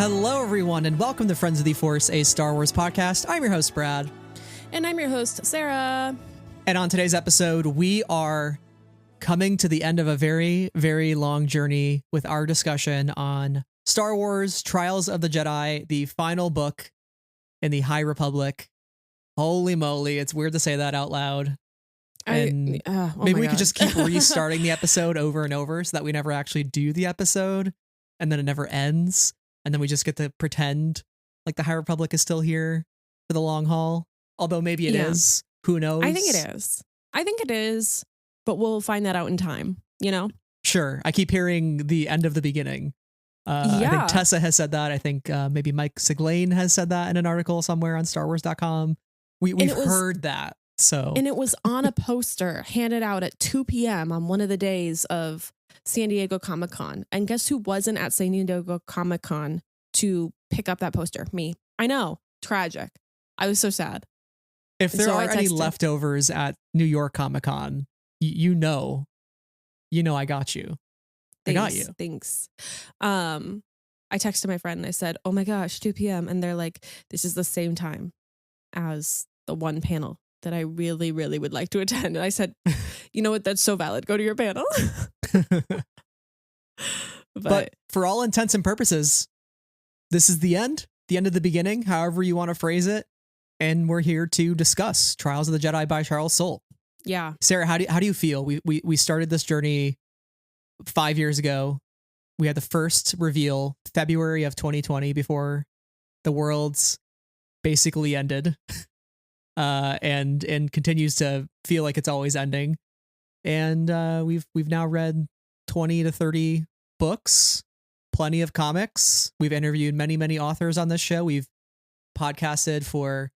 Hello, everyone, and welcome to Friends of the Force, a Star Wars podcast. I'm your host, Brad. And I'm your host, Sarah. And on today's episode, we are coming to the end of a very, very long journey with our discussion on Star Wars Trials of the Jedi, the final book in the High Republic. Holy moly, it's weird to say that out loud. And maybe we could just keep restarting the episode over and over so that we never actually do the episode and then it never ends. And then we just get to pretend like the High Republic is still here for the long haul. Although maybe it is. Who knows? I think it is. But we'll find that out in time, you know? Sure. I keep hearing the end of the beginning. I think Tessa has said that. I think maybe Mike Siglane has said that in an article somewhere on StarWars.com. We've heard that. So. And it was on a poster handed out at 2 p.m. on one of the days of San Diego Comic-Con. And guess who wasn't at San Diego Comic-Con to pick up that poster? Me. I know. Tragic. I was so sad. If there are any leftovers at New York Comic-Con, you know I got you. I got you. Thanks. I texted my friend and I said, oh my gosh, 2 p.m. And they're like, this is the same time as the one panel that I really, really would like to attend. And I said, you know what? That's so valid. Go to your panel. But for all intents and purposes, this is the end of the beginning, however you want to phrase it. And we're here to discuss Trials of the Jedi by Charles Soule. Yeah. Sarah, how do you feel? We started this journey 5 years ago. We had the first reveal February of 2020 before the world's basically ended. And continues to feel like it's always ending. And we've now read 20 to 30 books, plenty of comics. We've interviewed many authors on this show. We've podcasted for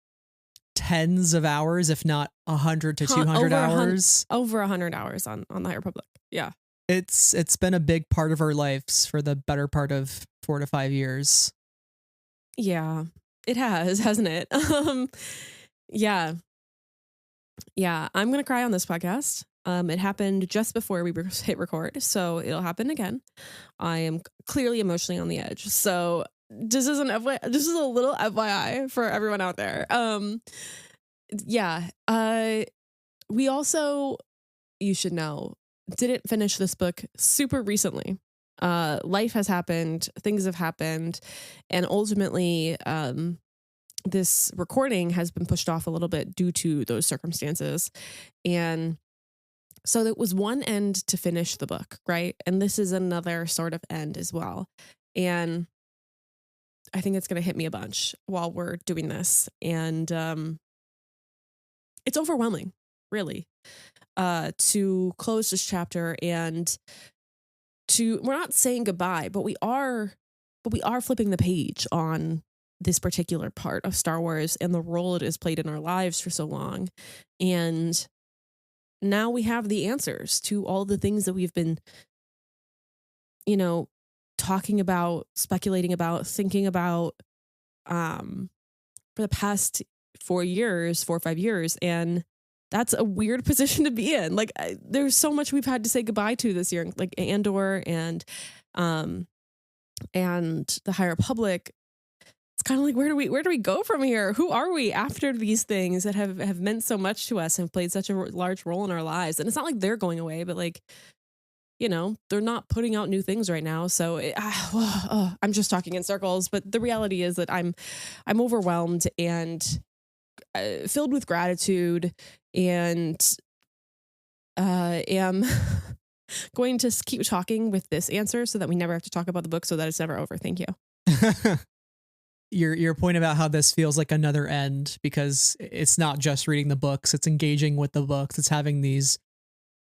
tens of hours, if not 100 to 200 hours. Over 100 hours on the High Republic. Yeah. It's been a big part of our lives for the better part of 4 to 5 years. Yeah, it has, hasn't it? Yeah. I'm going to cry on this podcast. It happened just before we hit record, so it'll happen again. I am clearly emotionally on the edge. So this is a little FYI for everyone out there. We also, you should know, didn't finish this book super recently. Life has happened, things have happened, and ultimately, this recording has been pushed off a little bit due to those circumstances. And so it was one end to finish the book, right? And this is another sort of end as well. And I think it's going to hit me a bunch while we're doing this. And it's overwhelming, really, to close this chapter and we're not saying goodbye, but we are flipping the page on this particular part of Star Wars and the role it has played in our lives for so long. And now we have the answers to all the things that we've been, talking about, speculating about, thinking about, for the past 4 or 5 years. And that's a weird position to be in. Like, there's so much we've had to say goodbye to this year, like Andor and the High Republic. It's kind of like, where do we go from here? Who are we after these things that have meant so much to us and played such a large role in our lives? And it's not like they're going away, but like, they're not putting out new things right now. So I'm just talking in circles. But the reality is that I'm overwhelmed and filled with gratitude, and am going to keep talking with this answer so that we never have to talk about the book, so that it's never over. Thank you. Your point about how this feels like another end, because it's not just reading the books, it's engaging with the books, it's having these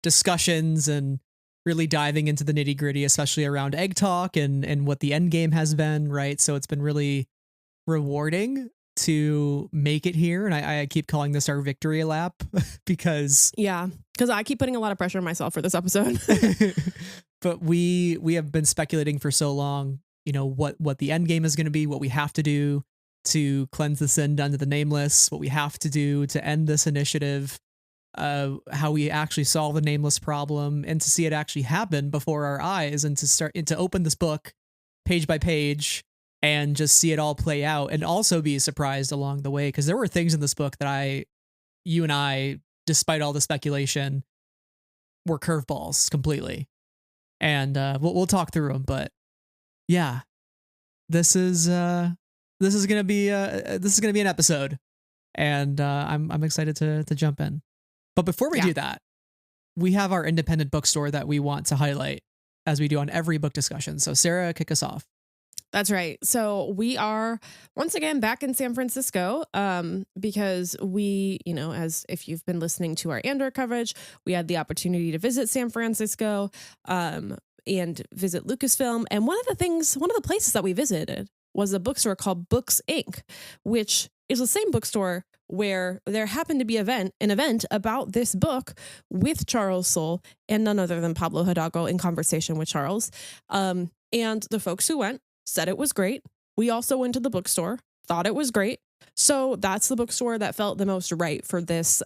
discussions and really diving into the nitty gritty, especially around Egg Talk and what the end game has been, right? So it's been really rewarding to make it here. And I keep calling this our victory lap because I keep putting a lot of pressure on myself for this episode. But we have been speculating for so long, what the end game is going to be, what we have to do to cleanse the sin done to the Nameless, what we have to do to end this initiative, how we actually solve the Nameless problem, and to see it actually happen before our eyes, and to open this book page by page and just see it all play out, and also be surprised along the way, because there were things in this book that you and I, despite all the speculation, were curveballs completely. And we'll talk through them, but yeah, this is gonna be an episode, and I'm excited to jump in. But before we do that, we have our independent bookstore that we want to highlight, as we do on every book discussion. So Sarah, kick us off. That's right. So we are once again back in San Francisco, because we, as if you've been listening to our Andor coverage, we had the opportunity to visit San Francisco and visit Lucasfilm. And one of the places that we visited was a bookstore called Books Inc., which is the same bookstore where there happened to be an event about this book with Charles Soule and none other than Pablo Hidalgo in conversation with Charles. And the folks who went said it was great. We also went to the bookstore, thought it was great. So that's the bookstore that felt the most right for this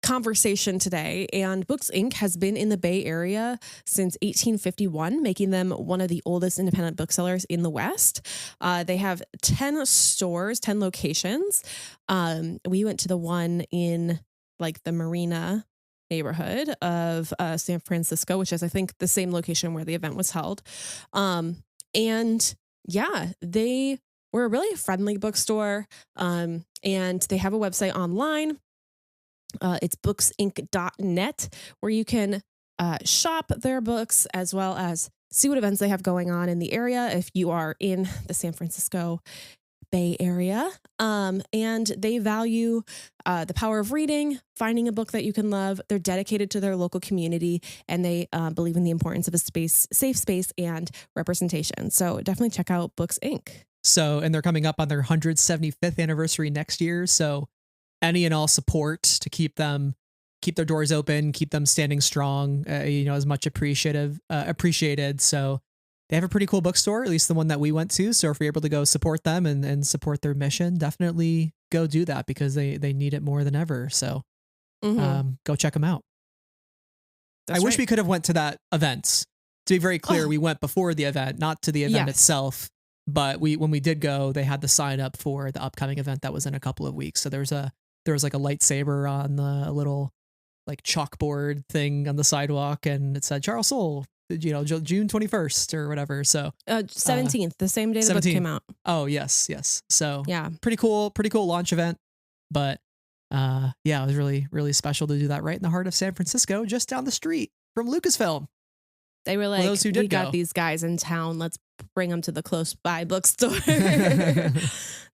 conversation today. And Books Inc. has been in the Bay Area since 1851, making them one of the oldest independent booksellers in the West. They have 10 stores, 10 locations. We went to the one in like the Marina neighborhood of San Francisco, which is, I think, the same location where the event was held. And yeah, they were a really friendly bookstore. And they have a website online. It's booksinc.net, where you can shop their books as well as see what events they have going on in the area if you are in the San Francisco Bay Area. And they value the power of reading, finding a book that you can love. They're dedicated to their local community, and they believe in the importance of a safe space and representation. So definitely check out Books Inc. So, and they're coming up on their 175th anniversary next year. So any and all support to keep their doors open, keep them standing strong, is much appreciated. So they have a pretty cool bookstore, at least the one that we went to. So if you're able to go support them and support their mission, definitely go do that, because they need it more than ever. So go check them out. I wish we could have went to that event. To be very clear, we went before the event, not to the event itself. But when we did go, they had the sign up for the upcoming event that was in a couple of weeks. So there was like a lightsaber on the little like chalkboard thing on the sidewalk, and it said Charles Soule, June 21st or whatever. So 17th, the same day the book came out. Oh, yes. So yeah, pretty cool launch event. But it was really, really special to do that right in the heart of San Francisco, just down the street from Lucasfilm. They were like, we got these guys in town, let's bring them to the close by bookstore.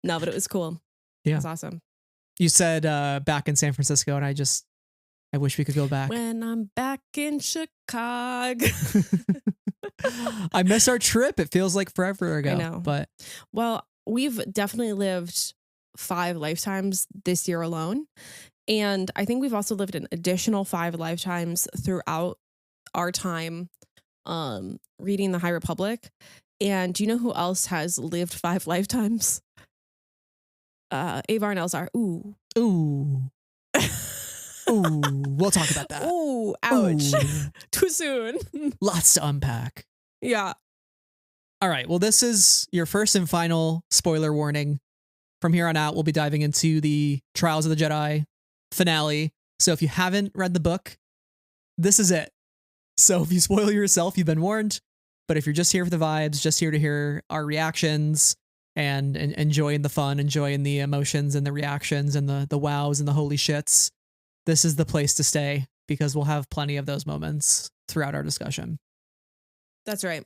No, but it was cool. Yeah. It was awesome. You said back in San Francisco, and I wish we could go back. When I'm back in Chicago. I miss our trip. It feels like forever ago. I know. But well, we've definitely lived 5 lifetimes this year alone. And I think we've also lived an additional 5 lifetimes throughout our time reading the High Republic. And do you know who else has lived 5 lifetimes? Avar and Elzar. Ooh. Ooh, we'll talk about that. Ooh, ouch. Ooh. Too soon. Lots to unpack. Yeah. All right. Well, this is your first and final spoiler warning. From here on out, we'll be diving into the Trials of the Jedi finale. So if you haven't read the book, this is it. So if you spoil yourself, you've been warned. But if you're just here for the vibes, just here to hear our reactions and enjoying the fun, enjoying the emotions and the reactions and the wows and the holy shits, this is the place to stay, because we'll have plenty of those moments throughout our discussion. That's right.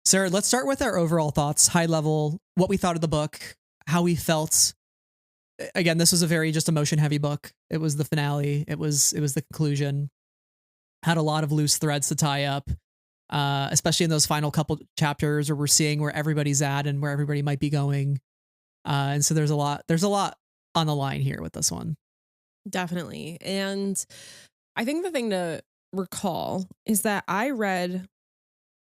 Sarah, let's start with our overall thoughts, high level, what we thought of the book, how we felt. Again, this was a very just emotion heavy book. It was the finale. It was the conclusion. Had a lot of loose threads to tie up, especially in those final couple chapters where we're seeing where everybody's at and where everybody might be going. And so there's a lot on the line here with this one. Definitely. And I think the thing to recall is that I read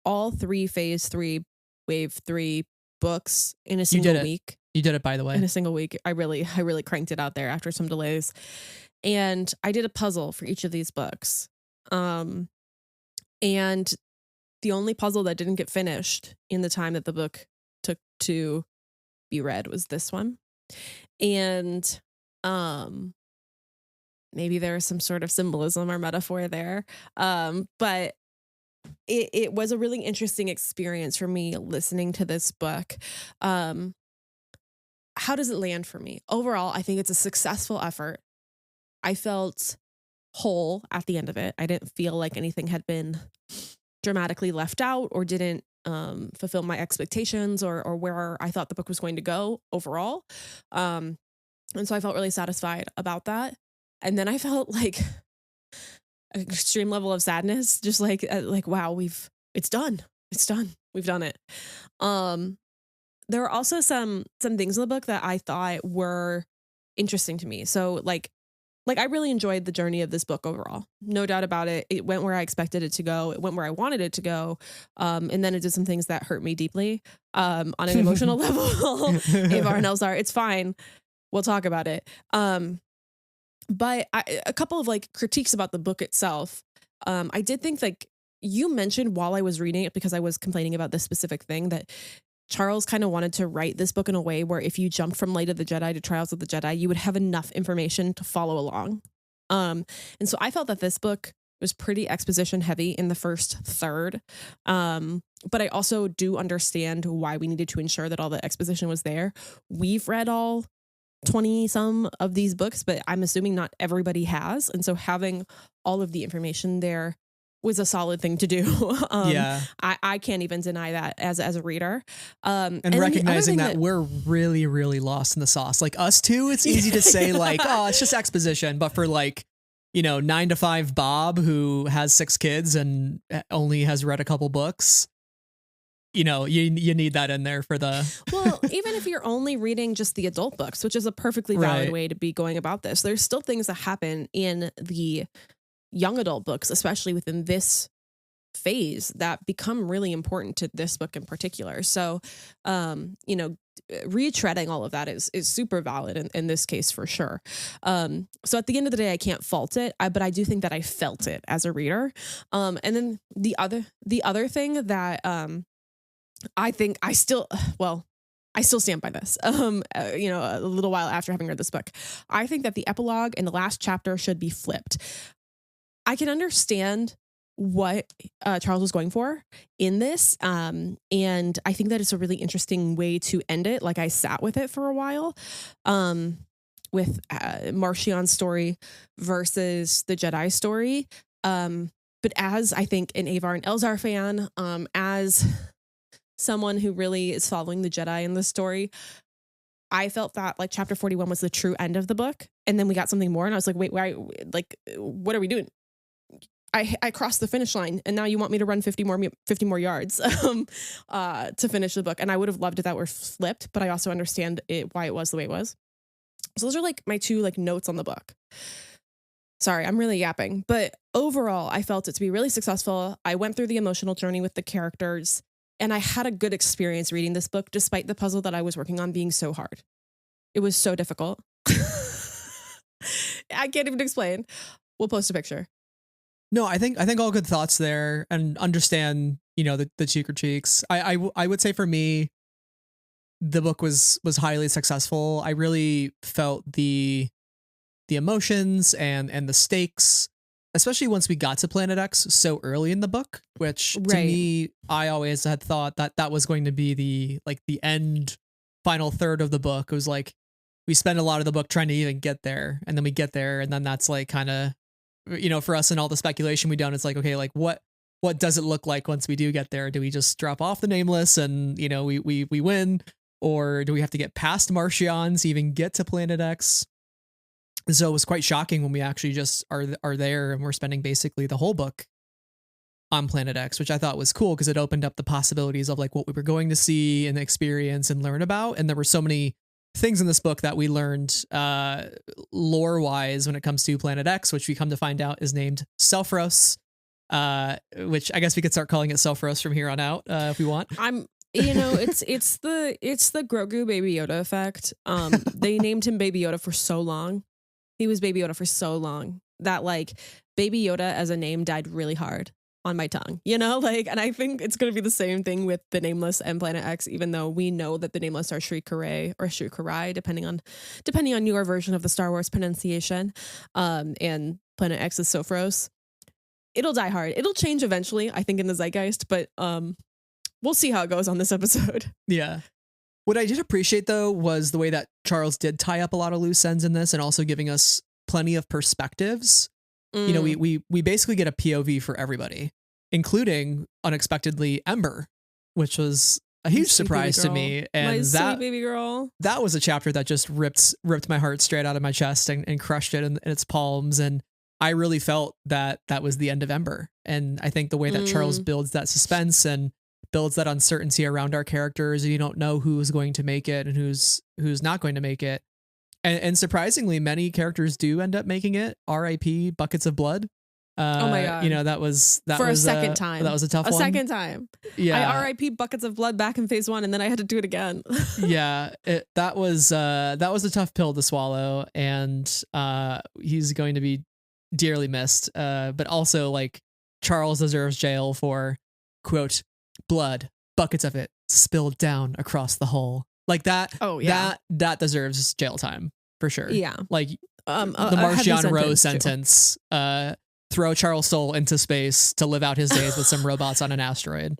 all 3 phase 3 wave 3 books in a single week. You did it, by the way. In a single week. I really cranked it out there after some delays. And I did a puzzle for each of these books. And the only puzzle that didn't get finished in the time that the book took to be read was this one. And maybe there's some sort of symbolism or metaphor there. But it was a really interesting experience for me listening to this book. How does it land for me? Overall, I think it's a successful effort. I felt whole at the end of it. I didn't feel like anything had been dramatically left out or didn't fulfill my expectations or where I thought the book was going to go overall. And so I felt really satisfied about that. And then I felt like an extreme level of sadness, just like wow, it's done. We've done it. There are also some things in the book that I thought were interesting to me. So like I really enjoyed the journey of this book overall. No doubt about it. It went where I expected it to go. It went where I wanted it to go. And then it did some things that hurt me deeply on an emotional level. Avar and Elzar, it's fine. We'll talk about it. But a couple of like critiques about the book itself. I did think like you mentioned while I was reading it, because I was complaining about this specific thing, that Charles kind of wanted to write this book in a way where if you jumped from Light of the Jedi to Trials of the Jedi, you would have enough information to follow along. And so I felt that this book was pretty exposition heavy in the first third. But I also do understand why we needed to ensure that all the exposition was there. We've read all 20 some of these books, but I'm assuming not everybody has. And so having all of the information there was a solid thing to do. I can't even deny that as a reader. And recognizing that we're really, really lost in the sauce. Like us two, it's easy to say like, oh, it's just exposition. But for like, 9 to 5 Bob, who has 6 kids and only has read a couple books, you need that in there for the... Well, even if you're only reading just the adult books, which is a perfectly valid way to be going about this, there's still things that happen in the young adult books, especially within this phase, that become really important to this book in particular. So, retreading all of that is super valid in this case for sure. So at the end of the day, I can't fault it, but I do think that I felt it as a reader. And then the other thing that I think I still stand by this. A little while after having read this book, I think that the epilogue and the last chapter should be flipped. I can understand what Charles was going for in this. And I think that it's a really interesting way to end it. Like I sat with it for a while with Marchion's story versus the Jedi story. But as I think an Avar and Elzar fan, as someone who really is following the Jedi in this story, I felt that like chapter 41 was the true end of the book. And then we got something more. And I was like, wait, what are we doing? I crossed the finish line and now you want me to run 50 more yards to finish the book. And I would have loved it that were flipped, but I also understand why it was the way it was. So those are like my two like notes on the book. Sorry, I'm really yapping, but overall I felt it to be really successful. I went through the emotional journey with the characters and I had a good experience reading this book, despite the puzzle that I was working on being so hard. It was so difficult. I can't even explain. We'll post a picture. No, I think all good thoughts there, and understand, the two critiques. I would say for me, the book was highly successful. I really felt the emotions and the stakes, especially once we got to Planet X so early in the book, which to me, I always had thought that was going to be the end final third of the book. It was like we spend a lot of the book trying to even get there, and then we get there, and then that's like kind of, for us and all the speculation we done, it's like, okay, like what does it look like once we do get there? Do we just drop off the Nameless and, we win? Or do we have to get past Marchion to even get to Planet X? So it was quite shocking when we actually just are there and we're spending basically the whole book on Planet X, which I thought was cool because it opened up the possibilities of like what we were going to see and experience and learn about. And there were so many things in this book that we learned lore wise when it comes to Planet X, which we come to find out is named Selfros, which I guess we could start calling it Selfros from here on out if we want. It's the Grogu Baby Yoda effect. They named him Baby Yoda for so long. He was Baby Yoda for so long that like Baby Yoda as a name died really hard. on my tongue, you know, like, and I think it's going to be the same thing with the Nameless and Planet X, even though we know that the Nameless are Shrikaray or Shrikarai, depending on your version of the Star Wars pronunciation, and Planet X is Sophros. It'll die hard. It'll change eventually, I think, in the zeitgeist, but we'll see how it goes on this episode. Yeah. What I did appreciate, though, was the way that Charles did tie up a lot of loose ends in this and also giving us plenty of perspectives. You know, we basically get a POV for everybody, including unexpectedly Ember, which was a huge surprise to me. And my sweet baby girl. That was a chapter that just ripped my heart straight out of my chest and crushed it in its palms. And I really felt that was the end of Ember. And I think the way that Charles builds that suspense and builds that uncertainty around our characters, you don't know who's going to make it and who's not going to make it. And surprisingly, many characters do end up making it. R.I.P. Buckets of Blood. Oh my God. You know, that was a second time. That was a tough one. A second time. Yeah. I R.I.P. Buckets of Blood back in phase 1, and then I had to do it again. Yeah. That was a tough pill to swallow, and he's going to be dearly missed. But also, like, Charles deserves jail for, quote, blood, buckets of it spilled down across the hull. Like that. Oh yeah. That deserves jail time for sure. Yeah. Like the Marchion Ro sentence. Throw Charles Soule into space to live out his days with some robots on an asteroid.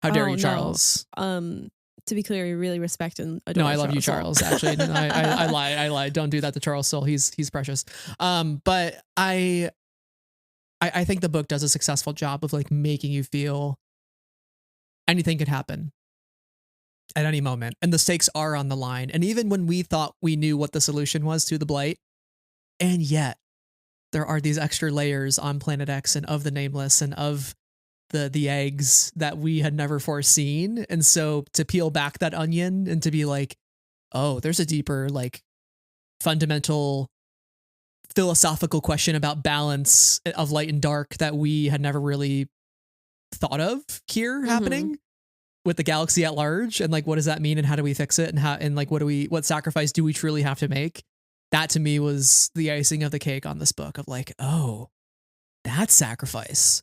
How dare you, Charles? No. To be clear, we really respect and adore. No, I love Charles you, Charles. Soule. Actually, I lied. Don't do that to Charles Soule. He's precious. But I think the book does a successful job of like making you feel anything could happen at any moment, and the stakes are on the line. And even when we thought we knew what the solution was to the blight, and yet there are these extra layers on Planet X and of the Nameless and of the eggs that we had never foreseen. And so to peel back that onion and to be like, oh, there's a deeper, like, fundamental philosophical question about balance of light and dark that we had never really thought of here happening with the galaxy at large, and like, what does that mean and how do we fix it, and how, and like, what sacrifice do we truly have to make? That to me was the icing of the cake on this book of like, oh, that sacrifice.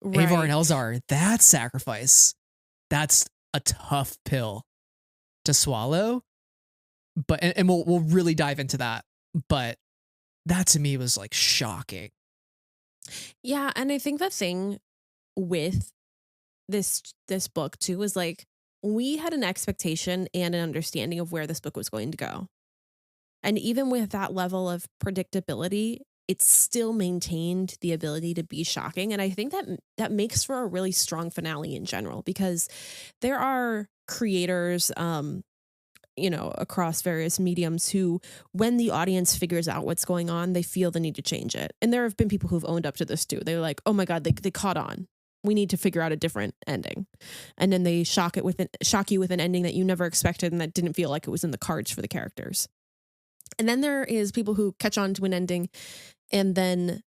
Right. Avar and Elzar, that sacrifice. That's a tough pill to swallow. But and we'll really dive into that. But that to me was like shocking. Yeah, and I think the thing with this book too is like, we had an expectation and an understanding of where this book was going to go. And even with that level of predictability, it still maintained the ability to be shocking. And I think that makes for a really strong finale in general, because there are creators, you know, across various mediums who, when the audience figures out what's going on, they feel the need to change it. And there have been people who've owned up to this too. They're like, oh my God, they caught on. We need to figure out a different ending. And then they shock you with an ending that you never expected and that didn't feel like it was in the cards for the characters. And then there is people who catch on to an ending and then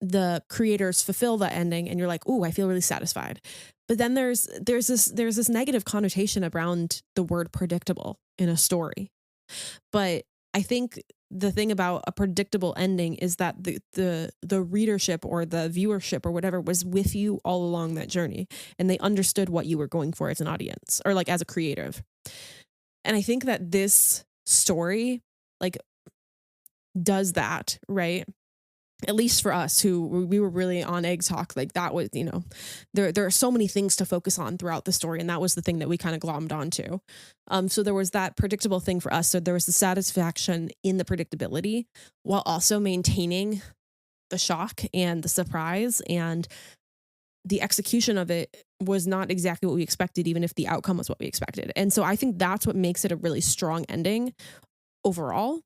the creators fulfill that ending and you're like, "Ooh, I feel really satisfied." But then there's this negative connotation around the word predictable in a story. But I think the thing about a predictable ending is that the readership or the viewership or whatever was with you all along that journey, and they understood what you were going for as an audience or like as a creative. And I think that this story like does that, right? At least for us who we were really on egg talk, like that was, you know, there are so many things to focus on throughout the story. And that was the thing that we kind of glommed onto. So there was that predictable thing for us. So there was the satisfaction in the predictability while also maintaining the shock and the surprise, and the execution of it was not exactly what we expected, even if the outcome was what we expected. And so I think that's what makes it a really strong ending overall,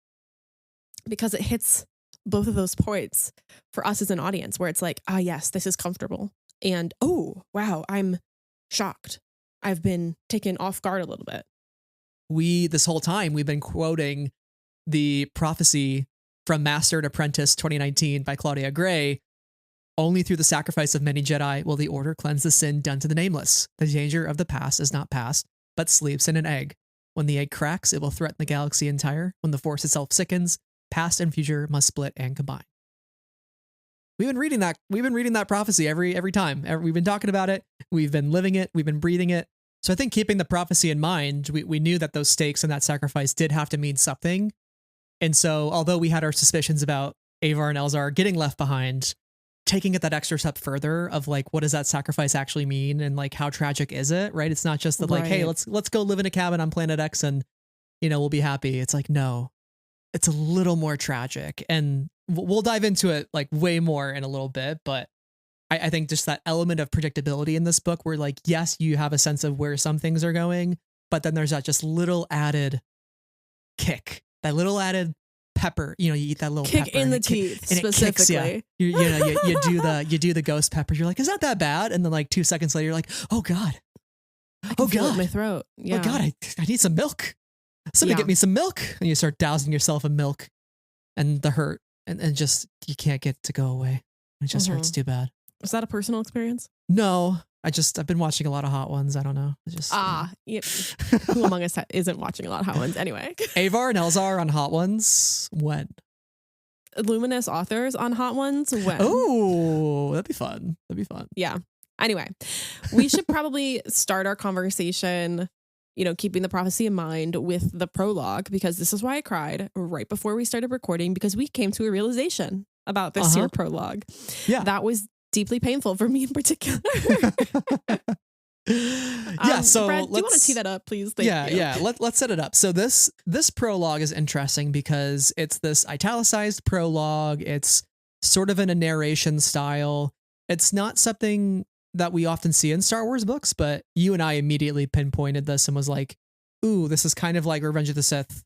because it hits both of those points for us as an audience, where it's like, ah, yes, this is comfortable. And, oh, wow, I'm shocked. I've been taken off guard a little bit. This whole time, we've been quoting the prophecy from Master and Apprentice 2019 by Claudia Gray. Only through the sacrifice of many Jedi will the Order cleanse the sin done to the Nameless. The danger of the past is not past, but sleeps in an egg. When the egg cracks, it will threaten the galaxy entire. When the Force itself sickens, past and future must split and combine. We've been reading that. We've been reading that prophecy every time. We've been talking about it. We've been living it. We've been breathing it. So I think keeping the prophecy in mind, we knew that those stakes and that sacrifice did have to mean something. And so, although we had our suspicions about Avar and Elzar getting left behind, taking it that extra step further of like, what does that sacrifice actually mean, and like, how tragic is it? Right? It's not just that like, hey, let's go live in a cabin on planet X and we'll be happy. It's like, no, it's a little more tragic, and we'll dive into it like way more in a little bit, but I think just that element of predictability in this book where like, yes, you have a sense of where some things are going, but then there's that just little added kick, that little added pepper. You eat that little kick pepper in the teeth, and specifically. It kicks you. You do the ghost pepper. You're like, is that bad? And then like 2 seconds later, you're like, oh God. Oh God, my throat. Yeah. Oh God, I need some milk. Somebody get me some milk. And you start dousing yourself in milk, and the hurt and just you can't get to go away. It just hurts too bad. Was that a personal experience? No, I've been watching a lot of Hot Ones. I don't know. Yep. Who among us isn't watching a lot of Hot Ones anyway? Avar and Elzar on Hot Ones. When? Luminous authors on Hot Ones. When? Oh, that'd be fun. Yeah. Anyway, we should probably start our conversation, keeping the prophecy in mind, with the prologue, because this is why I cried right before we started recording, because we came to a realization about this here prologue. Yeah. That was deeply painful for me in particular. So Brad, do you want to tee that up, please? Thank you. Yeah. Let's set it up. So this prologue is interesting because it's this italicized prologue. It's sort of in a narration style. It's not something that we often see in Star Wars books, but you and I immediately pinpointed this and was like, ooh, this is kind of like Revenge of the Sith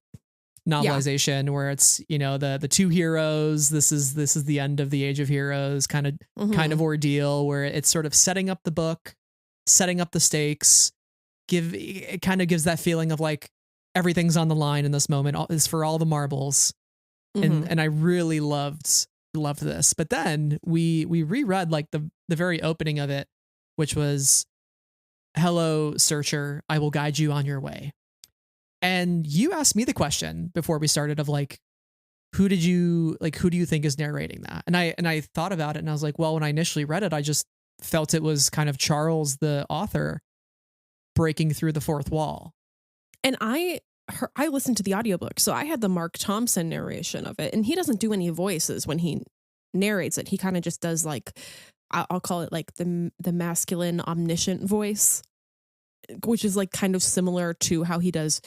novelization, where it's the two heroes. This is the end of the Age of Heroes kind of ordeal, where it's sort of setting up the book, setting up the stakes. It kind of gives that feeling of like everything's on the line in this moment. Is for all the marbles, and I really loved this. But then we reread like the very opening of it, which was, "Hello, searcher, I will guide you on your way." And you asked me the question before we started of like, who do you think is narrating that? And I thought about it, and I was like, well, when I initially read it, I just felt it was kind of Charles, the author, breaking through the fourth wall. And I listened to the audiobook, so I had the Mark Thompson narration of it, and he doesn't do any voices when he narrates it. He kind of just does like, I'll call it like the masculine omniscient voice, which is like kind of similar to how he does,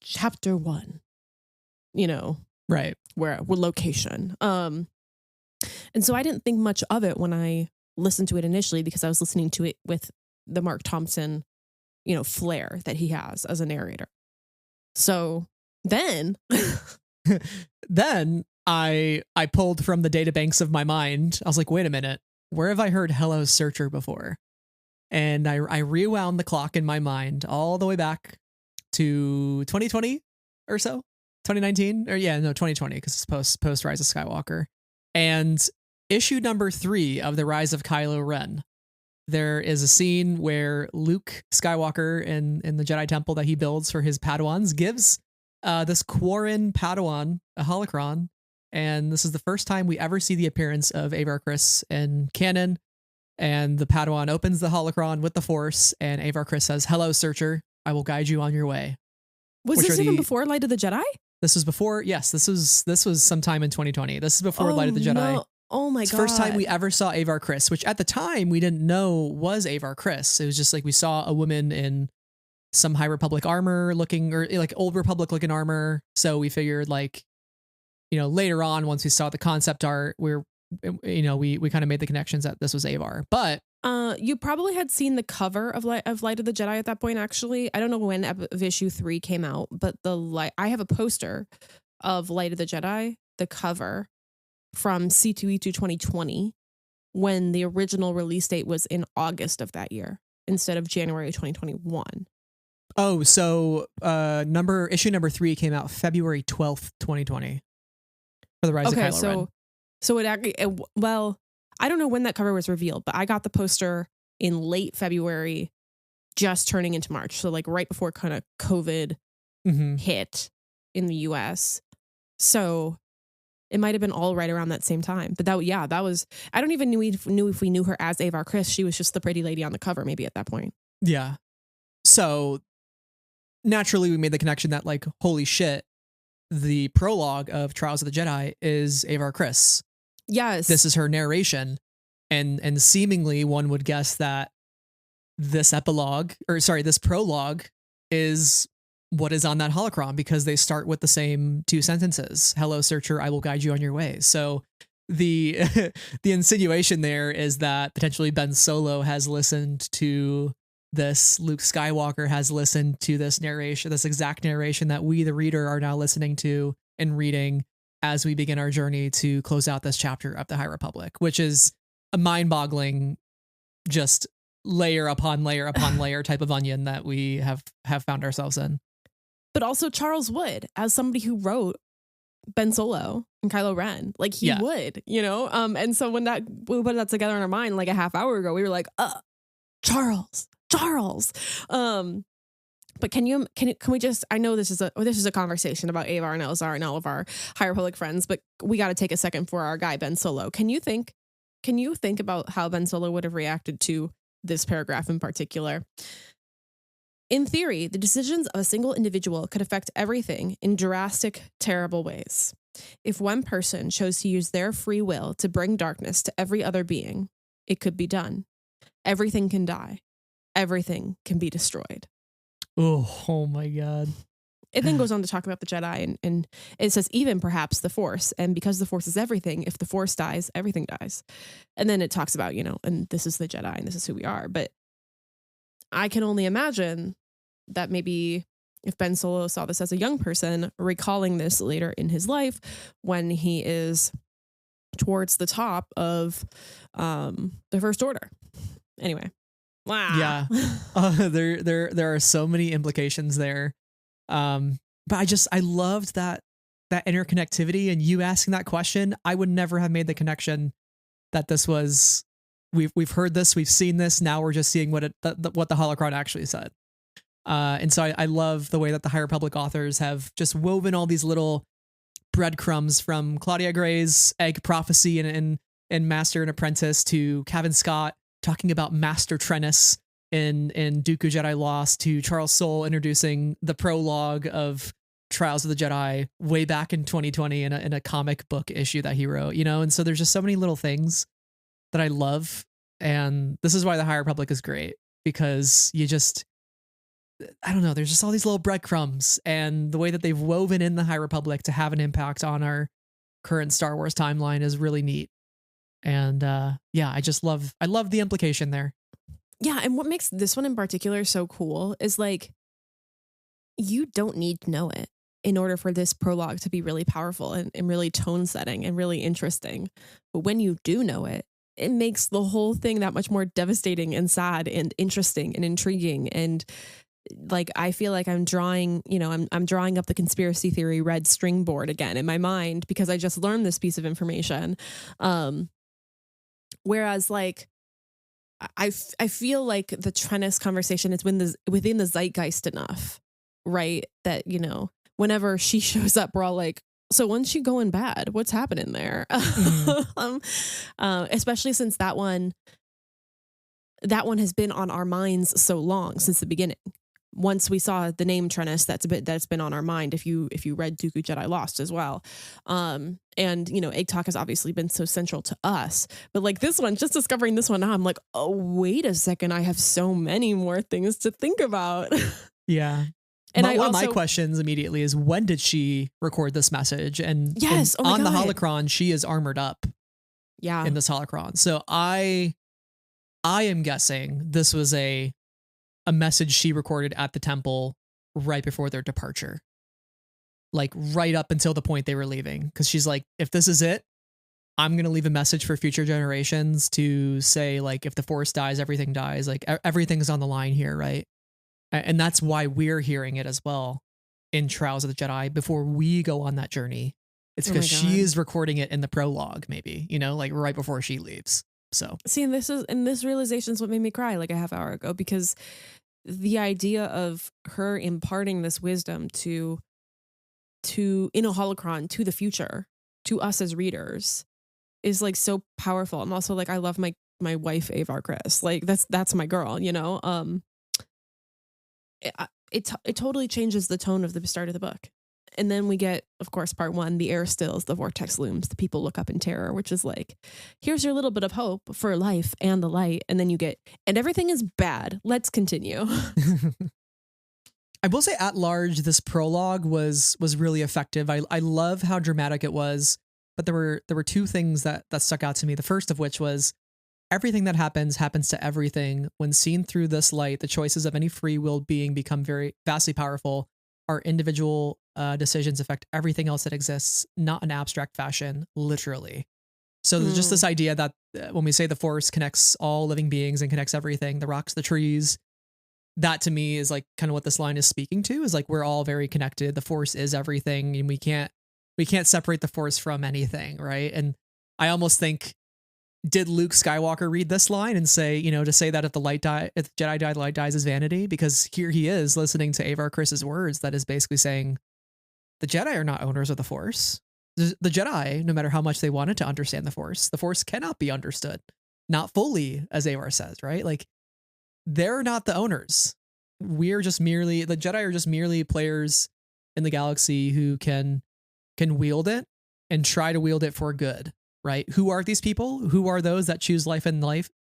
chapter 1, right, where location. And so I didn't think much of it when I listened to it initially, because I was listening to it with the Mark Thompson, flair that he has as a narrator. So then I pulled from the databanks of my mind. I was like, wait a minute, where have I heard "Hello, Searcher" before? And I rewound the clock in my mind all the way back to 2020 or so, 2019, or 2020, because it's post Rise of Skywalker, and issue number 3 of The Rise of Kylo Ren. There is a scene where Luke Skywalker in the Jedi temple that he builds for his Padawans gives this Quarren Padawan a holocron, and this is the first time we ever see the appearance of Avar Kriss in canon. And the Padawan opens the holocron with the Force, and Avar Kriss says, "Hello, searcher, I will guide you on your way." Was this even before Light of the Jedi? This was before. Yes, this was sometime in 2020. This is before Light of the Jedi. No. Oh my God. It's the first time we ever saw Avar Kriss, which at the time we didn't know was Avar Kriss. It was just like we saw a woman in some High Republic armor looking, or like Old Republic looking armor. So we figured like, later on, once we saw the concept art, we kind of made the connections that this was Avar. But you probably had seen the cover of Light of the Jedi at that point. Actually, I don't know when of issue 3 came out, but I have a poster of Light of the Jedi, the cover from C2E2 2020, when the original release date was in August of that year instead of January 2021. Oh, so issue number 3 came out February 12th, 2020 for The Rise of Kylo Ren. So it actually, I don't know when that cover was revealed, but I got the poster in late February, just turning into March. So like right before kind of COVID hit in the US. So It might have been all right around that same time. But that was, I don't even knew if we knew her as Avar Kriss. She was just the pretty lady on the cover maybe at that point. Yeah. So naturally we made the connection that like, holy shit, the prologue of Trials of the Jedi is Avar Kriss. Yes. This is her narration. And seemingly one would guess that this prologue is what is on that holocron, because they start with the same two sentences. Hello, searcher, I will guide you on your way. So the the insinuation there is that potentially Ben Solo has listened to this, Luke Skywalker has listened to this narration, this exact narration that we, the reader, are now listening to and reading as we begin our journey to close out this chapter of the High Republic, which is a mind-boggling, just layer upon layer upon layer type of onion that we have found ourselves in. But also Charles would, as somebody who wrote Ben Solo and Kylo Ren, like he would, you know? And so when we put that together in our mind like a half hour ago, we were like, Charles. But can we just, I know this is a conversation about Avar and Elzar and all of our High Republic friends, but we got to take a second for our guy, Ben Solo. Can you think about how Ben Solo would have reacted to this paragraph in particular? In theory, the decisions of a single individual could affect everything in drastic, terrible ways. If one person chose to use their free will to bring darkness to every other being, it could be done. Everything can die. Everything can be destroyed. Oh my God. It then goes on to talk about the Jedi, and it says even perhaps the Force. And because the Force is everything, if the Force dies, everything dies. And then it talks about, and this is the Jedi and this is who we are. But I can only imagine that maybe if Ben Solo saw this as a young person, recalling this later in his life when he is towards the top of the First Order. Anyway. Wow. Yeah. There are so many implications there. But I loved that interconnectivity, and you asking that question. I would never have made the connection that this was, we've heard this, we've seen this. Now we're just seeing what the holocron actually said. And so I love the way that the High Republic authors have just woven all these little breadcrumbs from Claudia Gray's egg prophecy and Master and Apprentice to Cavan Scott talking about Master Trennis in Dooku Jedi Lost, to Charles Soule introducing the prologue of Trials of the Jedi way back in 2020 in a comic book issue that he wrote, and so there's just so many little things that I love. And this is why the High Republic is great, because I don't know, there's just all these little breadcrumbs, and the way that they've woven in the High Republic to have an impact on our current Star Wars timeline is really neat. And I love the implication there. Yeah, and what makes this one in particular so cool is like, you don't need to know it in order for this prologue to be really powerful and really tone setting and really interesting. But when you do know it, it makes the whole thing that much more devastating and sad and interesting and intriguing. And like, I feel like I'm drawing, I'm drawing up the conspiracy theory red string board again in my mind because I just learned this piece of information. Whereas like, I feel like the Trennis conversation is within the zeitgeist enough, right? That, whenever she shows up, we're all like, so when's she going bad? What's happening there? Especially since that one has been on our minds so long, since the beginning. Once we saw the name Trennis, that's been on our mind. If you read Dooku Jedi Lost as well, and Egg Talk has obviously been so central to us. But like this one, just discovering this one now, I'm like, oh wait a second, I have so many more things to think about. Yeah. And one of my questions immediately is, when did she record this message? And yes, on the holocron, she is armored up. Yeah. In this holocron, so I am guessing this was a message she recorded at the temple right before their departure, like right up until the point they were leaving. Because she's like, if this is it, I'm going to leave a message for future generations to say, like, if the Force dies, everything dies. Like, everything's on the line here, right? And that's why we're hearing it as well in Trials of the Jedi before we go on that journey. It's because she is recording it in the prologue, maybe, like right before she leaves. So see, and this realization is what made me cry like a half hour ago, because the idea of her imparting this wisdom to in a holocron to the future, to us as readers is like so powerful. And also like I love my wife Avar Chris. Like that's my girl, you know. It totally changes the tone of the start of the book. And then we get, of course, part 1, the air stills, the vortex looms, the people look up in terror, which is like, here's your little bit of hope for life and the light. And then you get, and everything is bad. Let's continue. I will say at large, this prologue was really effective. I love how dramatic it was, but there were 2 things that stuck out to me. The first of which was everything that happens to everything. When seen through this light, the choices of any free willed being become very vastly powerful. Our individual decisions affect everything else that exists, not in abstract fashion, literally. So there's just this idea that when we say the force connects all living beings and connects everything, the rocks, the trees, that to me is like kind of what this line is speaking to, is like we're all very connected. The force is everything, and we can't separate the force from anything, right? And I almost think, did Luke Skywalker read this line and say, to say that if the Jedi die, the light dies is vanity? Because here he is listening to Avar Chris's words that is basically saying the Jedi are not owners of the Force. The Jedi, no matter how much they wanted to understand the Force cannot be understood. Not fully, as Avar says, right? Like, they're not the owners. The Jedi are just merely players in the galaxy who can wield it and try to wield it for good. Right? Who are these people? Who are those that choose light in life,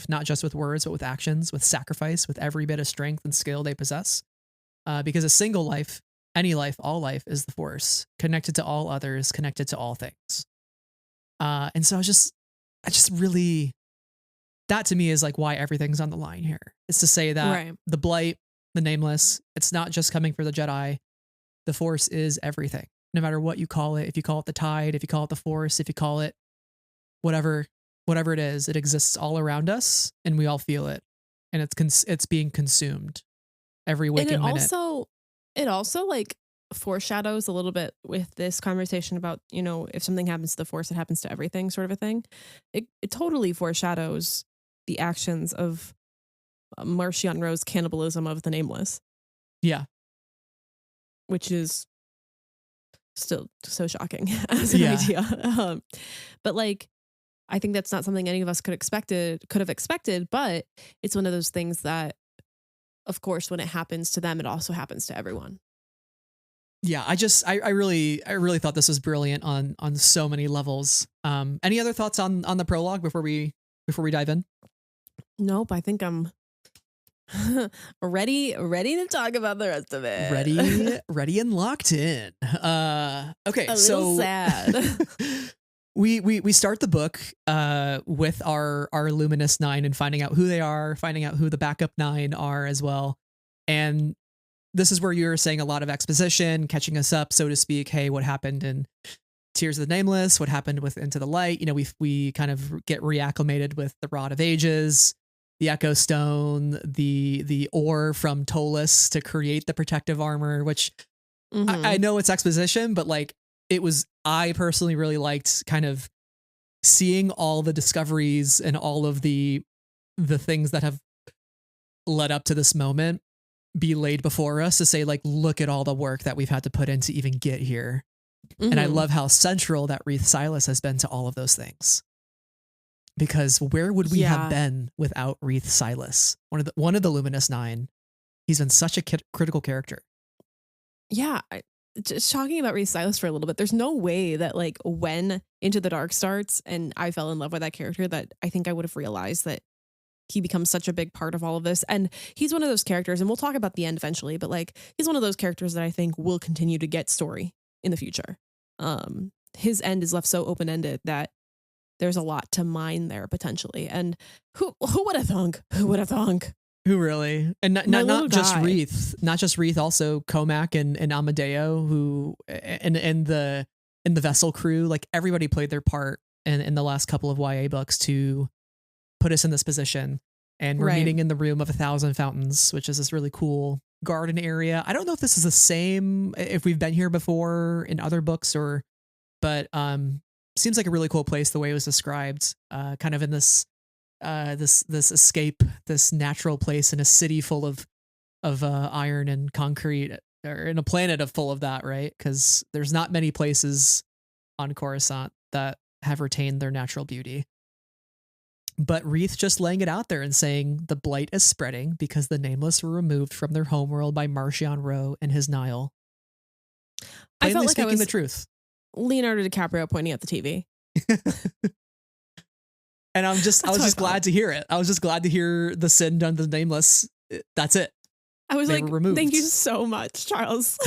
not just with words, but with actions, with sacrifice, with every bit of strength and skill they possess? Because a single life, any life, all life is the Force, connected to all others, connected to all things. And so I just really, that to me is like why everything's on the line here. It's to say that the Blight, the Nameless, it's not just coming for the Jedi. The Force is everything. No matter what you call it, if you call it the tide, if you call it the force, if you call it whatever it is, it exists all around us and we all feel it. And it's being consumed every waking minute. It also like foreshadows a little bit with this conversation about, if something happens to the force, it happens to everything sort of a thing. It totally foreshadows the actions of Marchion Ro's cannibalism of the Nameless. Yeah. Which is still so shocking as an idea. But like, I think that's not something any of us could have expected, but it's one of those things that, of course, when it happens to them, it also happens to everyone. Yeah, I really thought this was brilliant on so many levels. Any other thoughts on the prologue before we dive in? Nope, I think I'm ready to talk about the rest of it. Ready and locked in. Okay, a little sad. we start the book with our Luminous 9 and finding out who they are, finding out who the backup 9 are as well. And this is where you're saying a lot of exposition, catching us up, so to speak. Hey, what happened in Tears of the Nameless? What happened with Into the Light? We kind of get reacclimated with the Rod of Ages, the Echo Stone, the ore from Tolis to create the protective armor, which I know it's exposition, but like I personally really liked kind of seeing all the discoveries and all of the things that have led up to this moment be laid before us, to say like, look at all the work that we've had to put in to even get here. And I love how central that Reath Silas has been to all of those things. Because where would we have been without Reath Silas? One of the Luminous 9. He's been such a critical character. Yeah, just talking about Reath Silas for a little bit. There's no way that like when Into the Dark starts and I fell in love with that character, that I think I would have realized that he becomes such a big part of all of this. And he's one of those characters, and we'll talk about the end eventually, but like he's one of those characters that I think will continue to get story in the future. His end is left so open-ended that there's a lot to mine there potentially. And who would have thunk? Who would have thunk? Who really? And not just Reath, also Comac and Amadeo, who and the vessel crew, like everybody played their part in the last couple of YA books to put us in this position. And we're meeting in the Room of 1,000 Fountains, which is this really cool garden area. I don't know if this is the same, if we've been here before in other books, but seems like a really cool place the way it was described, kind of in this escape, this natural place in a city full of iron and concrete, or in a planet full of that, right? Because there's not many places on Coruscant that have retained their natural beauty. But Reath just laying it out there and saying the blight is spreading because the Nameless were removed from their homeworld by Marchion Ro and his Nile. I felt Plainly like I speaking was the truth. Leonardo DiCaprio pointing at the TV. And I was just glad to hear it. I was just glad to hear the sin done to the Nameless. That's it. I was They were removed. thank you so much, Charles.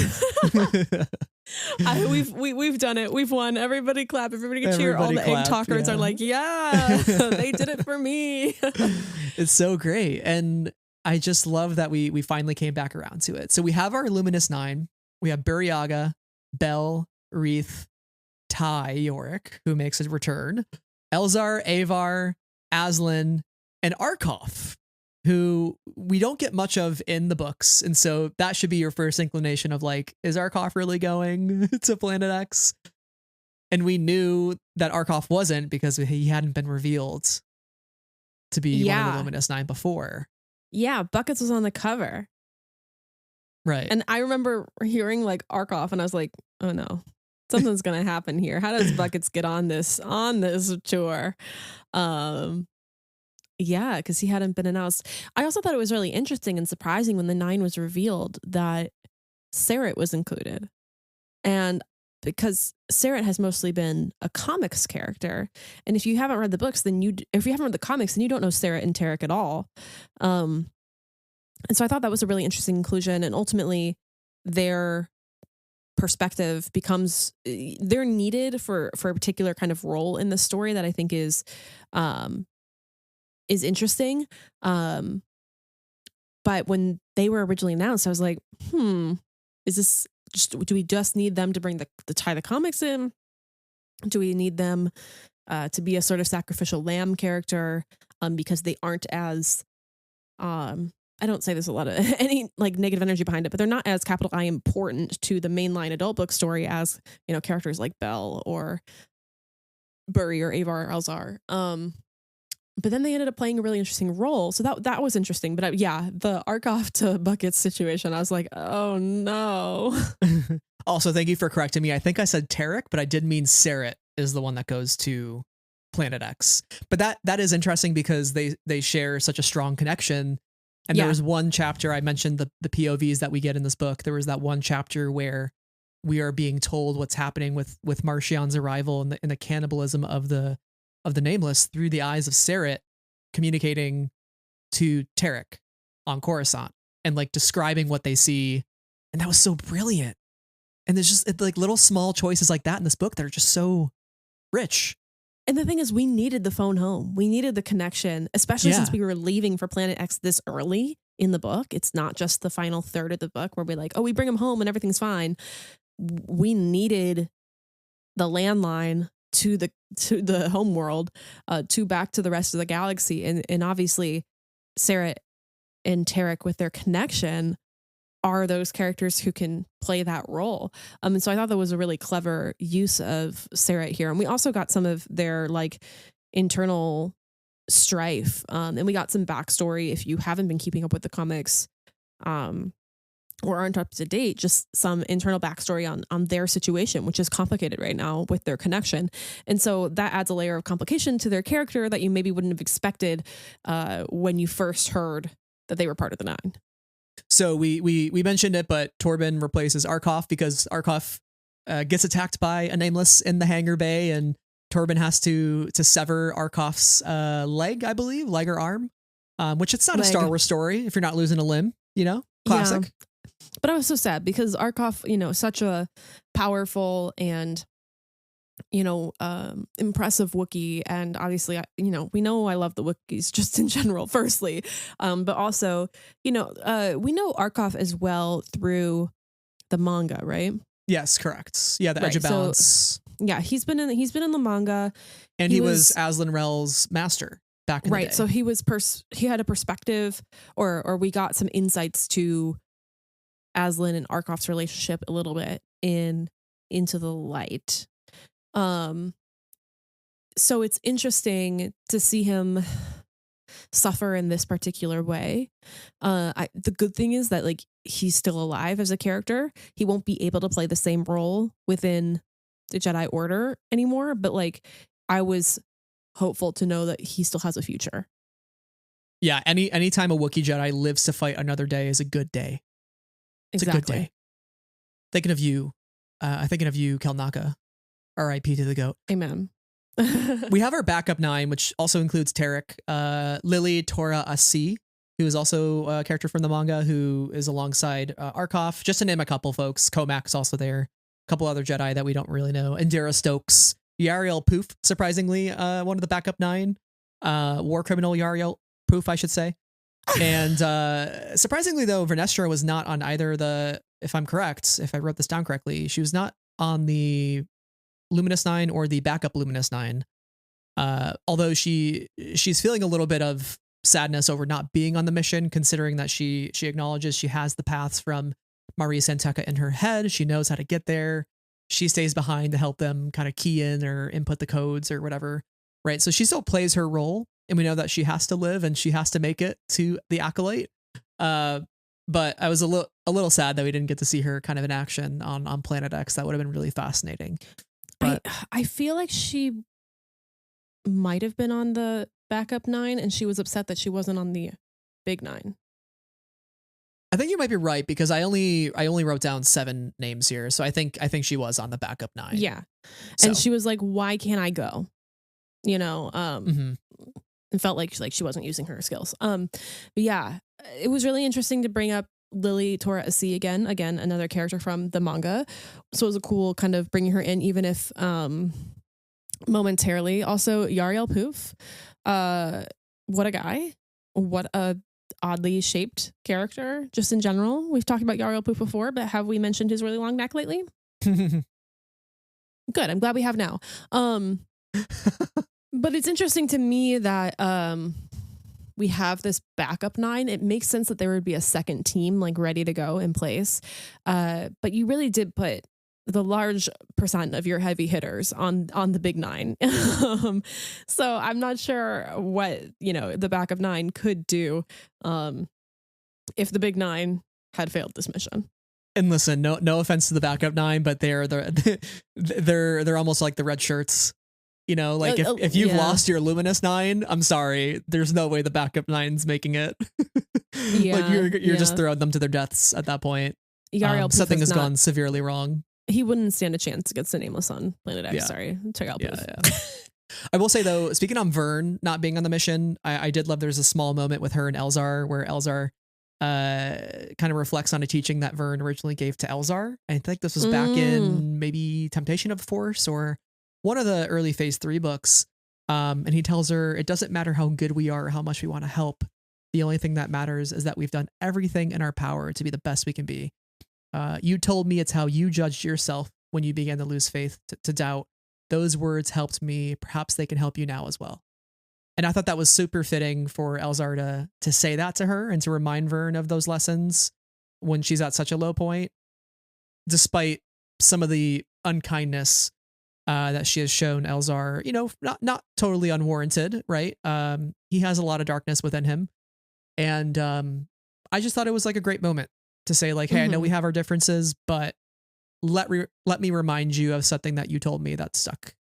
We've done it. We've won. Everybody clap. Everybody can cheer. All the egg talkers are like, yeah, they did it for me. It's so great. And I just love that we finally came back around to it. So we have our Luminous Nine. We have Burryaga, Bell, Reath, Ty Yorick, who makes a return, Elzar, Avar, Aslan, and Arkoff, who we don't get much of in the books. And so that should be your first inclination of like, is Arkoff really going to Planet X? And we knew that Arkoff wasn't because he hadn't been revealed to be one of the Luminous Nine before. Yeah, Buckets was on the cover. Right. And I remember hearing like Arkoff and I was like, oh no, something's going to happen here. How does Buckets get on this tour? Yeah, because he hadn't been announced. I also thought it was really interesting and surprising when the Nine was revealed that Sarret was included. And because Sarret has mostly been a comics character. And if you haven't read the books, if you haven't read the comics, then you don't know Sarret and Tarek at all. And so I thought that was a really interesting inclusion. And ultimately, their perspective becomes, they're needed for a particular kind of role in the story that I think is interesting. But when they were originally announced, I was like, is this do we just need them to bring the tie the comics in? Do we need them to be a sort of sacrificial lamb character? Because they aren't as I don't say there's a lot of any like negative energy behind it, but they're not as capital I important to the mainline adult book story as, you know, characters like Belle or Burry or Avar or Elzar. But then they ended up playing a really interesting role. So that was interesting. But the Arkoff to Buckets situation, I was like, oh no. Also, thank you for correcting me. I think I said Tarek, but I did mean Sarret is the one that goes to Planet X. But that is interesting because they share such a strong connection. And there was one chapter, I mentioned the POVs that we get in this book. There was that one chapter where we are being told what's happening with Marchion's arrival and the cannibalism of the Nameless through the eyes of Sarret communicating to Tarek on Coruscant and like describing what they see. And that was so brilliant. And there's just like little small choices like that in this book that are just so rich. And the thing is, we needed the phone home. We needed the connection, especially since we were leaving for Planet X this early in the book. It's not just the final third of the book where we're like, oh, we bring him home and everything's fine. We needed the landline to the home world, to back to the rest of the galaxy. And obviously, Sarret and Tarek with their connection are those characters who can play that role. And so I thought that was a really clever use of Sarret here. And we also got some of their like internal strife. And we got some backstory if you haven't been keeping up with the comics or aren't up to date, just some internal backstory on their situation, which is complicated right now with their connection. And so that adds a layer of complication to their character that you maybe wouldn't have expected when you first heard that they were part of the Nine. So we mentioned it, but Torben replaces Arkoff because Arkoff gets attacked by a Nameless in the hangar bay, and Torben has to sever Arkoff's leg or arm, which it's not a Star Wars story if you're not losing a limb, you know, classic. Yeah. But I was so sad because Arkoff, you know, such a powerful and, you know, impressive Wookiee. And obviously, we know I love the Wookiees just in general, firstly. But also, we know Arkoff as well through the manga, right? Yes, correct. Yeah, the Edge of Balance. So, yeah, he's been in the manga. And he was Aslan Rel's master back in the day. Right. So he had a perspective or we got some insights to Aslan and Arkoff's relationship a little bit into the light. So it's interesting to see him suffer in this particular way. The good thing is that like he's still alive as a character. He won't be able to play the same role within the Jedi Order anymore, but like I was hopeful to know that he still has a future. Yeah, anytime a Wookiee Jedi lives to fight another day is a good day. It's a good day. Thinking of you, Kelnaka. R.I.P. to the goat. Amen. We have our backup 9, which also includes Tarek, Lily Tora Asi, who is also a character from the manga, who is alongside Arkoff, just to name a couple folks. Comac's also there. A couple other Jedi that we don't really know. Indira Stokes, Yariel Poof, surprisingly, one of the backup 9. War criminal Yariel Poof, I should say. And surprisingly, though, Vernestra was not on either the, if I'm correct, if I wrote this down correctly, she was not on the Luminous 9 or the backup Luminous 9. Although she's feeling a little bit of sadness over not being on the mission, considering that she acknowledges she has the paths from Maurice and Tekka in her head. She knows how to get there. She stays behind to help them kind of key in or input the codes or whatever, right? So she still plays her role, and we know that she has to live and she has to make it to the Acolyte. But I was a little sad that we didn't get to see her kind of in action on Planet X. That would have been really fascinating. But I feel like she might have been on the backup 9 and she was upset that she wasn't on the big 9. I think you might be right, because I only wrote down 7 names here. So I think she was on the backup 9. Yeah. So. And she was like, why can't I go? You know, and felt like she wasn't using her skills. But yeah, it was really interesting to bring up Lily Tora Asi again, another character from the manga. So it was a cool kind of bringing her in, even if momentarily. Also, Yariel Poof, what a guy, what a oddly shaped character. Just in general, we've talked about Yariel Poof before, but have we mentioned his really long neck lately? Good, I'm glad we have now. But it's interesting to me that we have this backup 9. It makes sense that there would be a second team like ready to go in place. But you really did put the large percent of your heavy hitters on the big 9. So I'm not sure what, the backup 9 could do if the big 9 had failed this mission. And listen, no offense to the backup 9, but they're almost like the red shirts. If you've lost your Luminous 9, I'm sorry, there's no way the backup 9's making it. Like you're just throwing them to their deaths at that point. Something has gone severely wrong. He wouldn't stand a chance against the Nameless on Planet X. Yeah. Sorry, check out. Yeah. I will say though, speaking on Vern not being on the mission, I did love there's a small moment with her and Elzar where Elzar kind of reflects on a teaching that Vern originally gave to Elzar. I think this was back in maybe Temptation of the Force or one of the early Phase 3 books. And he tells her, it doesn't matter how good we are or how much we want to help. The only thing that matters is that we've done everything in our power to be the best we can be. You told me it's how you judged yourself when you began to lose faith, to doubt. Those words helped me. Perhaps they can help you now as well. And I thought that was super fitting for Elzar to say that to her and to remind Vern of those lessons when she's at such a low point, despite some of the unkindness that she has shown Elzar, not totally unwarranted, right? He has a lot of darkness within him. And I just thought it was like a great moment to say like, hey, I know we have our differences, but let me remind you of something that you told me that stuck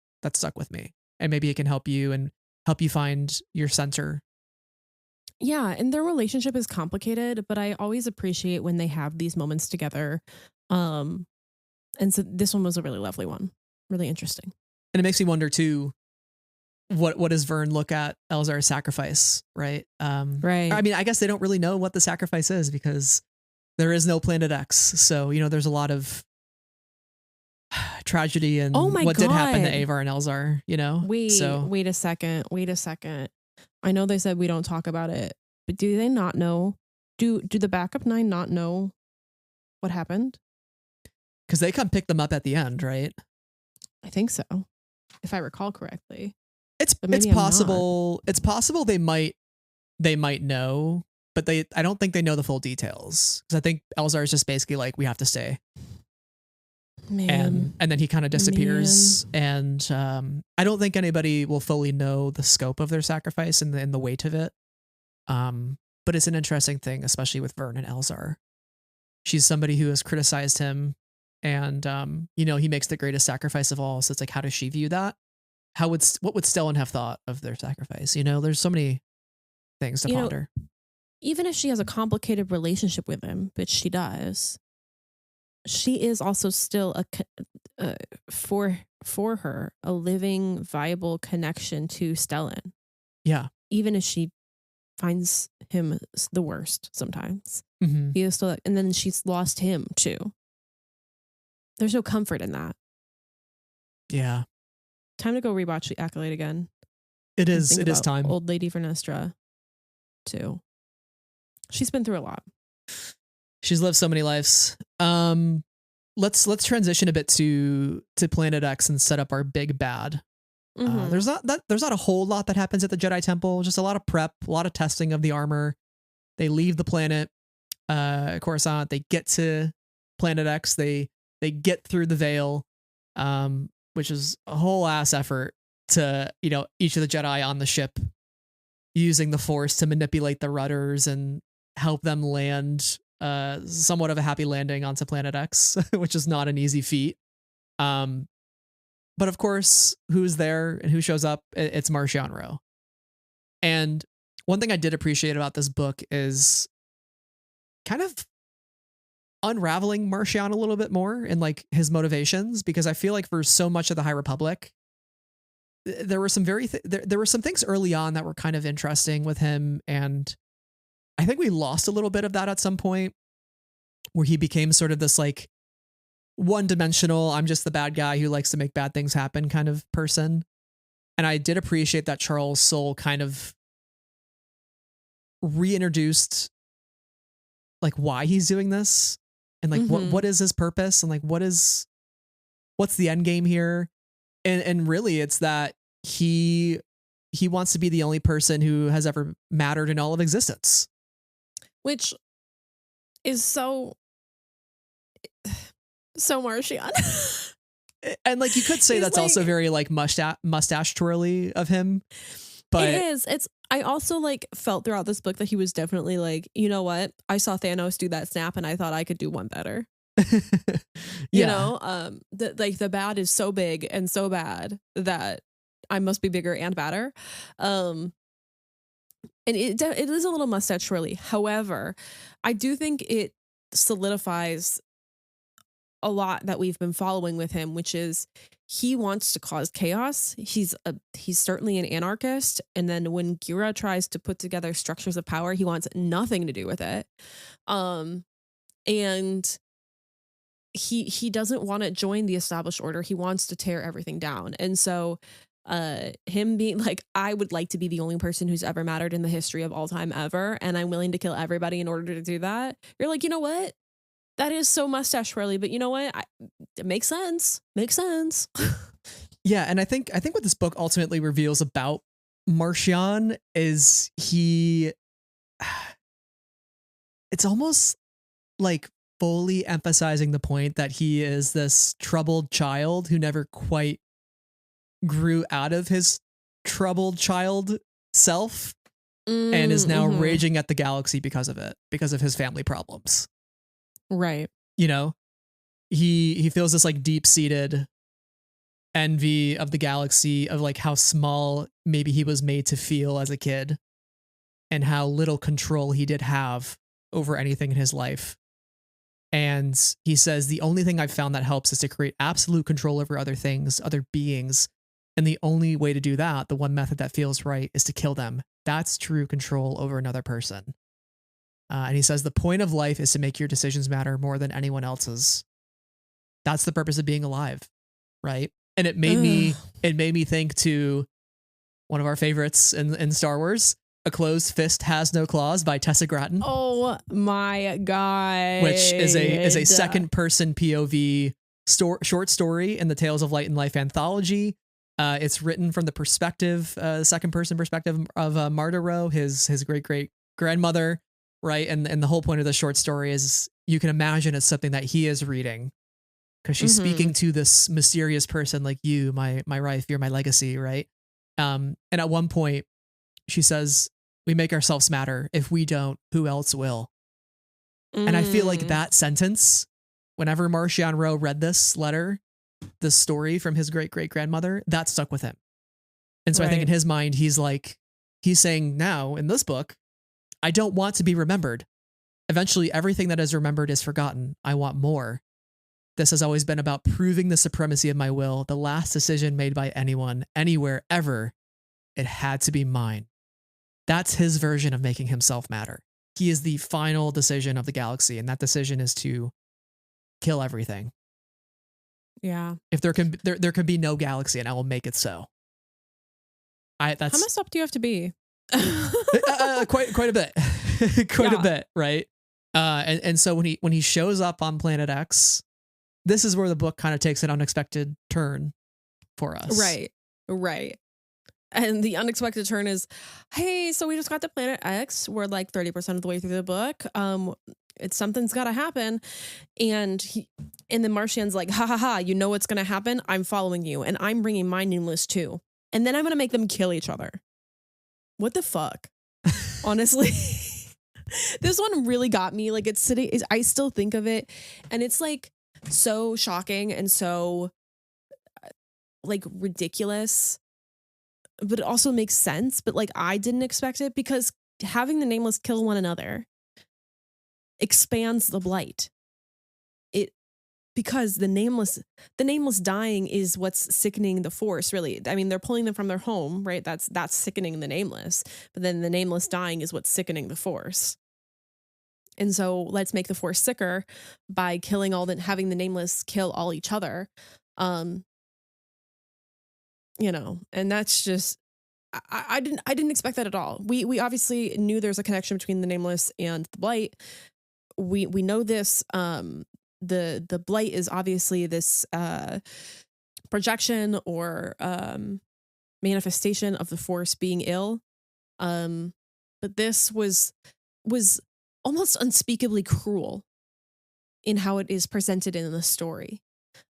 with me. And maybe it can help you and help you find your center. Yeah. And their relationship is complicated, but I always appreciate when they have these moments together. And so this one was a really lovely one. Really interesting. And it makes me wonder too, what does Vern look at Elzar's sacrifice, right? Right. I mean, I guess they don't really know what the sacrifice is because there is no Planet X. So, there's a lot of tragedy and what did happen to Avar and Elzar, Wait a second. I know they said we don't talk about it, but do they not know? Do the backup 9 not know what happened? Because they come pick them up at the end, right? I think so, if I recall correctly. It's possible. It's possible they might know, but I don't think they know the full details. Because I think Elzar is just basically like, we have to stay. Man. And then he kind of disappears. Man. And I don't think anybody will fully know the scope of their sacrifice and the weight of it. But it's an interesting thing, especially with Vern and Elzar. She's somebody who has criticized him And he makes the greatest sacrifice of all. So it's like, how does she view that? What would Stellan have thought of their sacrifice? There's so many things to ponder. Even if she has a complicated relationship with him, which she does, she is also still for her a living, viable connection to Stellan. Yeah. Even if she finds him the worst sometimes, Mm-hmm. he is still, and then she's lost him too. There's no comfort in that. Yeah. Time to go rewatch The Acolyte again. It is time. Old Lady Vernestra too. She's been through a lot. She's lived so many lives. Let's transition a bit to Planet X and set up our big bad. Mm-hmm. There's not a whole lot that happens at the Jedi Temple. Just a lot of prep, a lot of testing of the armor. They leave the planet, Coruscant. They get to Planet X. They get through the veil, which is a whole ass effort to each of the Jedi on the ship using the Force to manipulate the rudders and help them land somewhat of a happy landing onto Planet X, which is not an easy feat. But of course, who's there and who shows up? It's Marchion Ro. And one thing I did appreciate about this book is kind of unraveling Marchion a little bit more and like his motivations, because I feel like for so much of the High Republic, there were some there were some things early on that were kind of interesting with him, and I think we lost a little bit of that at some point, where he became sort of this like one-dimensional, I'm just the bad guy who likes to make bad things happen kind of person. And I did appreciate that Charles Soule kind of reintroduced like why he's doing this and like what is his purpose and like what's the end game here. And really it's that he wants to be the only person who has ever mattered in all of existence. Which is so Marchion. And like you could say that's like, also very like mustache twirly of him. But it is. I also like felt throughout this book that he was definitely like, you know what? I saw Thanos do that snap and I thought I could do one better. You know, the bad is so big and so bad that I must be bigger and badder. And it is a little mustache twirly. However, I do think it solidifies a lot that we've been following with him, which is he wants to cause chaos. He's certainly an anarchist. And then when Gira tries to put together structures of power, he wants nothing to do with it. And he doesn't want to join the established order. He wants to tear everything down. And so him being like, I would like to be the only person who's ever mattered in the history of all time ever, and I'm willing to kill everybody in order to do that. You're like, you know what? That is so mustache twirly, but you know what? It makes sense. Makes sense. Yeah, and I think what this book ultimately reveals about Marchion is it's almost like fully emphasizing the point that he is this troubled child who never quite grew out of his troubled child self and is now raging at the galaxy because of it, because of his family problems. Right. You know, he feels this like deep-seated envy of the galaxy, of like how small maybe he was made to feel as a kid and how little control he did have over anything in his life. And he says, the only thing I've found that helps is to create absolute control over other things, other beings. And the only way to do that, the one method that feels right, is to kill them. That's true control over another person. And he says the point of life is to make your decisions matter more than anyone else's. That's the purpose of being alive, right? And it made me think to one of our favorites in Star Wars, A Closed Fist Has No Claws by Tessa Gratton. Oh my God. Which is a second person POV short story in the Tales of Light and Life anthology. It's written from the perspective, second person perspective of Marchion Ro, his great grandmother. Right. And the whole point of the short story is you can imagine it's something that he is reading because she's speaking to this mysterious person like you, my wife, you're my legacy. Right. And at one point she says, we make ourselves matter. If we don't, who else will? And I feel like that sentence whenever Marchion Ro read this letter, this story from his great-great-grandmother, that stuck with him. And so I think in his mind, he's saying now in this book, I don't want to be remembered. Eventually, everything that is remembered is forgotten. I want more. This has always been about proving the supremacy of my will, the last decision made by anyone, anywhere, ever. It had to be mine. That's his version of making himself matter. He is the final decision of the galaxy, and that decision is to kill everything. Yeah. If there can be no galaxy, and I will make it so. How messed up do you have to be? Quite a bit. A bit, right? And so when he shows up on Planet X, this is where the book kind of takes an unexpected turn for us. Right. And the unexpected turn is, hey, so we just got to Planet X. We're like 30% of the way through the book. Something's got to happen. And then Marchion's like, ha ha ha, you know what's going to happen? I'm following you, and I'm bringing my Nameless too. And then I'm going to make them kill each other. What the fuck? Honestly, this one really got me. Like, it's sitting, I still think of it, and it's like so shocking and so like ridiculous, but it also makes sense. But like, I didn't expect it, because having the Nameless kill one another expands the blight. Because the nameless dying is what's sickening the Force, really. I mean, they're pulling them from their home, right? That's sickening the Nameless. But then the Nameless dying is what's sickening the Force. And so let's make the Force sicker by having the Nameless kill all each other. And that's just, I didn't expect that at all. We obviously knew there's a connection between the Nameless and the blight. We know this. The blight is obviously this projection or manifestation of the Force being ill. But this was almost unspeakably cruel in how it is presented in the story.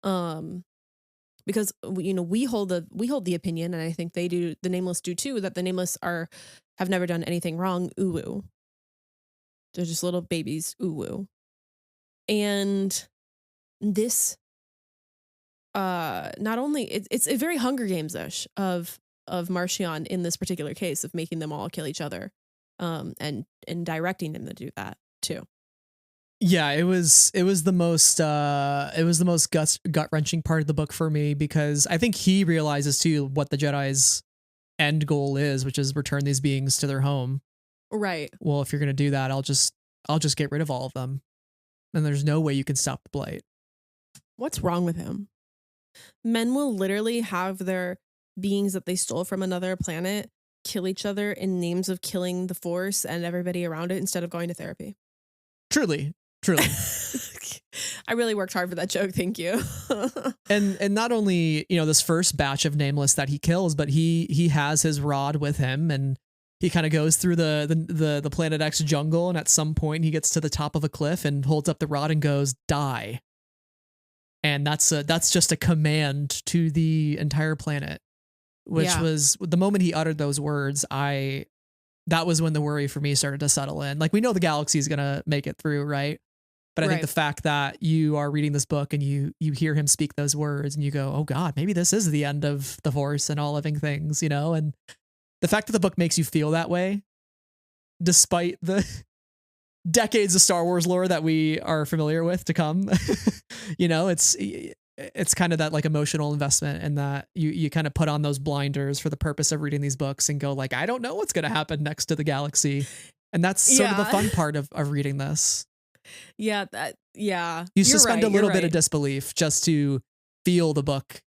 Because we hold the opinion, and I think they do, the Nameless do too, that the Nameless have never done anything wrong. Uwu. They're just little babies. Uwu. And this, not only it's a very Hunger Games-ish of Marchion in this particular case, of making them all kill each other, and directing them to do that too. Yeah, it was the most gut wrenching part of the book for me, because I think he realizes too what the Jedi's end goal is, which is return these beings to their home. Right. Well, if you're gonna do that, I'll just get rid of all of them. And there's no way you can stop the blight. What's wrong with him? Men will literally have their beings that they stole from another planet kill each other in names of killing the Force and everybody around it, instead of going to therapy. Truly. I really worked hard for that joke. Thank you. and not only, this first batch of Nameless that he kills, but he has his rod with him, and he kind of goes through the Planet X jungle, and at some point he gets to the top of a cliff and holds up the rod and goes, "Die." And that's just a command to the entire planet, which was the moment he uttered those words. That was when the worry for me started to settle in. Like, we know the galaxy is gonna make it through, right? But I think the fact that you are reading this book and you hear him speak those words, and you go, "Oh God, maybe this is the end of the Force and all living things," and the fact that the book makes you feel that way, despite the decades of Star Wars lore that we are familiar with to come, it's kind of that like emotional investment, and that you kind of put on those blinders for the purpose of reading these books and go like, I don't know what's going to happen next to the galaxy. And that's sort of the fun part of reading this. Yeah. You suspend a little bit of disbelief just to feel the book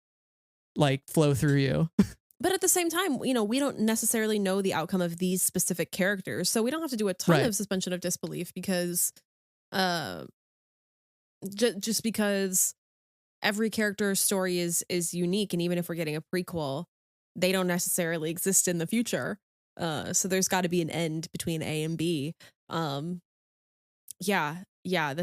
like flow through you. But at the same time, we don't necessarily know the outcome of these specific characters, so we don't have to do a ton of suspension of disbelief, because just because every character's story is unique, and even if we're getting a prequel, they don't necessarily exist in the future. So there's got to be an end between A and B. This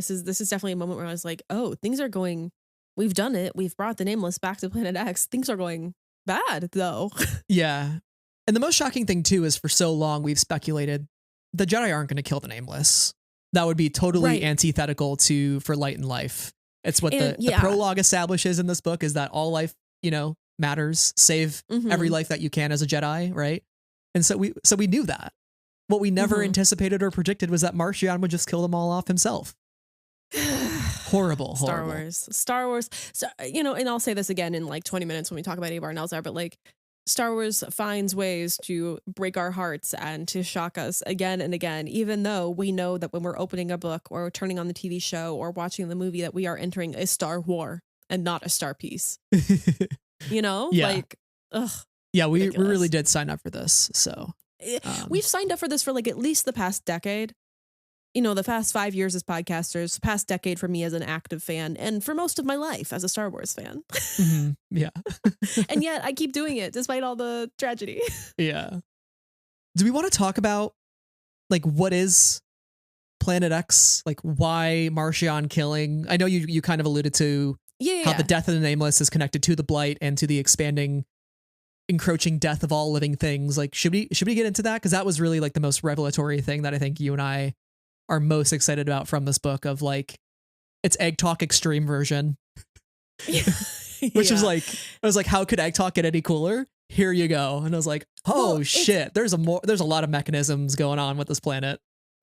is definitely a moment where I was like, oh, things are going. We've done it. We've brought the Nameless back to Planet X. Things are going bad, though. Yeah. And the most shocking thing too is, for so long we've speculated the Jedi aren't going to kill the Nameless. That would be totally antithetical for light and life. It's what And the prologue establishes in this book, is that all life, matters, save every life that you can as a Jedi, right? And so we knew that. What we never anticipated or predicted was that Marchion would just kill them all off himself. Horrible. Star Wars. So, and I'll say this again in like 20 minutes when we talk about Avar and Elzar, but like Star Wars finds ways to break our hearts and to shock us again and again, even though we know that when we're opening a book or turning on the TV show or watching the movie that we are entering a Star War and not a Star Piece. Yeah. Like, ugh. Yeah, we really did sign up for this. So we've signed up for this for like at least the past decade. The past 5 years as podcasters, past decade for me as an active fan, and for most of my life as a Star Wars fan. Yeah. And yet I keep doing it despite all the tragedy. Yeah. Do we want to talk about like what is Planet X? Like why Marchion killing? I know you kind of alluded to how the death of the Nameless is connected to the Blight and to the expanding, encroaching death of all living things. Like should we get into that? Because that was really like the most revelatory thing that I think you and I are most excited about from this book, of like it's Egg Talk extreme version. Which was like, I was like, how could Egg Talk get any cooler? Here you go. And I was like, shit, there's a lot of mechanisms going on with this planet.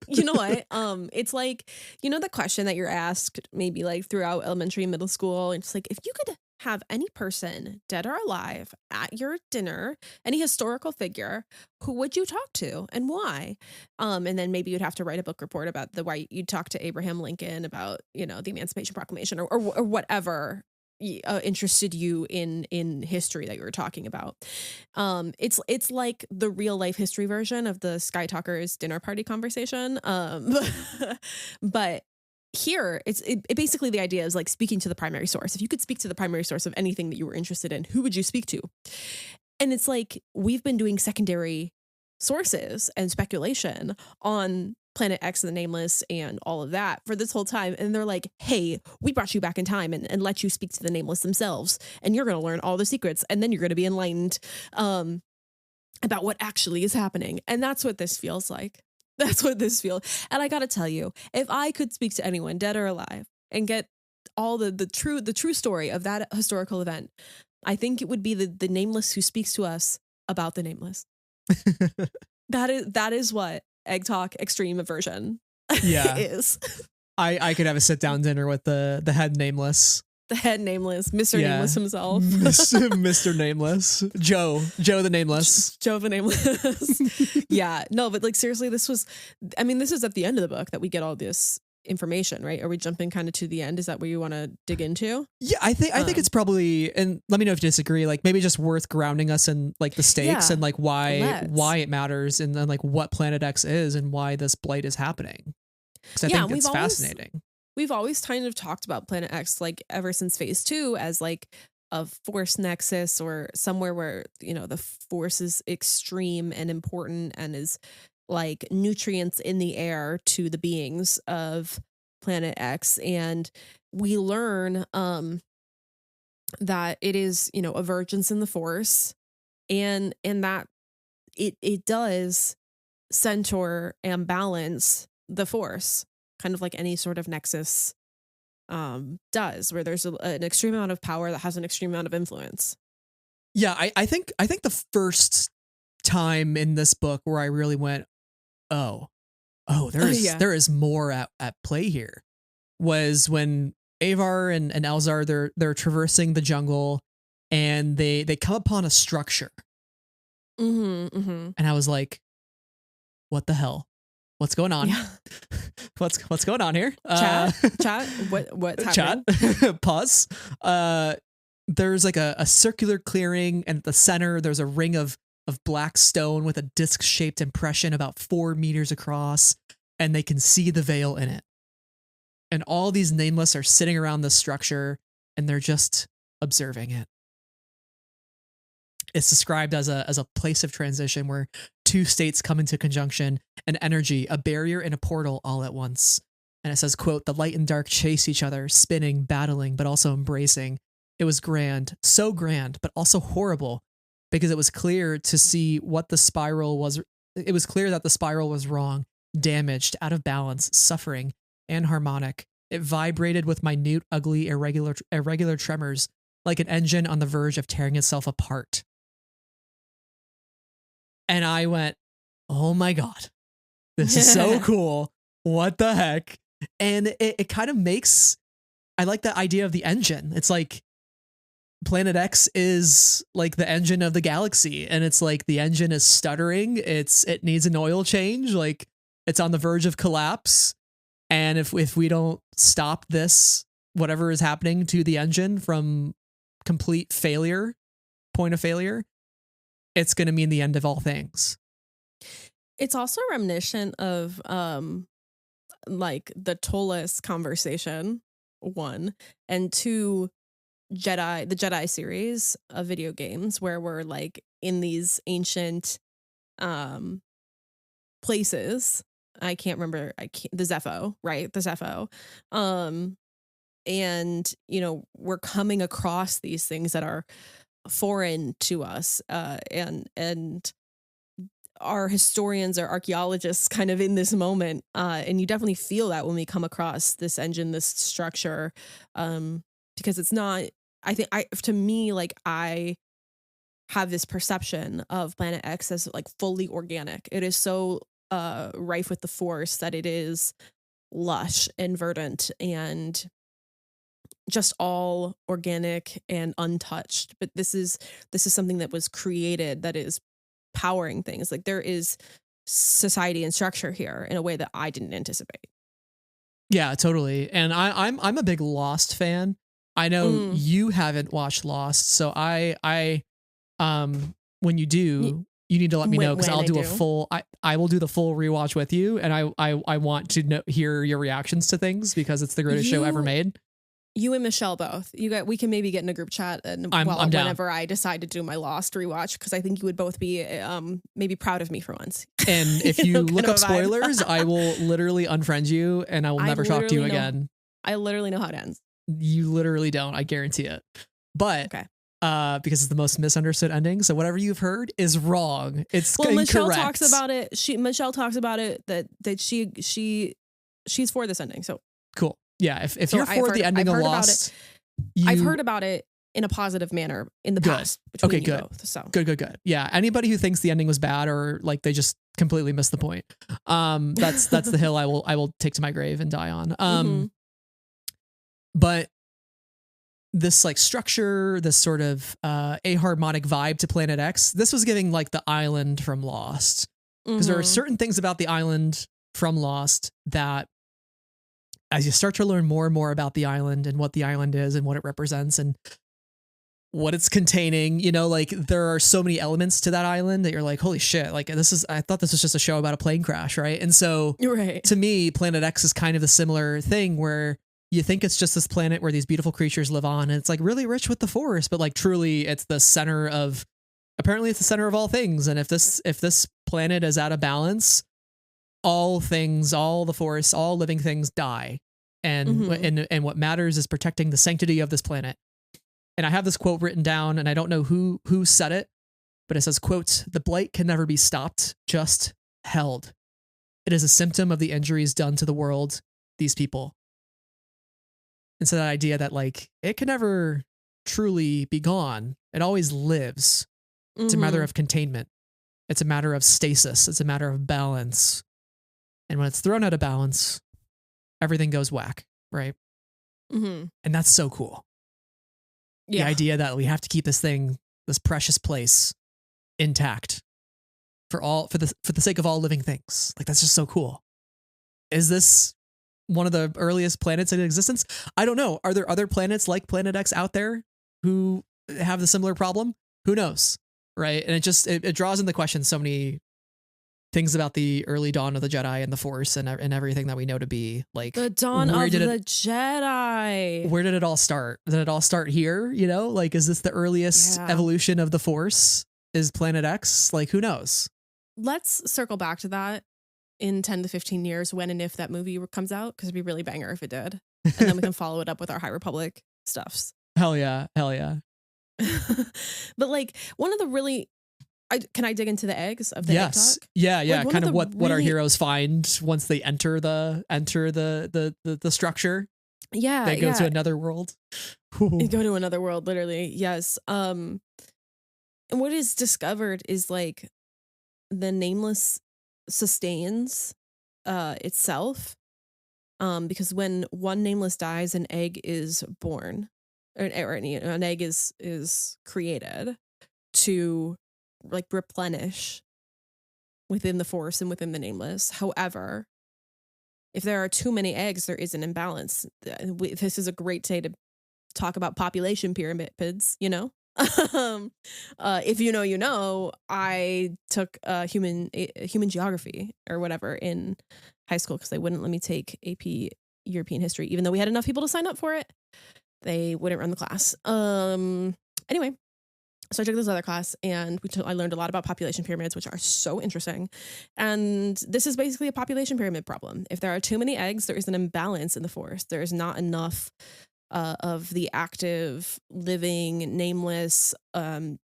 You know what? It's like, the question that you're asked maybe like throughout elementary and middle school. It's like, if you could have any person, dead or alive, at your dinner, any historical figure, who would you talk to and why? And then maybe you'd have to write a book report about why you'd talk to Abraham Lincoln about, the Emancipation Proclamation or whatever interested you in history that you were talking about. It's like the real life history version of the Sky Talkers dinner party conversation. But here it basically, the idea is like speaking to the primary source. If you could speak to the primary source of anything that you were interested in, who would you speak to? And it's like, we've been doing secondary sources and speculation on Planet X and the Nameless and all of that for this whole time. And they're like, hey, we brought you back in time and let you speak to the Nameless themselves. And you're going to learn all the secrets. And then you're going to be enlightened about what actually is happening. And that's what this feels like. That's what this feels. And I got to tell you, if I could speak to anyone, dead or alive, and get all the true story of that historical event, I think it would be the Nameless who speaks to us about the Nameless. That is what Egg Talk extreme version is. I could have a sit down dinner with the head Nameless. The head Nameless, Mr. Nameless himself. Mr. Nameless. Joe the Nameless. Joe the Nameless. Yeah. No, but like seriously, this is at the end of the book that we get all this information, right? Are we jumping kind of to the end? Is that where you want to dig into? Yeah, I think it's probably, and let me know if you disagree, like maybe just worth grounding us in like the stakes and like why it matters, and then like what Planet X is and why this blight is happening. Because I think it's fascinating. We've always kind of talked about Planet X, like ever since phase 2, as like a force nexus or somewhere where, the force is extreme and important and is like nutrients in the air to the beings of Planet X. And we learn that it is, a vergence in the force, and that it does center and balance the force, kind of like any sort of nexus does, where there's an extreme amount of power that has an extreme amount of influence. Yeah, I think the first time in this book where I really went, there is more at play here, was when Avar and Elzar, they're traversing the jungle and they come upon a structure. And I was like, what the hell? What's going on? Yeah. What's going on here? Chat. What's happening? Chat. Pause. There's like a circular clearing, and at the center there's a ring of black stone with a disc-shaped impression about 4 meters across, and they can see the veil in it. And all these Nameless are sitting around this structure, and they're just observing it. It's described as a place of transition where 2 states come into conjunction, an energy, a barrier, and a portal all at once. And it says, quote, "The light and dark chase each other, spinning, battling, but also embracing. It was grand, so grand, but also horrible, because it was clear to see what the spiral was. It was clear that the spiral was wrong, damaged, out of balance, suffering, and harmonic. It vibrated with minute, ugly, irregular tremors, like an engine on the verge of tearing itself apart. And I went, oh my God, this is so cool. What the heck? And it kind of makes, I like the idea of the engine. It's like Planet X is like the engine of the galaxy, and it's like the engine is stuttering. It needs an oil change. Like it's on the verge of collapse. And if we don't stop this, whatever is happening to the engine from complete failure, point of failure, it's going to mean the end of all things. It's also reminiscent of like the Tollus conversation, 1, and 2, the Jedi series of video games, where we're like in these ancient places. I can't remember. The Zepho, right? The Zepho. And we're coming across these things that are foreign to us, and our historians or archaeologists kind of in this moment, and you definitely feel that when we come across this engine, this structure, because it's not, to me, like, I have this perception of Planet X as like fully organic. It is so rife with the Force that it is lush and verdant and just all organic and untouched. But this is something that was created that is powering things. Like there is society and structure here in a way that I didn't anticipate. Yeah, totally. And I'm a big Lost fan. I know you haven't watched Lost, so I when you do, you need to let me know, because I'll do a full. I will do the full rewatch with you, and I want to hear your reactions to things, because it's the greatest show ever made. You and Michelle both. We can maybe get in a group chat, and I'm down. Whenever I decide to do my Lost rewatch, because I think you would both be maybe proud of me for once. And if you look up spoilers, I will literally unfriend you, and I will never talk to you again. I literally know how it ends. You literally don't. I guarantee it. But okay. Because it's the most misunderstood ending, so whatever you've heard is wrong. It's incorrect. Michelle talks about it. Michelle talks about it that she's for this ending. So cool. Yeah, if you're for the ending of Lost, I've heard about it in a positive manner in the past. Okay, good. Both, so Good. Yeah, anybody who thinks the ending was bad, or like they just completely missed the point, that's the hill I will take to my grave and die on. But this like structure, this sort of aharmonic vibe to Planet X, this was giving like the island from Lost, because there are certain things about the island from Lost that, as you start to learn more and more about the island and what the island is and what it represents and what it's containing, like there are so many elements to that island that you're like, holy shit, like I thought this was just a show about a plane crash, right? And so to me, Planet X is kind of the similar thing, where you think it's just this planet where these beautiful creatures live on, and it's like really rich with the Force, but like truly it's the center of all things. And if this planet is out of balance, all the Force, all living things die. And what matters is protecting the sanctity of this planet. And I have this quote written down, and I don't know who said it, but it says, quote, "The blight can never be stopped, just held. It is a symptom of the injuries done to the world, these people." And so that idea that like it can never truly be gone, it always lives. It's a matter of containment. It's a matter of stasis. It's a matter of balance. And when it's thrown out of balance, everything goes whack, right? And that's so cool. Yeah. The idea that we have to keep this precious place intact for the sake of all living things. Like, that's just so cool. Is this one of the earliest planets in existence? I don't know. Are there other planets like Planet X out there who have the similar problem? Who knows? Right. And it draws into question so many things about the early dawn of the Jedi and the Force and everything that we know to be like the dawn of the Jedi. Where did it all start? Did it all start here? Like, is this the earliest evolution of the Force? Is Planet X? Like, who knows? Let's circle back to that in 10 to 15 years, when and if that movie comes out, because it'd be really banger if it did. And then we can follow it up with our High Republic stuffs. Hell yeah. But like, one of the really, can I dig into the eggs of the egg talk? Yeah. Like, kind of what our heroes find once they enter the structure. Yeah, They go to yeah. another world. You go to another world, literally. Yes. And what is discovered is like the Nameless sustains itself. Because when one Nameless dies, an egg is born, an egg is created to like replenish within the Force and within the Nameless. However, if there are too many eggs, there is an imbalance. This is a great day to talk about population pyramids, you know? If you know, you know, I took human geography or whatever in high school because they wouldn't let me take AP European history, even though we had enough people to sign up for it. They wouldn't run the class. Anyway, so I took this other class and I learned a lot about population pyramids, which are so interesting. And this is basically a population pyramid problem. If there are too many eggs, there is an imbalance in the Force. There is not enough of the active, living, nameless,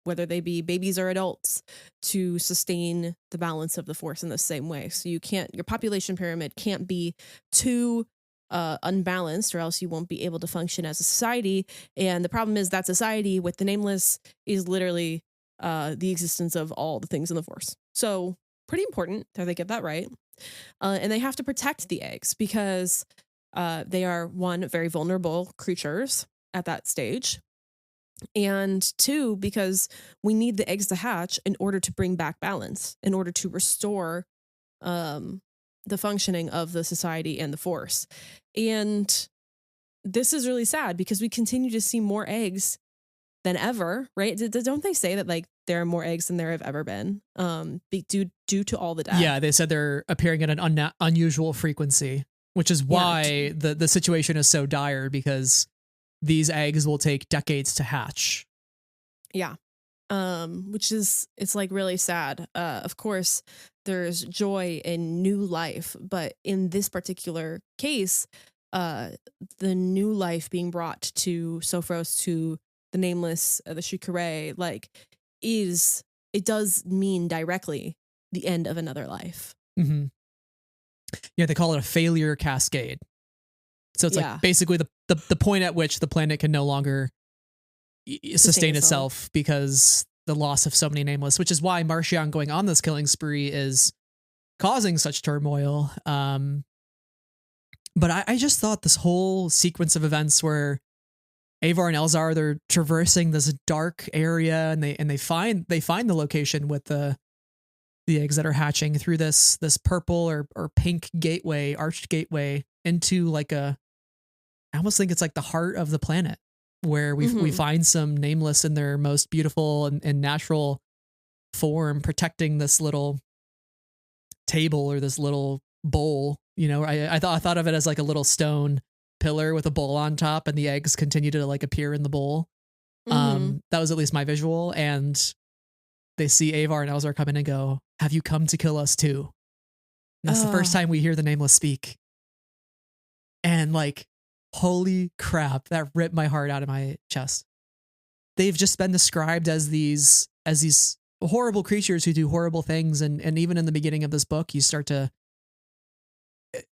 whether they be babies or adults, to sustain the balance of the Force in the same way. So your population pyramid can't be too unbalanced, or else you won't be able to function as a society. And the problem is that society with the Nameless is literally the existence of all the things in the Force. So pretty important that they get that right. And they have to protect the eggs because they are, one, very vulnerable creatures at that stage. And two, because we need the eggs to hatch in order to bring back balance, in order to restore the functioning of the society and the Force. And this is really sad because we continue to see more eggs than ever, right? Don't they say that like there are more eggs than there have ever been due to all the death? Yeah, they said they're appearing at an unusual frequency, which is why the situation is so dire, because these eggs will take decades to hatch. Yeah. It's like really sad. Of course, there's joy in new life, but in this particular case, the new life being brought to Sophros, to the Nameless, the Shikare, like it does mean directly the end of another life. Mm-hmm. Yeah, they call it a failure cascade. So it's like basically the point at which the planet can no longer sustain itself because the loss of so many Nameless, which is why Marchion going on this killing spree is causing such turmoil. But I just thought this whole sequence of events where Avar and Elzar, they're traversing this dark area and they find the location with the eggs that are hatching through this purple or pink gateway, arched gateway into like I almost think it's like the heart of the planet, where we find some Nameless in their most beautiful and natural form, protecting this little table or this little bowl. You know, I thought of it as like a little stone pillar with a bowl on top, and the eggs continue to like appear in the bowl. That was at least my visual. And they see Avar and Elzar come in and go, "Have you come to kill us too?" And that's the first time we hear the Nameless speak. And like, holy crap, that ripped my heart out of my chest. They've just been described as these horrible creatures who do horrible things. And even in the beginning of this book, you start to,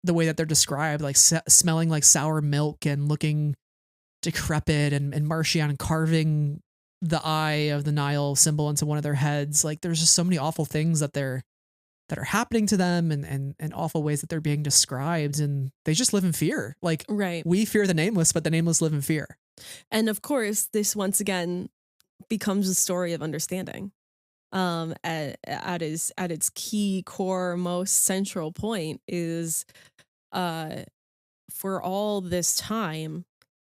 the way that they're described, like smelling like sour milk and looking decrepit, and Marchion carving the eye of the Nile symbol into one of their heads. Like, there's just so many awful things that are happening to them, and awful ways that they're being described, and they just live in fear. Like, right. We fear the Nameless, but the Nameless live in fear. And of course, this once again becomes a story of understanding. At its key, core, most central point is, for all this time,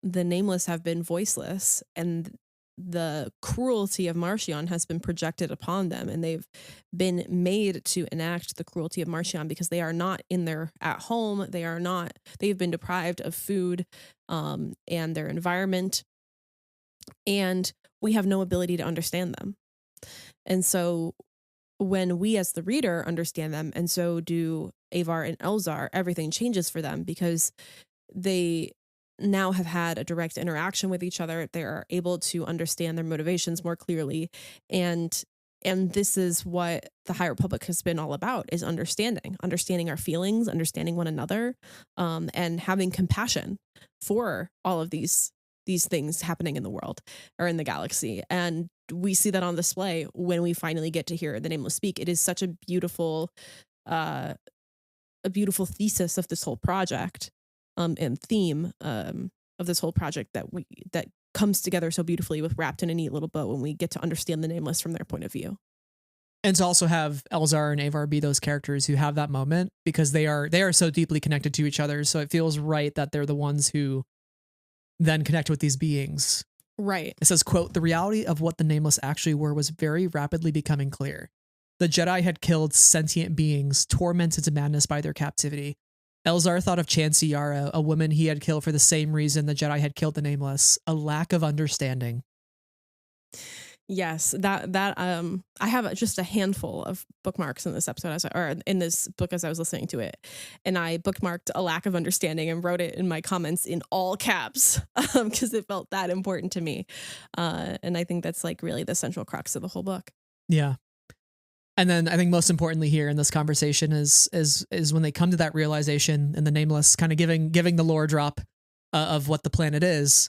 the Nameless have been voiceless, and the cruelty of Marchion has been projected upon them, and they've been made to enact the cruelty of Marchion because they are not at home. They've been deprived of food, and their environment, and we have no ability to understand them. And so when we as the reader understand them, and so do Avar and Elzar, everything changes for them because they now have had a direct interaction with each other. They are able to understand their motivations more clearly, and And this is what the High Republic has been all about, is understanding our feelings, understanding one another, and having compassion for all of these things happening in the world or in the galaxy. And we see that on display when we finally get to hear the Nameless speak. It is such a beautiful thesis of this whole project, and theme of this whole project that comes together so beautifully with wrapped in a neat little bow when we get to understand the Nameless from their point of view. And to also have Elzar and Avar be those characters who have that moment, because they are so deeply connected to each other. So it feels right that they're the ones who then connect with these beings. Right. It says, quote, "The reality of what the Nameless actually were was very rapidly becoming clear. The Jedi had killed sentient beings, tormented to madness by their captivity. Elzar thought of Chancey Yara, a woman he had killed for the same reason the Jedi had killed the Nameless, a lack of understanding." Yes, that I have just a handful of bookmarks in this episode, or in this book as I was listening to it, and I bookmarked a lack of understanding and wrote it in my comments in all caps because it felt that important to me, and I think that's like really the central crux of the whole book. Yeah. And then I think most importantly here in this conversation is when they come to that realization and the Nameless kind of giving the lore drop of what the planet is.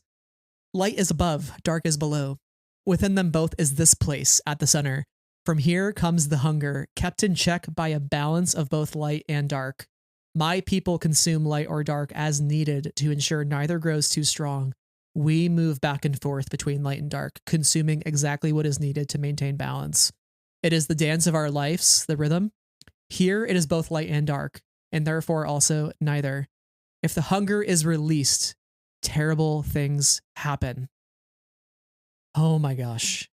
Light is above, dark is below. Within them both is this place at the center. From here comes the hunger, kept in check by a balance of both light and dark. My people consume light or dark as needed to ensure neither grows too strong. We move back and forth between light and dark, consuming exactly what is needed to maintain balance. It is the dance of our lives, the rhythm. Here it is both light and dark, and therefore also neither. If the hunger is released, terrible things happen. Oh my gosh.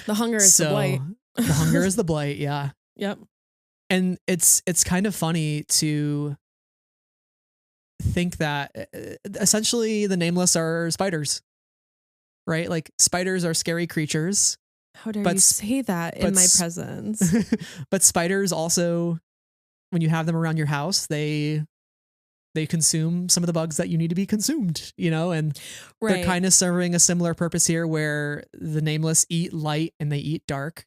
The hunger is the blight. The hunger is the blight, yeah. Yep. And it's kind of funny to think that essentially the Nameless are spiders, right? Like spiders are scary creatures. How dare you say that in my presence? But spiders also, when you have them around your house, they consume some of the bugs that you need to be consumed, and they're kind of serving a similar purpose here where the Nameless eat light and they eat dark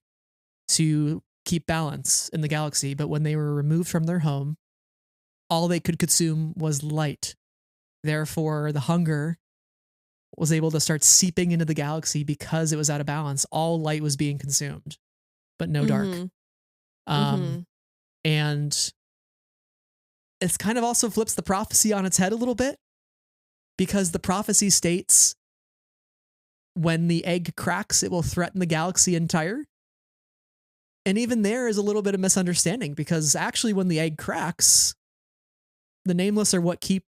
to keep balance in the galaxy. But when they were removed from their home, all they could consume was light. Therefore, the hunger was able to start seeping into the galaxy because it was out of balance. All light was being consumed, but no dark. And it's kind of also flips the prophecy on its head a little bit, because the prophecy states when the egg cracks, it will threaten the galaxy entire. And even there is a little bit of misunderstanding, because actually when the egg cracks, the Nameless are what keep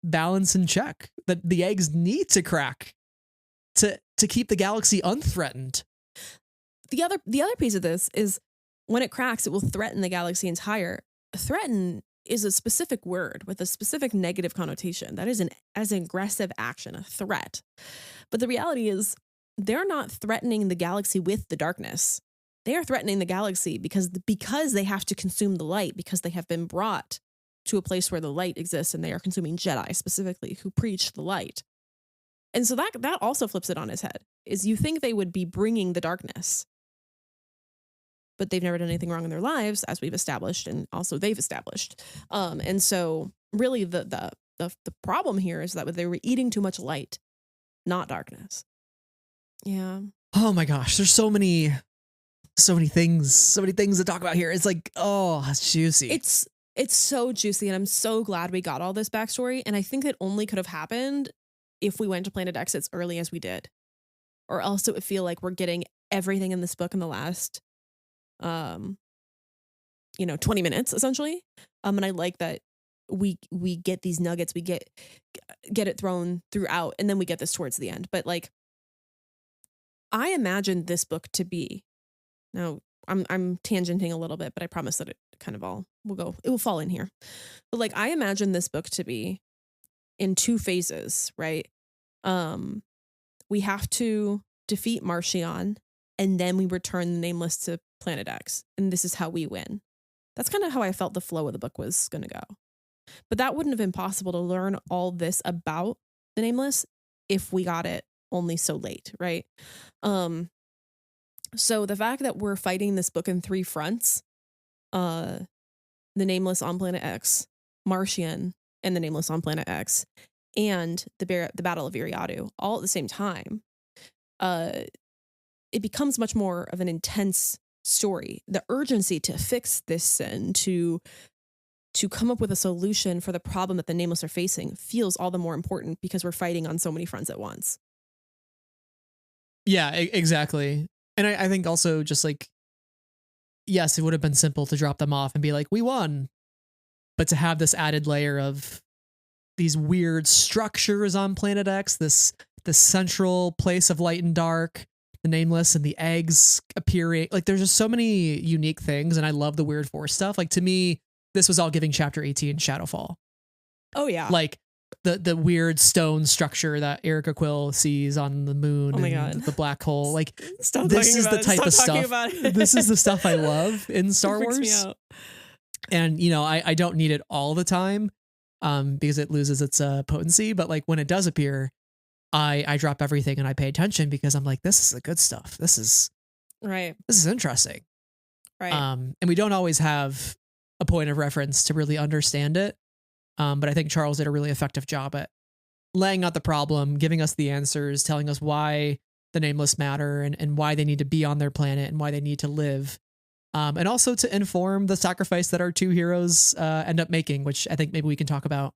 balance in check. That the eggs need to crack to keep the galaxy unthreatened. The other piece of this is when it cracks, it will threaten the galaxy entire. Threaten is a specific word with a specific negative connotation. That is an aggressive action, a threat. But the reality is they're not threatening the galaxy with the darkness. They are threatening the galaxy because they have to consume the light, because they have been brought to a place where the light exists, and they are consuming Jedi specifically who preach the light. And so that also flips it on its head, is you think they would be bringing the darkness, but they've never done anything wrong in their lives, as we've established, and also they've established. And so really the problem here is that they were eating too much light, not darkness. Yeah. Oh my gosh, there's so many things to talk about here. It's like, oh, it's juicy. It's so juicy, and I'm so glad we got all this backstory. And I think it only could have happened if we went to Planet X as early as we did, or else it would feel like we're getting everything in this book in the last 20 minutes essentially. And I like that we get these nuggets, we get it thrown throughout, and then we get this towards the end. But like, I imagined this book to be, now I'm tangenting a little bit, but I promise that it kind of all it will fall in here. But like, I imagine this book to be in two phases, right? We have to defeat Marchion, and then we return the Nameless to Planet X, and this is how we win. That's kind of how I felt the flow of the book was going to go. But that wouldn't have been possible to learn all this about the Nameless if we got it only so late, right? So the fact that we're fighting this book in 3 fronts, the Nameless on Planet X, Marchion and the Nameless on Planet X, and the Battle of Iriadu, all at the same time, it becomes much more of an intense story. The urgency to fix this sin, to come up with a solution for the problem that the Nameless are facing, feels all the more important because we're fighting on so many fronts at once. Yeah, exactly. And I think also just like, yes, it would have been simple to drop them off and be like, we won. But to have this added layer of these weird structures on Planet X, this central place of light and dark, the Nameless and the eggs appearing, like there's just so many unique things. And I love the weird Force stuff. Like to me, this was all giving chapter 18 Shadowfall. Oh yeah. Like the weird stone structure that Erica Quill sees on the moon. Oh my and God. the black hole. Like Stop this talking is about the it. type Stop of talking stuff. about it. This is the stuff I love in Star It freaks me Wars. out. And you know, I don't need it all the time because it loses its potency. But like when it does appear, I drop everything and I pay attention because I'm like, this is the good stuff. This is interesting. Right. And we don't always have a point of reference to really understand it. But I think Charles did a really effective job at laying out the problem, giving us the answers, telling us why the Nameless matter and why they need to be on their planet and why they need to live. And also to inform the sacrifice that our 2 heroes end up making, which I think maybe we can talk about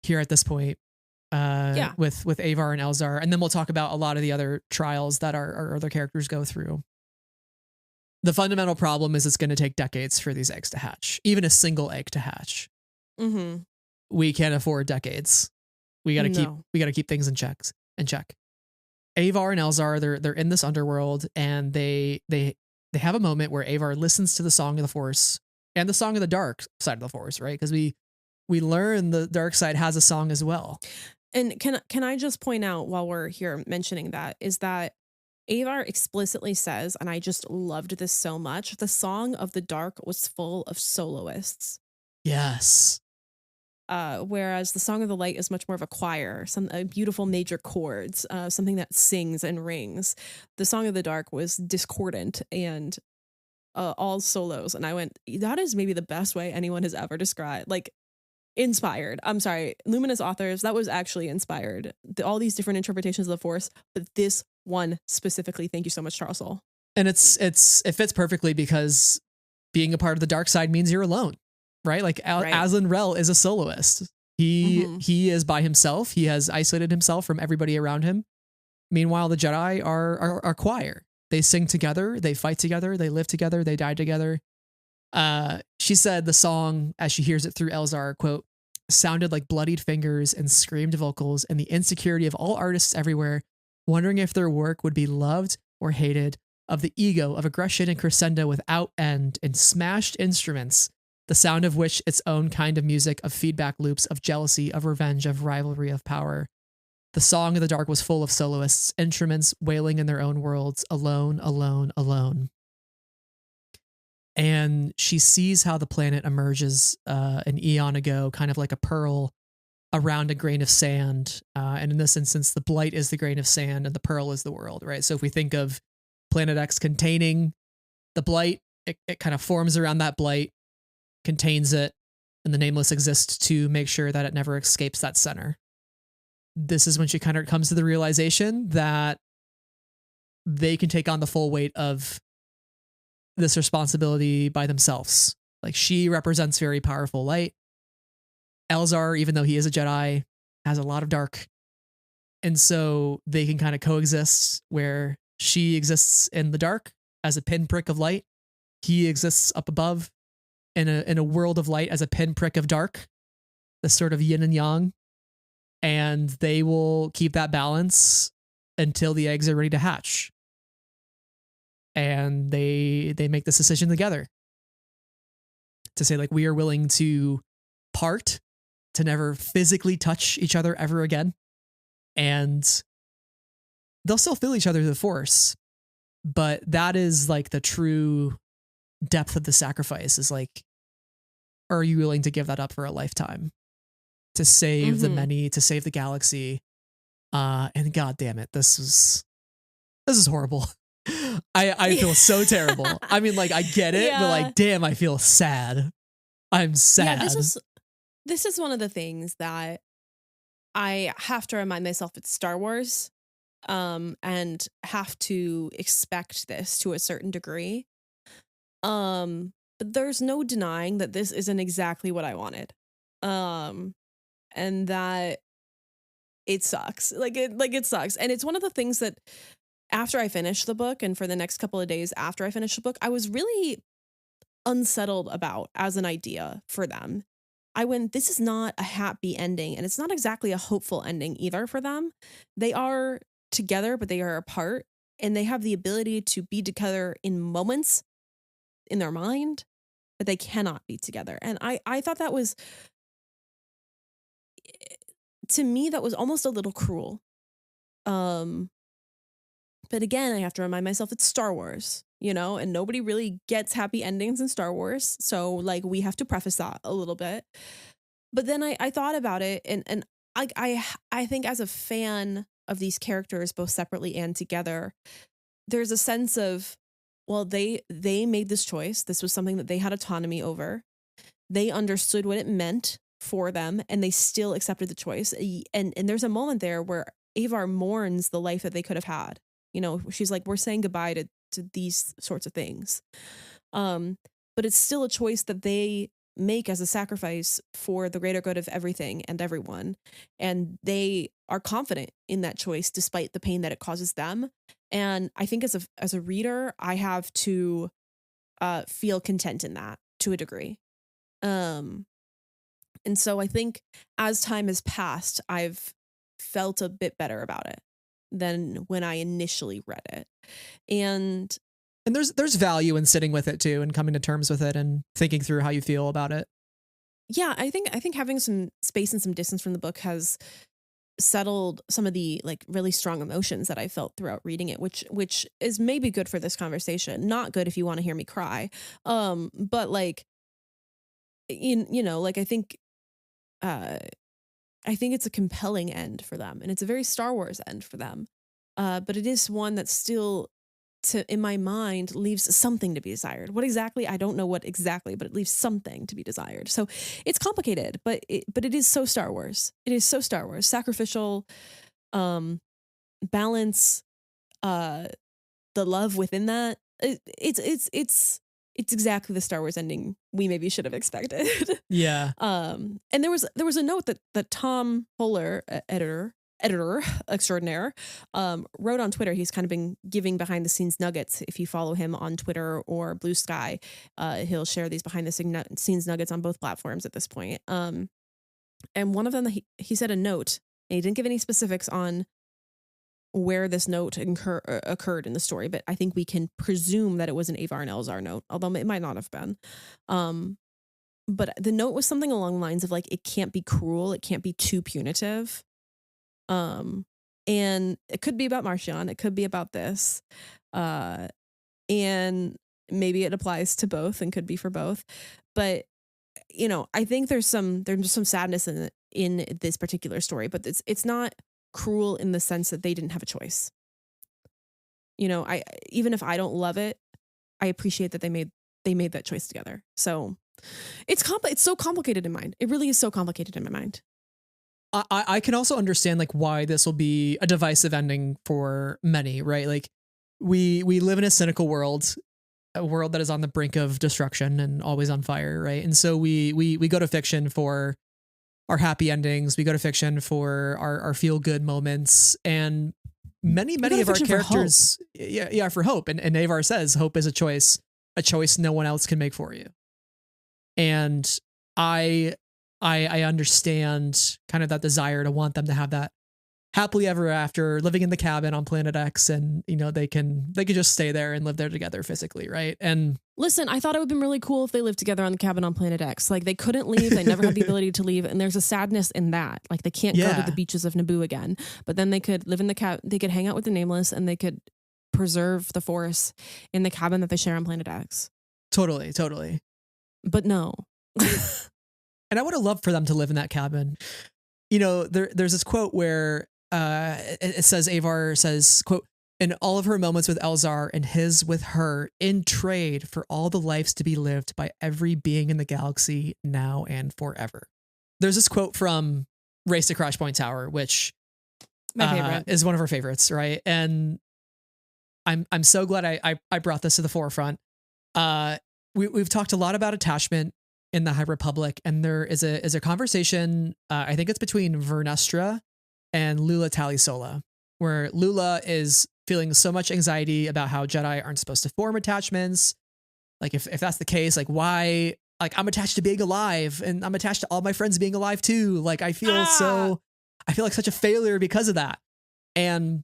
here at this point with Avar and Elzar. And then we'll talk about a lot of the other trials that our other characters go through. The fundamental problem is it's going to take decades for these eggs to hatch, even a single egg to hatch. Mm-hmm. We can't afford decades. We got to keep things in check. Avar and Elzar, they're in this underworld, and they have a moment where Avar listens to the Song of the Force and the Song of the Dark Side of the Force, right? Because we learn the dark side has a song as well. And can I just point out while we're here mentioning that is that Avar explicitly says, and I just loved this so much, the Song of the Dark was full of soloists. Yes. Whereas the Song of the Light is much more of a choir, some beautiful major chords, something that sings and rings. The Song of the Dark was discordant and all solos. And I went, that is maybe the best way anyone has ever described, like inspired. I'm sorry, Luminous authors, that was actually inspired. All these different interpretations of the Force, but this one specifically, thank you so much, Charles Soule. And it fits perfectly because being a part of the dark side means you're alone. Right? Like Aslan Rel is a soloist. He is by himself. He has isolated himself from everybody around him. Meanwhile, the Jedi are choir. They sing together, they fight together, they live together, they die together. She said the song, as she hears it through Elzar, quote, sounded like bloodied fingers and screamed vocals and the insecurity of all artists everywhere, wondering if their work would be loved or hated, of the ego of aggression and crescendo without end and smashed instruments, the sound of which its own kind of music, of feedback loops, of jealousy, of revenge, of rivalry, of power. The Song of the Dark was full of soloists, instruments wailing in their own worlds, alone, alone, alone. And she sees how the planet emerges an eon ago, kind of like a pearl around a grain of sand. And in this instance, the blight is the grain of sand and the pearl is the world, right? So if we think of Planet X containing the blight, it kind of forms around that blight, contains it, and the Nameless exists to make sure that it never escapes that center. This is when she kind of comes to the realization that they can take on the full weight of this responsibility by themselves. Like, she represents very powerful light. Elzar, even though he is a Jedi, has a lot of dark. And so they can kind of coexist, where she exists in the dark as a pinprick of light. He exists up above in a world of light as a pinprick of dark, this sort of yin and yang, and they will keep that balance until the eggs are ready to hatch. And they make this decision together to say, like, we are willing to part, to never physically touch each other ever again. And they'll still feel each other through the Force, but that is like the true depth of the sacrifice, is like, are you willing to give that up for a lifetime to save the many, to save the galaxy? And God damn it, this is horrible. I feel so terrible. I mean, like, I get it, but like, damn, I feel sad. I'm sad. Yeah, this is one of the things that I have to remind myself it's Star Wars, and have to expect this to a certain degree. But there's no denying that this isn't exactly what I wanted. And that it sucks. It sucks. And it's one of the things that after I finished the book and for the next couple of days after I finished the book, I was really unsettled about as an idea for them. I went, this is not a happy ending, and it's not exactly a hopeful ending either for them. They are together, but they are apart, and they have the ability to be together in moments in their mind, but they cannot be together. And I thought that was, to me, that was almost a little cruel. But again, I have to remind myself it's Star Wars, and nobody really gets happy endings in Star Wars. So like we have to preface that a little bit. But then I thought about it, and I think as a fan of these characters, both separately and together, there's a sense of, well, they made this choice. This was something that they had autonomy over. They understood what it meant for them, and they still accepted the choice. And there's a moment there where Avar mourns the life that they could have had. She's like, we're saying goodbye to these sorts of things. But it's still a choice that they make as a sacrifice for the greater good of everything and everyone. And they are confident in that choice despite the pain that it causes them. And I think as a reader, I have to feel content in that to a degree. And so I think as time has passed, I've felt a bit better about it than when I initially read it. And there's value in sitting with it too, and coming to terms with it and thinking through how you feel about it. Yeah, I think having some space and some distance from the book has settled some of the like really strong emotions that I felt throughout reading it, which is maybe good for this conversation. Not good if you want to hear me cry. But like like I think it's a compelling end for them, and it's a very Star Wars end for them. But it is one that still, in my mind, leaves something to be desired. What exactly? I don't know what exactly, but it leaves something to be desired. So it's complicated, but it is so Star Wars. It is so Star Wars. Sacrificial, balance, the love within that. It's exactly the Star Wars ending we maybe should have expected. Yeah. And there was a note that Tom Fuller, editor extraordinaire, wrote on Twitter. He's kind of been giving behind the scenes nuggets. If you follow him on Twitter or Blue Sky, he'll share these behind the scenes nuggets on both platforms at this point. And one of them, he said a note, and he didn't give any specifics on where this note occurred in the story, but I think we can presume that it was an Avar and Elzar note, although it might not have been. But the note was something along the lines of like, it can't be cruel, it can't be too punitive. And it could be about Marchion, it could be about this. And maybe it applies to both and could be for both. But I think there's some sadness in this particular story, but it's not cruel in the sense that they didn't have a choice. I even if I don't love it, I appreciate that they made that choice together. So it's so complicated in mind. It really is so complicated in my mind. I can also understand like why this will be a divisive ending for many, right? Like we live in a cynical world, a world that is on the brink of destruction and always on fire, right? And so we go to fiction for our happy endings. We go to fiction for our feel good moments, and many of our characters, for hope. And Avar says hope is a choice no one else can make for you. And I understand kind of that desire to want them to have that happily ever after, living in the cabin on planet X, and they can just stay there and live there together physically, right? And listen, I thought it would have been really cool if they lived together on the cabin on planet X. Like they couldn't leave, they never had the ability to leave, and there's a sadness in that. Like they can't go to the beaches of Naboo again, but then they could live in the they could hang out with the Nameless, and they could preserve the Force in the cabin that they share on planet X. Totally. But no. And I would have loved for them to live in that cabin. There's this quote where it says, Avar says, quote, In all of her moments with Elzar and his with her, in trade for all the lives to be lived by every being in the galaxy now and forever. There's this quote from Race to Crash Point Tower, which My favorite. is one of her favorites, right? And I'm so glad I brought this to the forefront. We've talked a lot about attachment in the High Republic, and there is a conversation, I think it's between Vernestra and Lula Talisola, where Lula is feeling so much anxiety about how Jedi aren't supposed to form attachments. Like if that's the case, like why, like I'm attached to being alive and I'm attached to all my friends being alive too. Like I feel like such a failure because of that. And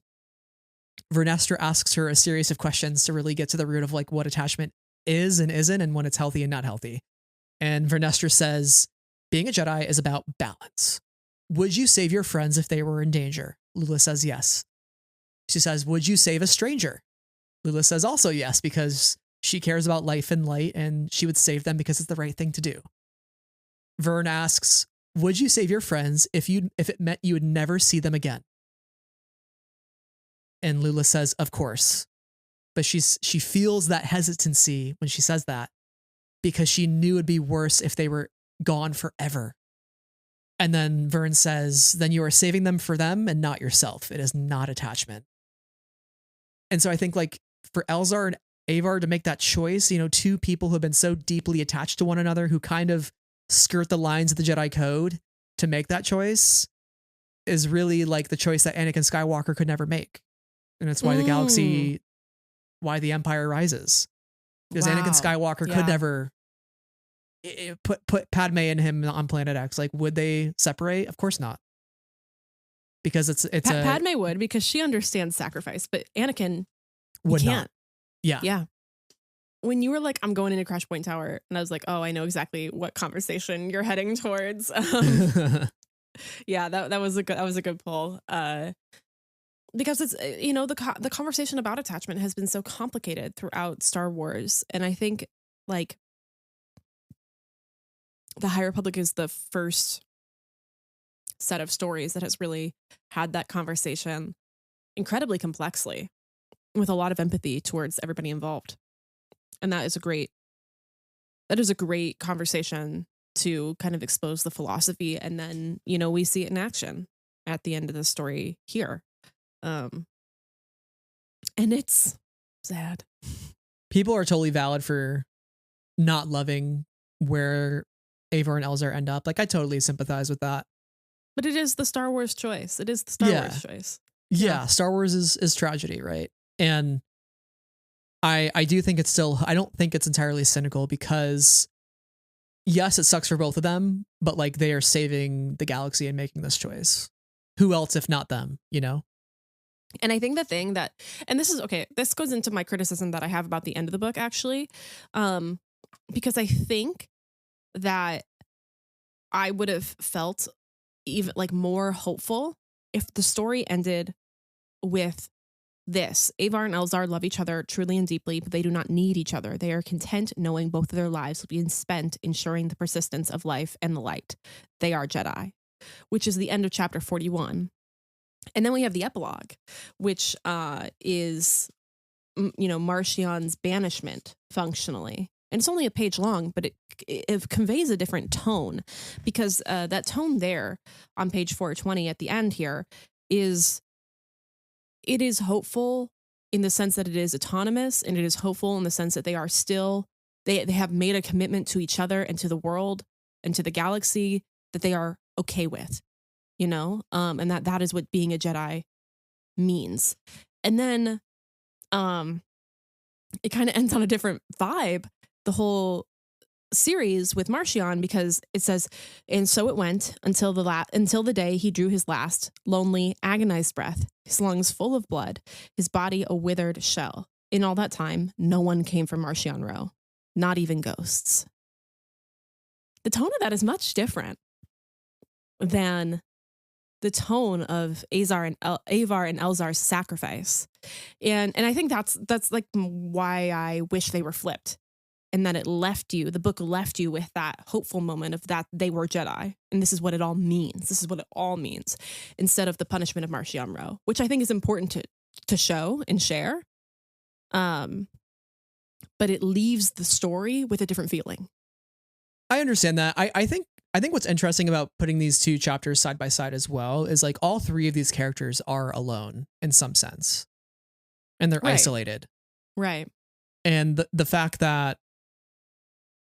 Vernestra asks her a series of questions to really get to the root of like what attachment is and isn't and when it's healthy and not healthy. And Vernestra says, being a Jedi is about balance. Would you save your friends if they were in danger? Lula says yes. She says, would you save a stranger? Lula says also yes, because she cares about life and light and she would save them because it's the right thing to do. Vern asks, would you save your friends if it meant you would never see them again? And Lula says, of course. But she feels that hesitancy when she says that because she knew it'd be worse if they were gone forever. And then Vern says, then you are saving them for them and not yourself. It is not attachment. And so I think like for Elzar and Avar to make that choice, you know, two people who have been so deeply attached to one another who kind of skirt the lines of the Jedi code to make that choice is really like the choice that Anakin Skywalker could never make. And it's why the galaxy, why the Empire rises. Because Anakin Skywalker could never put Padme and him on Planet X. Like, would they separate? Of course not. Because it's Padme would, because she understands sacrifice, but Anakin would can't. Not. Yeah. When you were like, I'm going into Crash Point Tower, and I was like, oh, I know exactly what conversation you're heading towards. Yeah, that was a good pull. Because it's, you know, the conversation about attachment has been so complicated throughout Star Wars. And I think like the High Republic is the first set of stories that has really had that conversation incredibly complexly with a lot of empathy towards everybody involved. And that is a great conversation to kind of expose the philosophy. And then, you know, we see it in action at the end of the story here. And it's sad. People are totally valid for not loving where Avar and Elzar end up. Like I totally sympathize with that. But it is the Star Wars choice. It is the Star Wars choice. Yeah, Star Wars is tragedy, right? And I do think I don't think it's entirely cynical because yes, it sucks for both of them, but like they are saving the galaxy and making this choice. Who else if not them, you know? And I think the thing that, and this goes into my criticism that I have about the end of the book, actually, because I think that I would have felt even like more hopeful if the story ended with this. Avar and Elzar love each other truly and deeply, but they do not need each other. They are content knowing both of their lives will be spent ensuring the persistence of life and the light. They are Jedi, which is the end of chapter 41. And then we have the epilogue, which is, you know, Marchion's banishment functionally. And it's only a page long, but it conveys a different tone because that tone there on page 420 at the end here is hopeful in the sense that it is autonomous, and it is hopeful in the sense that they are still, they have made a commitment to each other and to the world and to the galaxy that they are okay with, you know, and that is what being a Jedi means. And then it kind of ends on a different vibe, the whole series with Marchion, because it says, and so it went until the day he drew his last lonely, agonized breath, his lungs full of blood, his body a withered shell. In all that time, no one came from Marchion Ro, not even ghosts. The tone of that is much different than the tone of Avar and Elzar's sacrifice. And I think that's like why I wish they were flipped. And that the book left you with that hopeful moment of that they were Jedi. And this is what it all means. This is what it all means. Instead of the punishment of Marchion Ro, which I think is important to show and share. But it leaves the story with a different feeling. I understand that. I think what's interesting about putting these two chapters side by side as well is like all three of these characters are alone in some sense, and they're isolated. Right. And the fact that,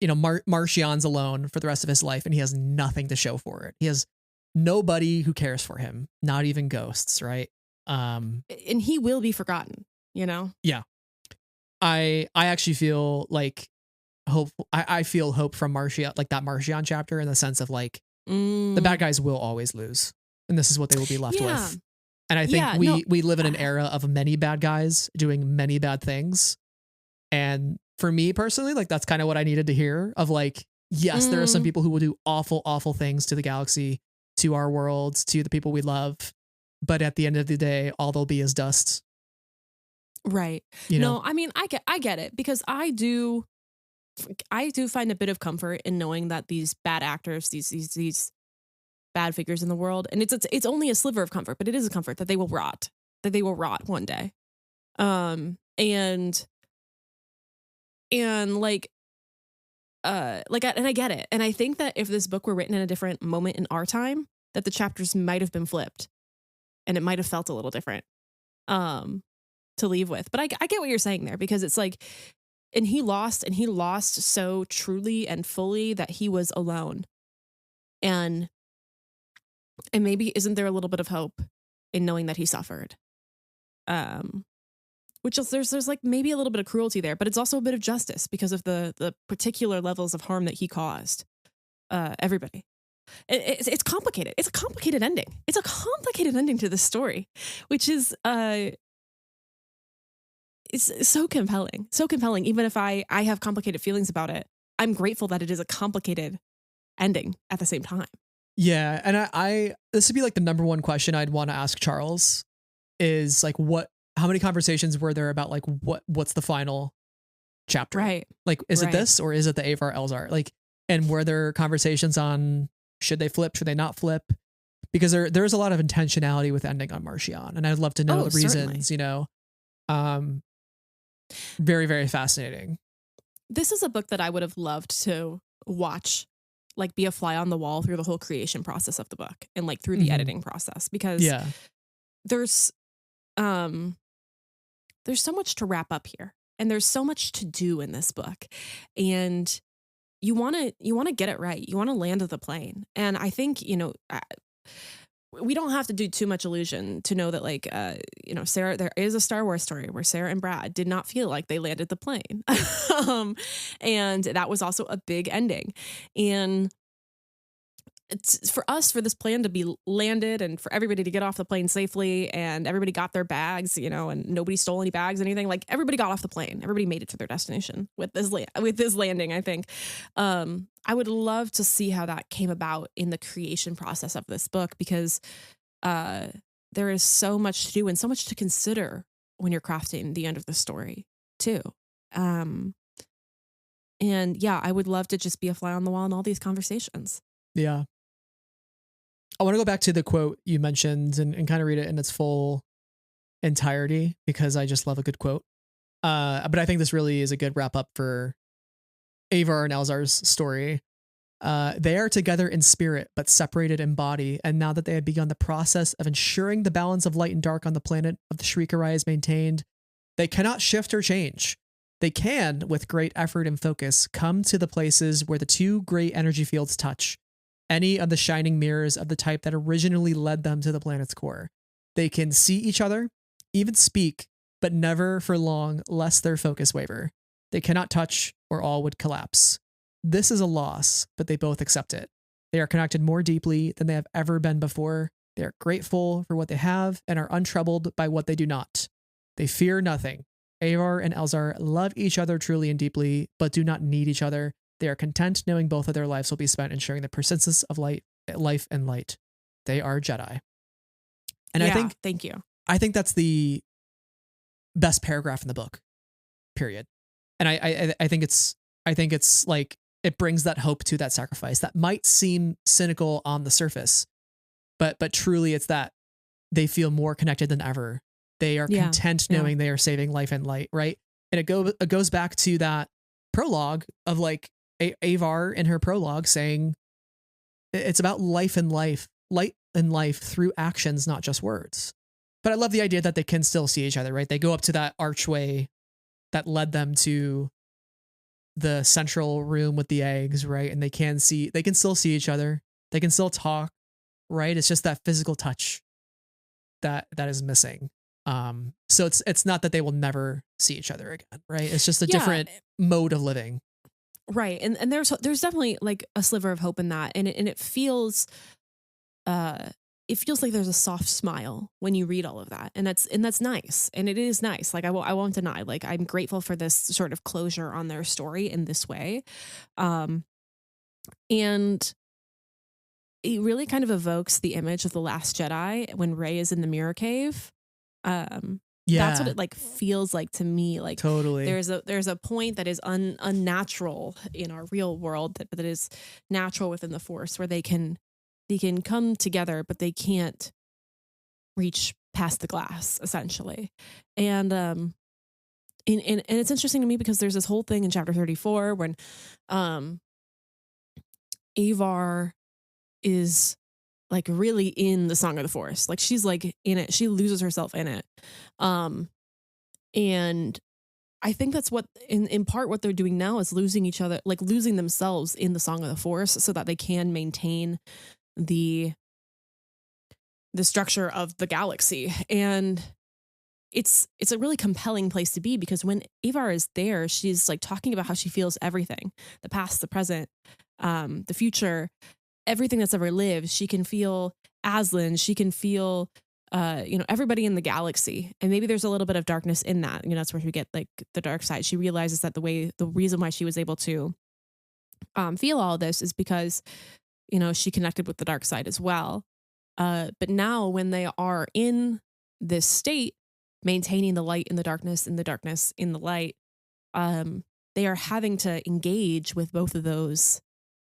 you know, Marchion's alone for the rest of his life and he has nothing to show for it. He has nobody who cares for him, not even ghosts, right? And he will be forgotten, you know? Yeah. I actually feel like hope. I feel hope from Marchion, like that Marchion chapter, in the sense of like the bad guys will always lose, and this is what they will be left with. And I think we live in an era of many bad guys doing many bad things. And for me personally, like that's kind of what I needed to hear of like, yes, there are some people who will do awful, awful things to the galaxy, to our worlds, to the people we love. But at the end of the day, all they'll be is dust. Right. You know? No, I mean, I get it, because I do find a bit of comfort in knowing that these bad actors, these bad figures in the world, and it's only a sliver of comfort, but it is a comfort that they will rot one day. And like I get it. And I think that if this book were written in a different moment in our time, that the chapters might have been flipped and it might have felt a little different to leave with. But I get what you're saying there, because it's like, and he lost so truly and fully that he was alone. And maybe isn't there a little bit of hope in knowing that he suffered? Which is, there's like maybe a little bit of cruelty there, but it's also a bit of justice because of the particular levels of harm that he caused everybody. It's complicated. It's a complicated ending. It's a complicated ending to this story, which is it's so compelling. So compelling. Even if I have complicated feelings about it, I'm grateful that it is a complicated ending at the same time. Yeah, and I this would be like the number one question I'd want to ask Charles is like, how many conversations were there about like what's the final chapter? Right. Like, is it this or is it the Avar Elzar? Like, and were there conversations on should they flip, should they not flip? Because there's a lot of intentionality with ending on Marchion, and I'd love to know the reasons. You know, very, very fascinating. This is a book that I would have loved to watch, like be a fly on the wall through the whole creation process of the book and like through the editing process, because there's so much to wrap up here, and there's so much to do in this book, and you want to get it right. You want to land the plane. And I think, you know, we don't have to do too much illusion to know that, like, you know, Sarah, there is a Star Wars story where Sarah and Brad did not feel like they landed the plane. And that was also a big ending. And it's for this plan to be landed and for everybody to get off the plane safely, and everybody got their bags, you know, and nobody stole any bags, anything. Like, everybody got off the plane. Everybody made it to their destination with this landing, I think. I would love to see how that came about in the creation process of this book, because there is so much to do and so much to consider when you're crafting the end of the story too. And yeah, I would love to just be a fly on the wall in all these conversations. Yeah. I want to go back to the quote you mentioned and kind of read it in its full entirety, because I just love a good quote. But I think this really is a good wrap up for Avar and Elzar's story. They are together in spirit, but separated in body. And now that they have begun the process of ensuring the balance of light and dark on the planet of the Shriekerai is maintained, they cannot shift or change. They can, with great effort and focus, come to the places where the two great energy fields touch, any of the shining mirrors of the type that originally led them to the planet's core. They can see each other, even speak, but never for long, lest their focus waver. They cannot touch, or all would collapse. This is a loss, but they both accept it. They are connected more deeply than they have ever been before. They are grateful for what they have and are untroubled by what they do not. They fear nothing. Avar and Elzar love each other truly and deeply, but do not need each other. They are content knowing both of their lives will be spent ensuring the persistence of life and light. They are Jedi. And yeah, thank you. I think that's the best paragraph in the book, period. And I think it's like, it brings that hope to that sacrifice that might seem cynical on the surface, but truly it's that they feel more connected than ever They are Yeah, content yeah. knowing they are saving life and light, right? And it goes back to that prologue of like Avar in her prologue saying it's about light and life through actions, not just words. But I love the idea that they can still see each other, right? They go up to that archway that led them to the central room with the eggs, right? And they can still see each other. They can still talk, right? It's just that physical touch that is missing. So it's not that they will never see each other again, right? It's just a different mode of living. Right. And there's definitely like a sliver of hope in that. And it feels like there's a soft smile when you read all of that. And that's nice. And it is nice. Like I won't deny, like I'm grateful for this sort of closure on their story in this way. And it really kind of evokes the image of The Last Jedi when Rey is in the mirror cave. That's what it like feels like to me. Like totally, there's a point that is unnatural in our real world that is natural within the Force, where they can come together, but they can't reach past the glass, essentially. And it's interesting to me because there's this whole thing in chapter 34 when Avar is like really in the Song of the Force. Like she's like in it. She loses herself in it. And I think that's what in part what they're doing now is losing each other, like losing themselves in the Song of the Force so that they can maintain the structure of the galaxy. And it's a really compelling place to be, because when Avar is there, she's like talking about how she feels everything, the past, the present, the future, everything that's ever lived. She can feel Aslan. She can feel, everybody in the galaxy. And maybe there's a little bit of darkness in that. That's where we get like the dark side. She realizes that the reason why she was able to feel all this is because, she connected with the dark side as well. But now when they are in this state, maintaining the light in the darkness and the darkness in the light, they are having to engage with both of those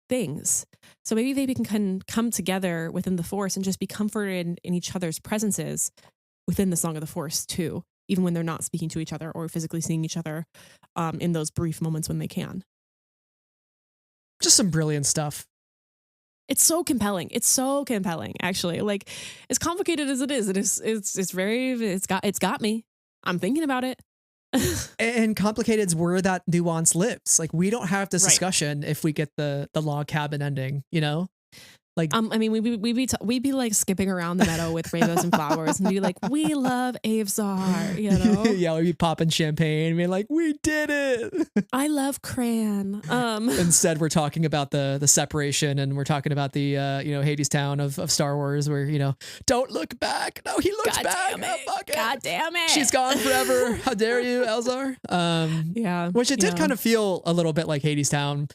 things. So maybe they can come together within the Force and just be comforted in each other's presences within the Song of the Force too, even when they're not speaking to each other or physically seeing each other in those brief moments when they can. Just some brilliant stuff. It's so compelling. It's so compelling, actually. Like, as complicated as it is, it's got me. I'm thinking about it. And complicated's where that nuance lives. Like, we don't have this discussion if we get the log cabin ending, Like, I mean, we'd be like skipping around the meadow with rainbows and flowers and be like, we love Avzar, Yeah, we'd be popping champagne and be like, we did it. I love Cran. Instead, we're talking about the separation, and we're talking about the Hades Town of Star Wars, where don't look back. No, he looks back. Damn it. Oh, fuck it. God damn it. She's gone forever. How dare you, Elzar? Yeah. Which it did kind of feel a little bit like Hades Town,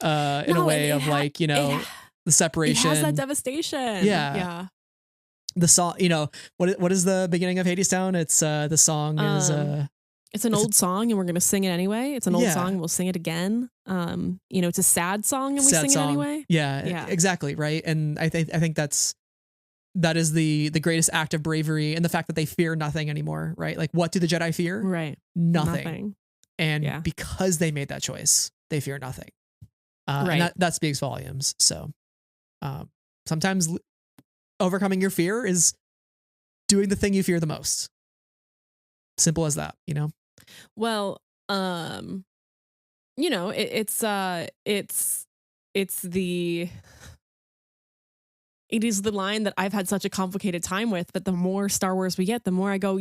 in a way of the separation. It has that devastation. Yeah. The song, what is the beginning of Hades Town? It's the song is it's an old song and we're gonna sing it anyway. It's an old song and we'll sing it again. It's a sad song and we sing it anyway. Yeah, exactly, right. And I think that is the greatest act of bravery, and the fact that they fear nothing anymore, right? Like, what do the Jedi fear? Right. Nothing. And because they made that choice, they fear nothing. And that speaks volumes. So sometimes overcoming your fear is doing the thing you fear the most. Simple as that, Well, it is the line that I've had such a complicated time with, but the more Star Wars we get, the more I go,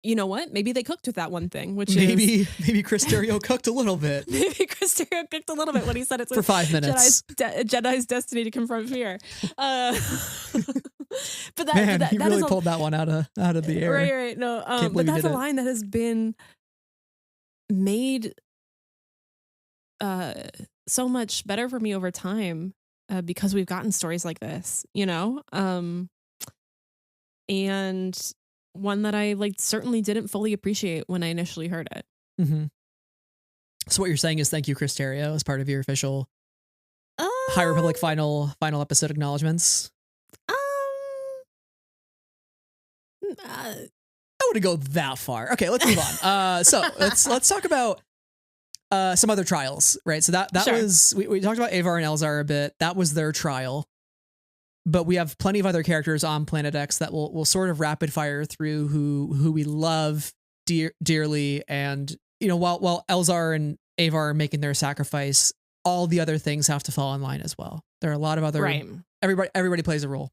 you know what? Maybe they cooked with that one thing, which maybe Chris Terrio cooked a little bit. Maybe Chris Terrio cooked a little bit when he said it's for 5 minutes. Jedi's destiny to confront fear. But he really pulled that one out of the air. Right. No, but that's a line that has been made so much better for me over time because we've gotten stories like this, and one that I certainly didn't fully appreciate when I initially heard it. Mm-hmm. So what you're saying is thank you, Chris Terrio, as part of your official High Republic final episode acknowledgements. wouldn't go that far. Okay, let's move on. So let's talk about some other trials, right? So that Sure. was we talked about Avar and Elzar a bit. That was their trial. But we have plenty of other characters on Planet X that will sort of rapid fire through who we love dearly. And, you know, while Elzar and Avar are making their sacrifice, all the other things have to fall in line as well. There are a lot of other, Right. Everybody plays a role.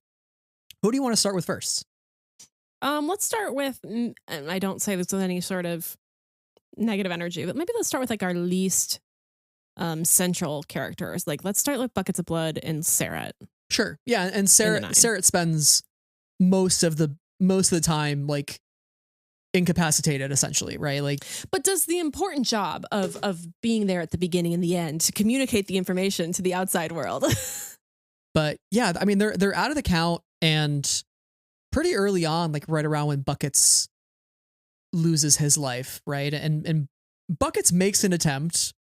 Who do you want to start with first? Let's start with, and I don't say this with any sort of negative energy, but maybe let's start with like our least central characters. Like, let's start with Buckets of Blood and Sarah. Sure. Yeah, and Sarah spends most of the time like incapacitated, essentially, right? Like, but does the important job of being there at the beginning and the end to communicate the information to the outside world. But yeah, I mean, they're out of the count, and pretty early on, like right around when Buckets loses his life, right? And Buckets makes an attempt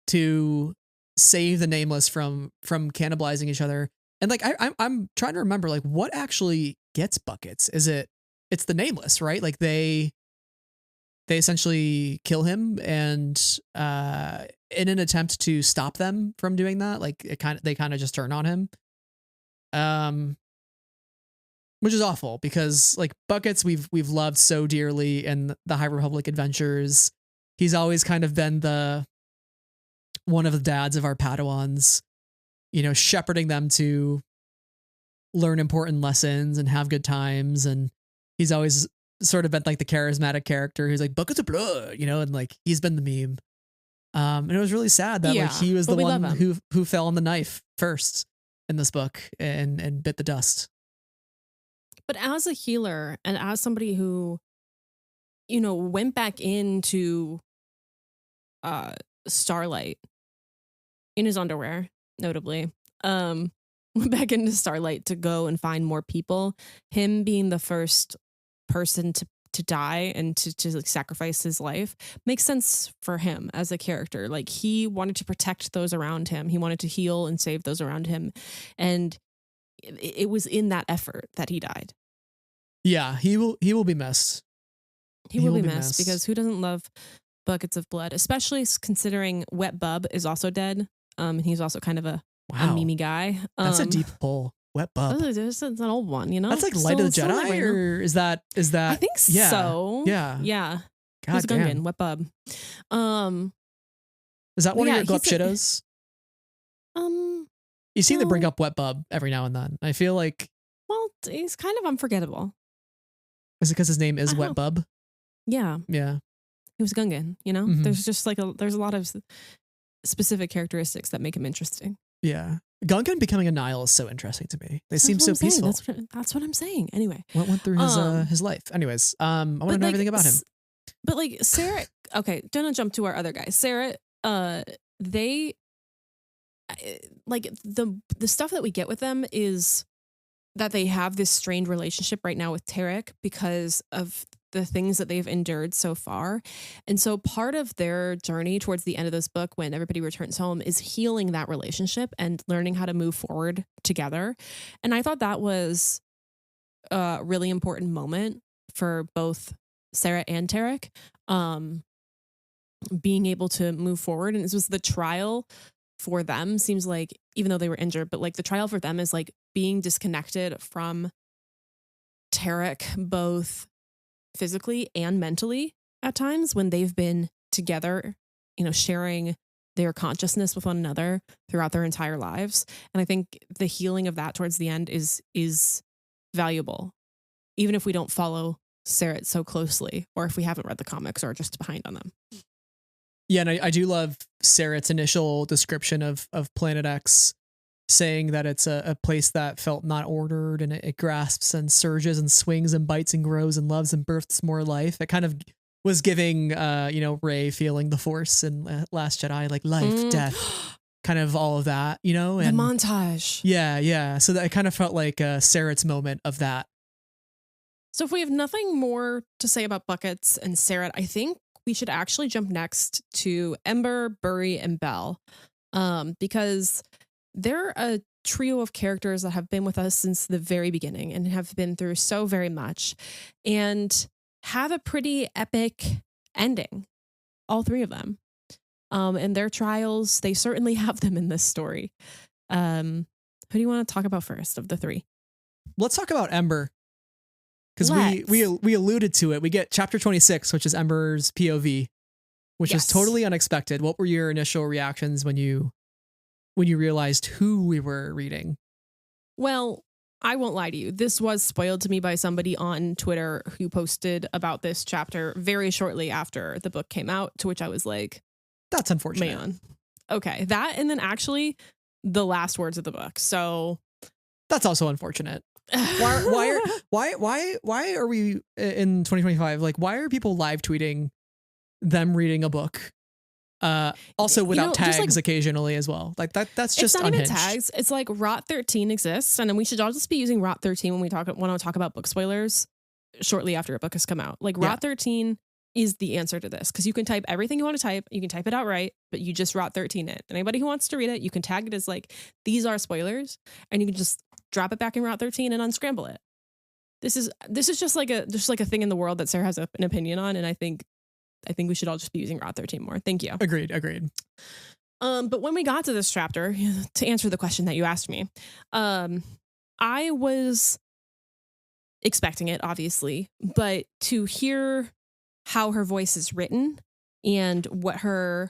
to save the Nameless from cannibalizing each other. And like I'm trying to remember, like, what actually gets Buckets? It's the Nameless, right? Like they essentially kill him, and in an attempt to stop them from doing that, like they kind of just turn on him. Which is awful, because like Buckets we've loved so dearly in the High Republic adventures. He's always kind of been one of the dads of our Padawans, you know, shepherding them to learn important lessons and have good times. And he's always sort of been like the charismatic character who's like, Buckets of Blood, you know, and like he's been the meme. And it was really sad that like he was the one who fell on the knife first in this book and bit the dust. But as a healer and as somebody who, you know, went back into Starlight in his underwear, notably, went back into Starlight to go and find more people, him being the first person to die and to like sacrifice his life makes sense for him as a character. Like, he wanted to protect those around him. He wanted to heal and save those around him. And it was in that effort that he died. Yeah, he will be missed. He will be missed, because who doesn't love Buckets of Blood, especially considering Wet Bub is also dead. And he's also kind of a meme guy. That's a deep pull. Wet Bub. It's an old one, you know? That's like Light of the Jedi, or is that? I think so. Yeah. Yeah. God Who's damn. Gungan? Wet Bub. Is that one of your Glup Shittos? You seem to bring up Wet Bub every now and then. I feel like. Well, he's kind of unforgettable. Is it because his name is Wet Bub? Yeah. Yeah. He was Gungan, you know? Mm-hmm. There's just like there's a lot of specific characteristics that make him interesting. Yeah. Gungan becoming a Nihil is so interesting to me. They seem so peaceful. That's what I'm saying. Anyway. What went through his life? Anyways, I want to know everything about him. But like Sarah, okay, don't jump to our other guys. Sarah, they like the stuff that we get with them is that they have this strained relationship right now with Tarek because of the things that they've endured so far. And so part of their journey towards the end of this book, when everybody returns home, is healing that relationship and learning how to move forward together. And I thought that was a really important moment for both Sarah and Tarek, being able to move forward. And this was the trial for them, seems like, even though they were injured, but like the trial for them is like being disconnected from Tarek, both physically and mentally at times, when they've been together, you know, sharing their consciousness with one another throughout their entire lives. And I think the healing of that towards the end is valuable, even if we don't follow Sarah so closely, or if we haven't read the comics or are just behind on them. Yeah, and I do love Sarah's initial description of Planet X, saying that it's a place that felt not ordered, and it grasps and surges and swings and bites and grows and loves and births more life. It kind of was giving, Rey feeling the Force in Last Jedi, like life, death, kind of all of that, you know? And the montage. Yeah. So that it kind of felt like Sarah's moment of that. So if we have nothing more to say about Buckets and Sarah, I think we should actually jump next to Ember, Burry, and Bell, because they're a trio of characters that have been with us since the very beginning and have been through so very much. And have a pretty epic ending. All three of them. And their trials, they certainly have them in this story. Who do you want to talk about first of the three? Let's talk about Ember. Because we alluded to it. We get chapter 26, which is Ember's POV, which was totally unexpected. What were your initial reactions when you realized who we were reading? Well, I won't lie to you. This was spoiled to me by somebody on Twitter who posted about this chapter very shortly after the book came out, to which I was like, that's unfortunate. Man. Okay. That, and then actually the last words of the book. So that's also unfortunate. Why are we in 2025? Like, why are people live tweeting them reading a book? Also without tags occasionally as well. Like that's just it's not unhinged. Even tags. It's like Rot 13 exists, and then we should all just be using Rot 13 when we talk about book spoilers shortly after a book has come out. Like Rot 13 is the answer to this, because you can type everything you want to type. You can type it out right, but you just Rot 13 it. Anybody who wants to read it, you can tag it as like, these are spoilers, and you can just drop it back in Rot 13 and unscramble it. This is just like a thing in the world that Sarah has an opinion on, and I think we should all just be using Rot 13 more. Thank you. Agreed. But when we got to this chapter, to answer the question that you asked me, I was expecting it, obviously, but to hear how her voice is written and what her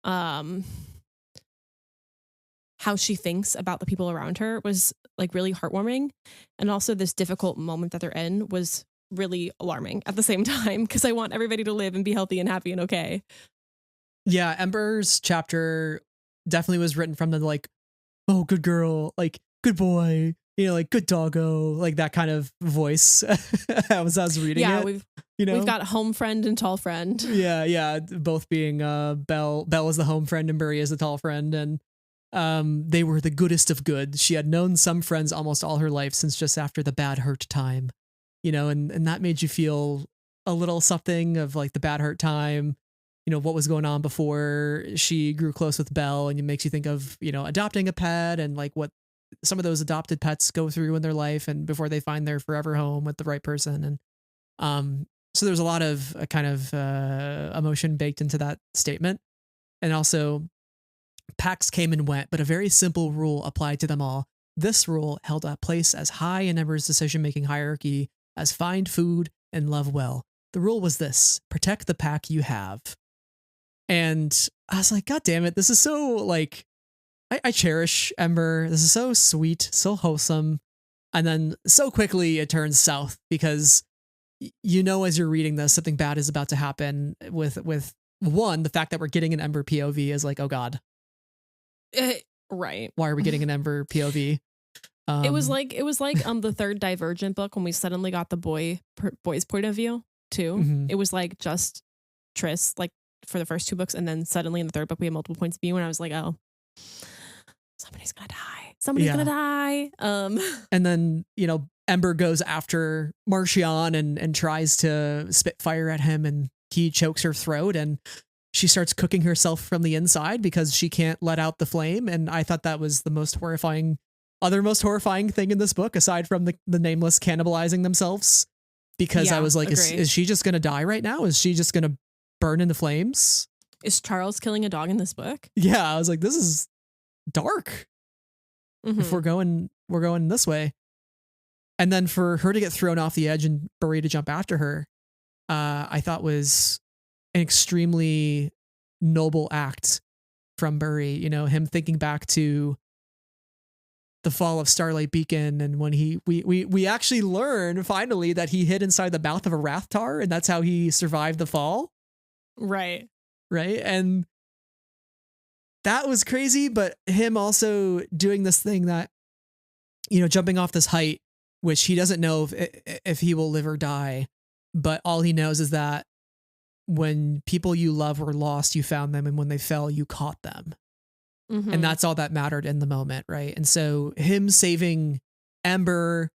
how she thinks about the people around her was like really heartwarming. And also this difficult moment that they're in was really alarming at the same time, because I want everybody to live and be healthy and happy and okay. Yeah, Ember's chapter definitely was written from the like, oh, good girl, like good boy, like good doggo, like that kind of voice. I was reading it. We've got home friend and tall friend. Yeah, both being Belle is the home friend and Burry is the tall friend, and they were the goodest of good. She had known some friends almost all her life, since just after the bad hurt time. And that made you feel a little something of like the bad hurt time, what was going on before she grew close with Belle, and it makes you think of, adopting a pet and like what some of those adopted pets go through in their life and before they find their forever home with the right person. And so there's a lot of kind of emotion baked into that statement. And also pacts came and went, but a very simple rule applied to them all. This rule held a place as high in Ember's decision-making hierarchy as find food and love well. The rule was this: protect the pack you have. And I was like, God damn it, this is so like, I cherish Ember. This is so sweet, so wholesome. And then so quickly it turns south, because as you're reading this, something bad is about to happen with one, the fact that we're getting an Ember POV is like, oh God. Right. Why are we getting an Ember POV? It was like the third Divergent book, when we suddenly got the boy's point of view too. Mm-hmm. It was like just Triss, like for the first two books, and then suddenly in the third book we had multiple points of view, and I was like, oh, somebody's gonna die. And then Ember goes after Marchion and tries to spit fire at him, and he chokes her throat, and she starts cooking herself from the inside because she can't let out the flame. And I thought that was the most horrifying thing in this book, aside from the Nameless cannibalizing themselves, because I was like, is she just going to die right now? Is she just going to burn in the flames? Is Charles killing a dog in this book? Yeah. I was like, this is dark. Mm-hmm. If we're going this way. And then for her to get thrown off the edge and Burry to jump after her, I thought was an extremely noble act from Burry. Him thinking back to the fall of Starlight Beacon, and when we actually learn finally that he hid inside the mouth of a Rathtar, and that's how he survived the fall. Right. And that was crazy, but him also doing this thing that, jumping off this height, which he doesn't know if he will live or die, but all he knows is that when people you love were lost, you found them, and when they fell, you caught them. Mm-hmm. And that's all that mattered in the moment, right? And so him saving Ember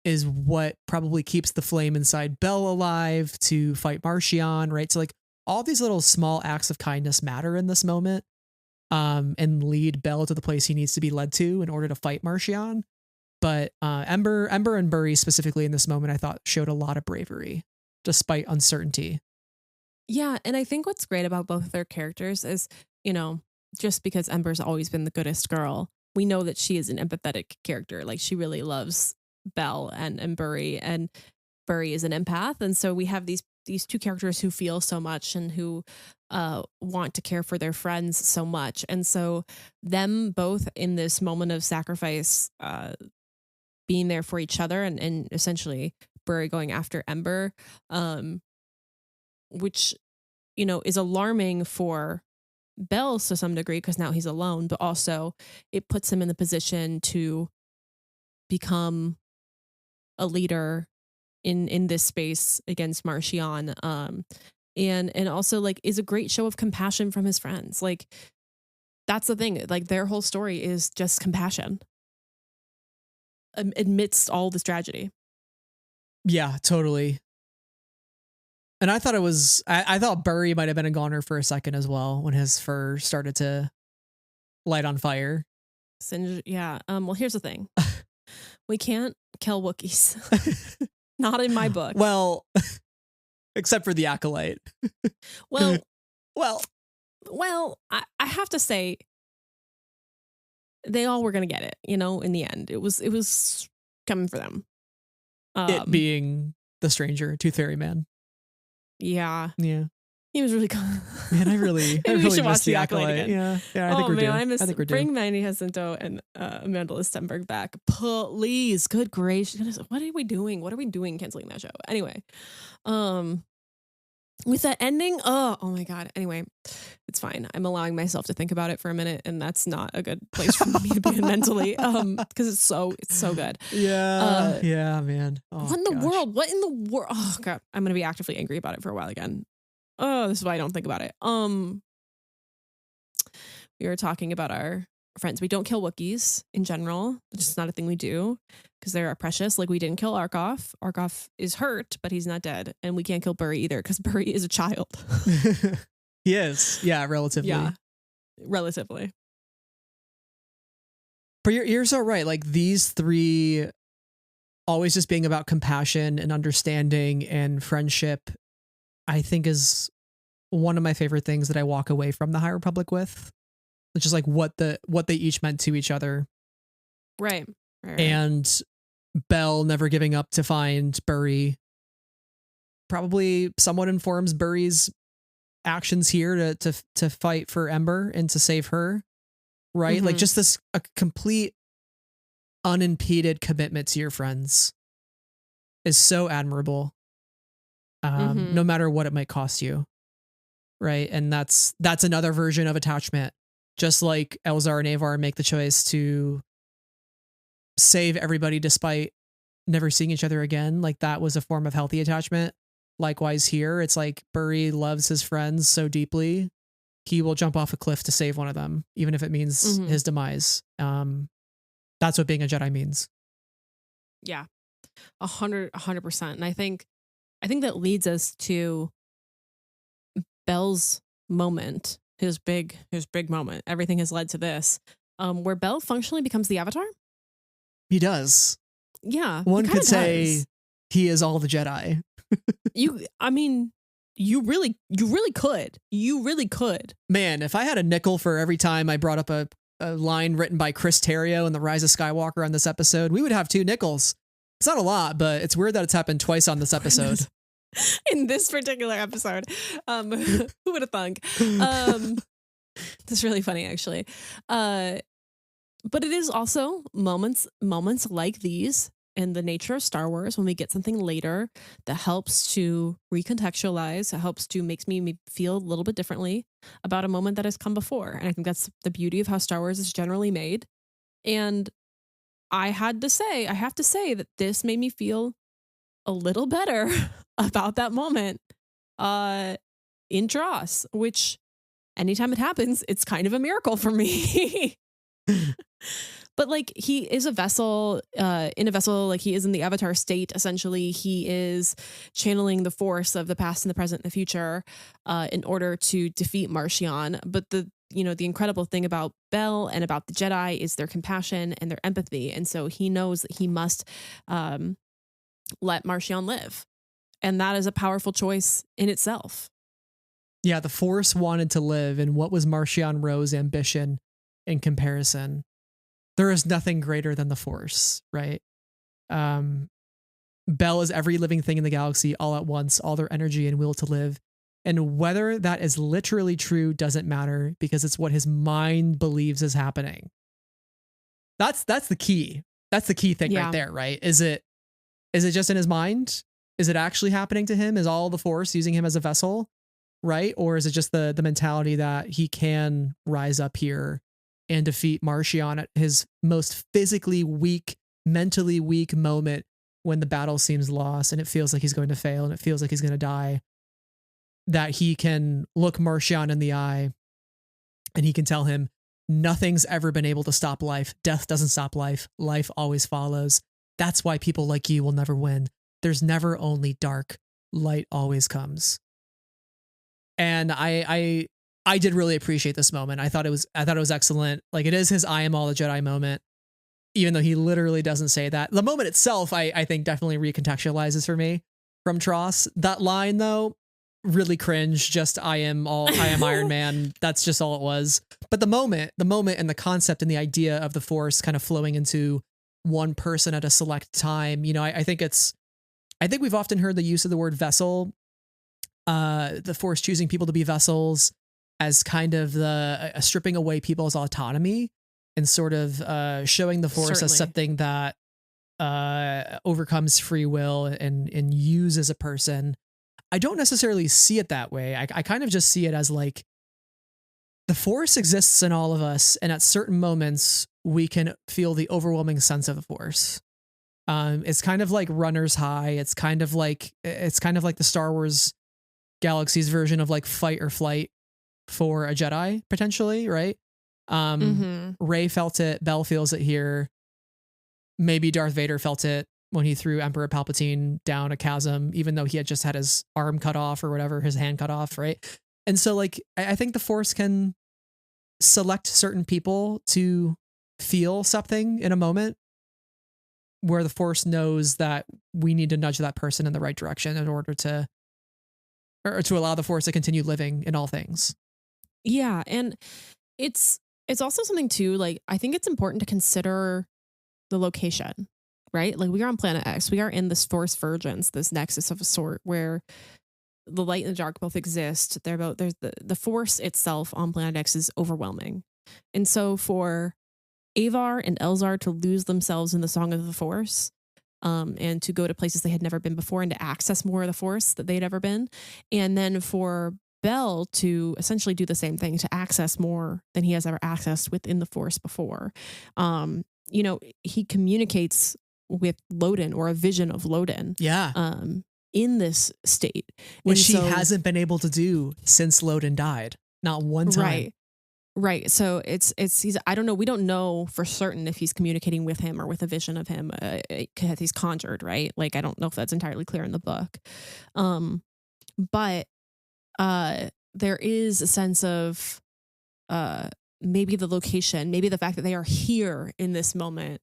is what probably keeps the flame inside Belle alive to fight Marchion, right? So like all these little small acts of kindness matter in this moment, and lead Belle to the place he needs to be led to in order to fight Marchion. But Ember and Burry specifically in this moment, I thought showed a lot of bravery despite uncertainty. Yeah, and I think what's great about both of their characters is, just because Ember's always been the goodest girl, we know that she is an empathetic character. Like, she really loves Belle and Burry, and Burry is an empath. And so we have these two characters who feel so much and who want to care for their friends so much. And so them both in this moment of sacrifice, being there for each other, and essentially Burry going after Ember, which, is alarming for Belle to some degree because now he's alone, but also it puts him in the position to become a leader in this space against Marchion, and also like is a great show of compassion from his friends. Like, that's the thing, like their whole story is just compassion amidst all this tragedy. Yeah, totally. And I thought I thought Burry might have been a goner for a second as well when his fur started to light on fire. Yeah. Well, here's the thing. We can't kill Wookiees. Not in my book. Well, except for the Acolyte. Well, well, I have to say they all were going to get it, in the end. It was coming for them. It being the stranger, Tooth Fairy Man. Yeah. Yeah. He was really cool. Man, I really missed the Acolyte. Again. Yeah, I think we're due. I miss we're due. Bring Manny Jacinto and Amanda Stenberg back. Please. Good gracious. What are we doing? What are we doing canceling that show? Anyway. With that ending, oh my God. Anyway, it's fine. I'm allowing myself to think about it for a minute, and that's not a good place for me to be in mentally. Because it's so good. Yeah. Yeah, man. Oh, what in the world? What in the world? Oh God. I'm gonna be actively angry about it for a while again. Oh, this is why I don't think about it. We were talking about our friends. We don't kill Wookiees in general. It's just not a thing we do because they're precious. Like, we didn't kill Arkoff. Arkoff is hurt, but he's not dead. And we can't kill Burry either because Burry is a child. He is. Yeah, relatively. Yeah, relatively. But you're so right. Like, these three always just being about compassion and understanding and friendship, I think is one of my favorite things that I walk away from the High Republic with. It's just like what they each meant to each other. Right. And Belle never giving up to find Burry probably somewhat informs Burry's actions here to fight for Ember and to save her. Right? Mm-hmm. Like, just this a complete unimpeded commitment to your friends is so admirable. No matter what it might cost you. Right? And that's another version of attachment. Just like Elzar and Avar make the choice to save everybody despite never seeing each other again. Like, that was a form of healthy attachment. Likewise here, it's like Burry loves his friends so deeply, he will jump off a cliff to save one of them, even if it means his demise. That's what being a Jedi means. Yeah, 100%. And I think that leads us to Belle's moment. His big moment. Everything has led to this, where Belle functionally becomes the Avatar. He does. Yeah, one could say he is all the Jedi. You really could. Man, if I had a nickel for every time I brought up a line written by Chris Terrio in The Rise of Skywalker on this episode, we would have 2 nickels. It's not a lot, but it's weird that it's happened twice on this episode. In this particular episode, who would have thunk? That's really funny, actually. But it is also moments like these in the nature of Star Wars, when we get something later that helps to recontextualize, it helps to makes me feel a little bit differently about a moment that has come before. And I think that's the beauty of how Star Wars is generally made. And I have to say that this made me feel a little better about that moment in Dross, which anytime it happens, it's kind of a miracle for me. But like, he is a vessel, in a vessel, like he is in the Avatar state. Essentially, he is channeling the force of the past and the present and the future in order to defeat Marchion. But the incredible thing about Bell and about the Jedi is their compassion and their empathy. And so he knows that he must let Marchion live. And that is a powerful choice in itself. Yeah, the Force wanted to live, and what was Marchion Ro's ambition in comparison? There is nothing greater than the Force, right? Bell is every living thing in the galaxy all at once, all their energy and will to live. And whether that is literally true doesn't matter, because it's what his mind believes is happening. That's the key. That's the key thing right there, right? Is it just in his mind? Is it actually happening to him? Is all the Force using him as a vessel, right? Or is it just the mentality that he can rise up here and defeat Marchion at his most physically weak, mentally weak moment, when the battle seems lost and it feels like he's going to fail and it feels like he's going to die, that he can look Marchion in the eye and he can tell him, nothing's ever been able to stop life. Death doesn't stop life. Life always follows. That's why people like you will never win. There's never only dark. Light always comes. And I did really appreciate this moment. I thought it was excellent. Like, it is his I am all the Jedi moment, even though he literally doesn't say that. The moment itself, I think definitely recontextualizes for me from Tross. That line though, really cringe. Just I am Iron Man. That's just all it was. But the moment and the concept and the idea of the Force kind of flowing into one person at a select time. I think we've often heard the use of the word vessel, the Force choosing people to be vessels, as kind of the stripping away people's autonomy and sort of showing the Force as something that overcomes free will and uses a person. I don't necessarily see it that way. I kind of just see it as like, the Force exists in all of us, and at certain moments we can feel the overwhelming sense of the Force. It's kind of like runner's high. It's kind of like the Star Wars galaxy's version of like fight or flight for a Jedi, potentially, right? Rey felt it, Bell feels it here. Maybe Darth Vader felt it when he threw Emperor Palpatine down a chasm, even though he had just had his arm cut off or whatever, his hand cut off, right? And so like, I think the Force can select certain people to feel something in a moment where the Force knows that we need to nudge that person in the right direction in order to allow the Force to continue living in all things. Yeah. And it's also something too, like, I think it's important to consider the location, right? Like, we are on planet X. We are in this Force Virgins, this nexus of a sort where the light and the dark both exist. There's the Force itself on planet X is overwhelming. And so for Avar and Elzar to lose themselves in the Song of the Force, and to go to places they had never been before and to access more of the Force that they'd ever been. And then for Bell to essentially do the same thing, to access more than he has ever accessed within the Force before. He communicates with Loden, or a vision of Loden. Yeah. In this state. Which he hasn't been able to do since Loden died. Not one time. Right. So he's, I don't know. We don't know for certain if he's communicating with him or with a vision of him. He's conjured, right? Like, I don't know if that's entirely clear in the book. But there is a sense of maybe the location, maybe the fact that they are here in this moment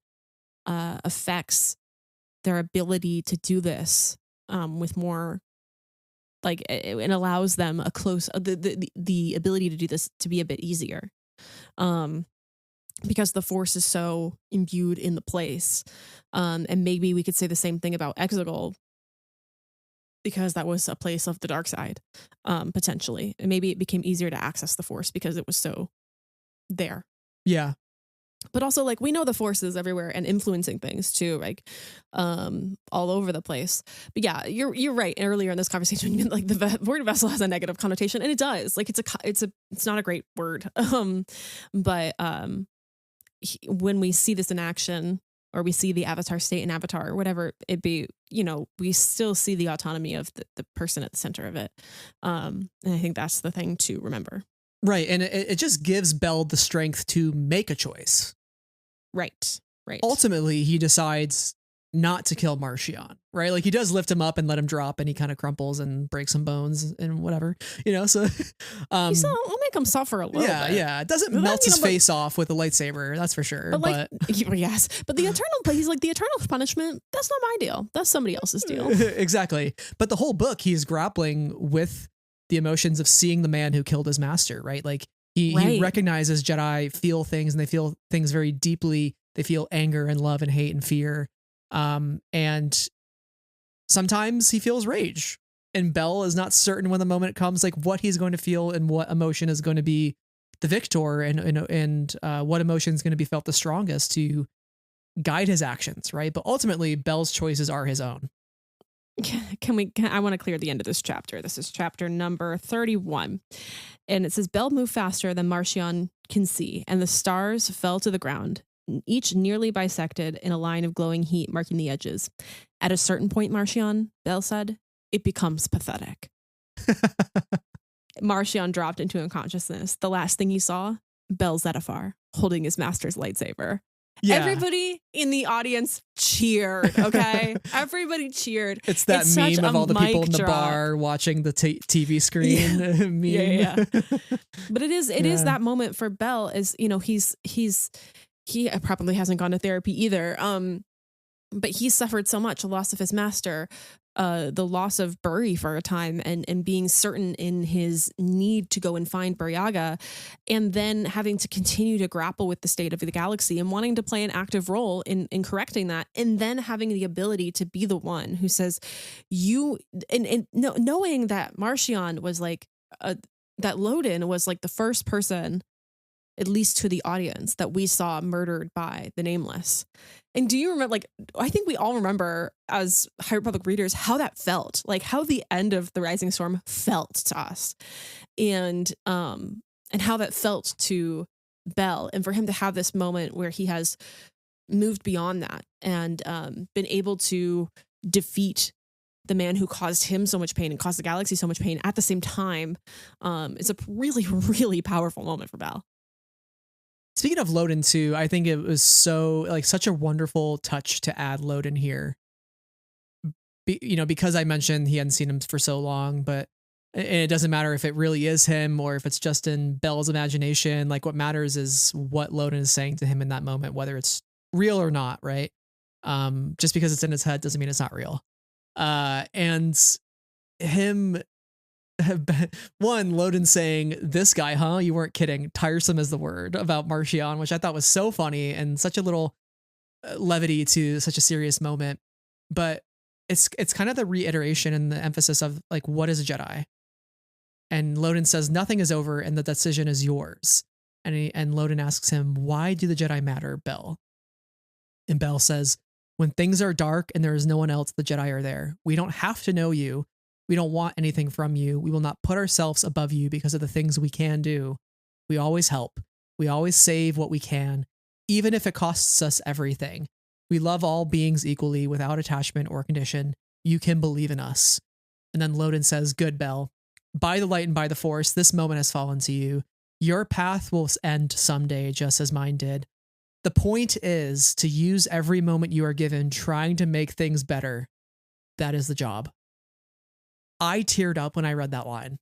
affects their ability to do this with more, like, it allows them a close the ability to do this to be a bit easier, because the Force is so imbued in the place. And maybe we could say the same thing about Exegol, because that was a place of the dark side, potentially. And maybe it became easier to access the Force because it was so there. Yeah. But also, like, we know the Force is everywhere and influencing things too, like, all over the place. But yeah, you're right. Earlier in this conversation, you meant, like, the word vessel has a negative connotation, and it does. Like, it's not a great word. But when we see this in action, or we see the Avatar state in Avatar, or whatever it be, we still see the autonomy of the person at the center of it. And I think that's the thing to remember. Right. And it just gives Bell the strength to make a choice. Right. Ultimately, he decides not to kill Marchion, right? Like he does lift him up and let him drop, and he kind of crumples and breaks some bones and whatever, so We'll make him suffer a little bit. Yeah. It doesn't melt his face off with a lightsaber, that's for sure. But yes, but he's like, the eternal punishment, that's not my deal. That's somebody else's deal. Exactly. But the whole book, he's grappling with the emotions of seeing the man who killed his master, right? Like he recognizes Jedi feel things, and they feel things very deeply. They feel anger and love and hate and fear. And sometimes he feels rage, and Bell is not certain when the moment comes, like what he's going to feel and what emotion is going to be the victor, and what emotion is going to be felt the strongest to guide his actions, right? But ultimately, Bell's choices are his own. I want to clear the end of this chapter. This is chapter number 31. And it says, Bell moved faster than Marchion can see, and the stars fell to the ground, each nearly bisected in a line of glowing heat marking the edges. At a certain point, Marchion, Bell said, it becomes pathetic. Marchion dropped into unconsciousness. The last thing he saw, Bell Zettifar holding his master's lightsaber. Yeah. Everybody in the audience cheered, okay? Everybody cheered. It's that meme of all the people in the bar watching the TV screen meme. Yeah. But it is that moment for Bell, is, he probably hasn't gone to therapy either. But he suffered so much, the loss of his master, the loss of Buri for a time, and being certain in his need to go and find Buryaga, and then having to continue to grapple with the state of the galaxy and wanting to play an active role in correcting that, and then having the ability to be the one who says, knowing that Marchion was like, that Loden was like the first person, at least to the audience, that we saw murdered by the Nameless. And do you remember, like, I think we all remember as High Republic readers how that felt, like how the end of the Rising Storm felt to us, and how that felt to Bell, and for him to have this moment where he has moved beyond that and been able to defeat the man who caused him so much pain and caused the galaxy so much pain at the same time, is a really, really powerful moment for Bell. Speaking of Loden too, I think it was such a wonderful touch to add Loden here. Because I mentioned he hadn't seen him for so long, but it doesn't matter if it really is him or if it's just in Bell's imagination. Like, what matters is what Loden is saying to him in that moment, whether it's real or not, right? Just because it's in his head doesn't mean it's not real. And him, Loden saying, "This guy, huh? You weren't kidding. Tiresome is the word," about Marchion, which I thought was so funny and such a little levity to such a serious moment. But it's kind of the reiteration and the emphasis of, like, what is a Jedi? And Loden says, nothing is over and the decision is yours. And Loden asks him, why do the Jedi matter, Bell? And Bell says, when things are dark and there is no one else, the Jedi are there. We don't have to know you. We don't want anything from you. We will not put ourselves above you because of the things we can do. We always help. We always save what we can, even if it costs us everything. We love all beings equally without attachment or condition. You can believe in us. And then Loden says, good, Bell. By the light and by the force, this moment has fallen to you. Your path will end someday, just as mine did. The point is to use every moment you are given trying to make things better. That is the job. I teared up when I read that line.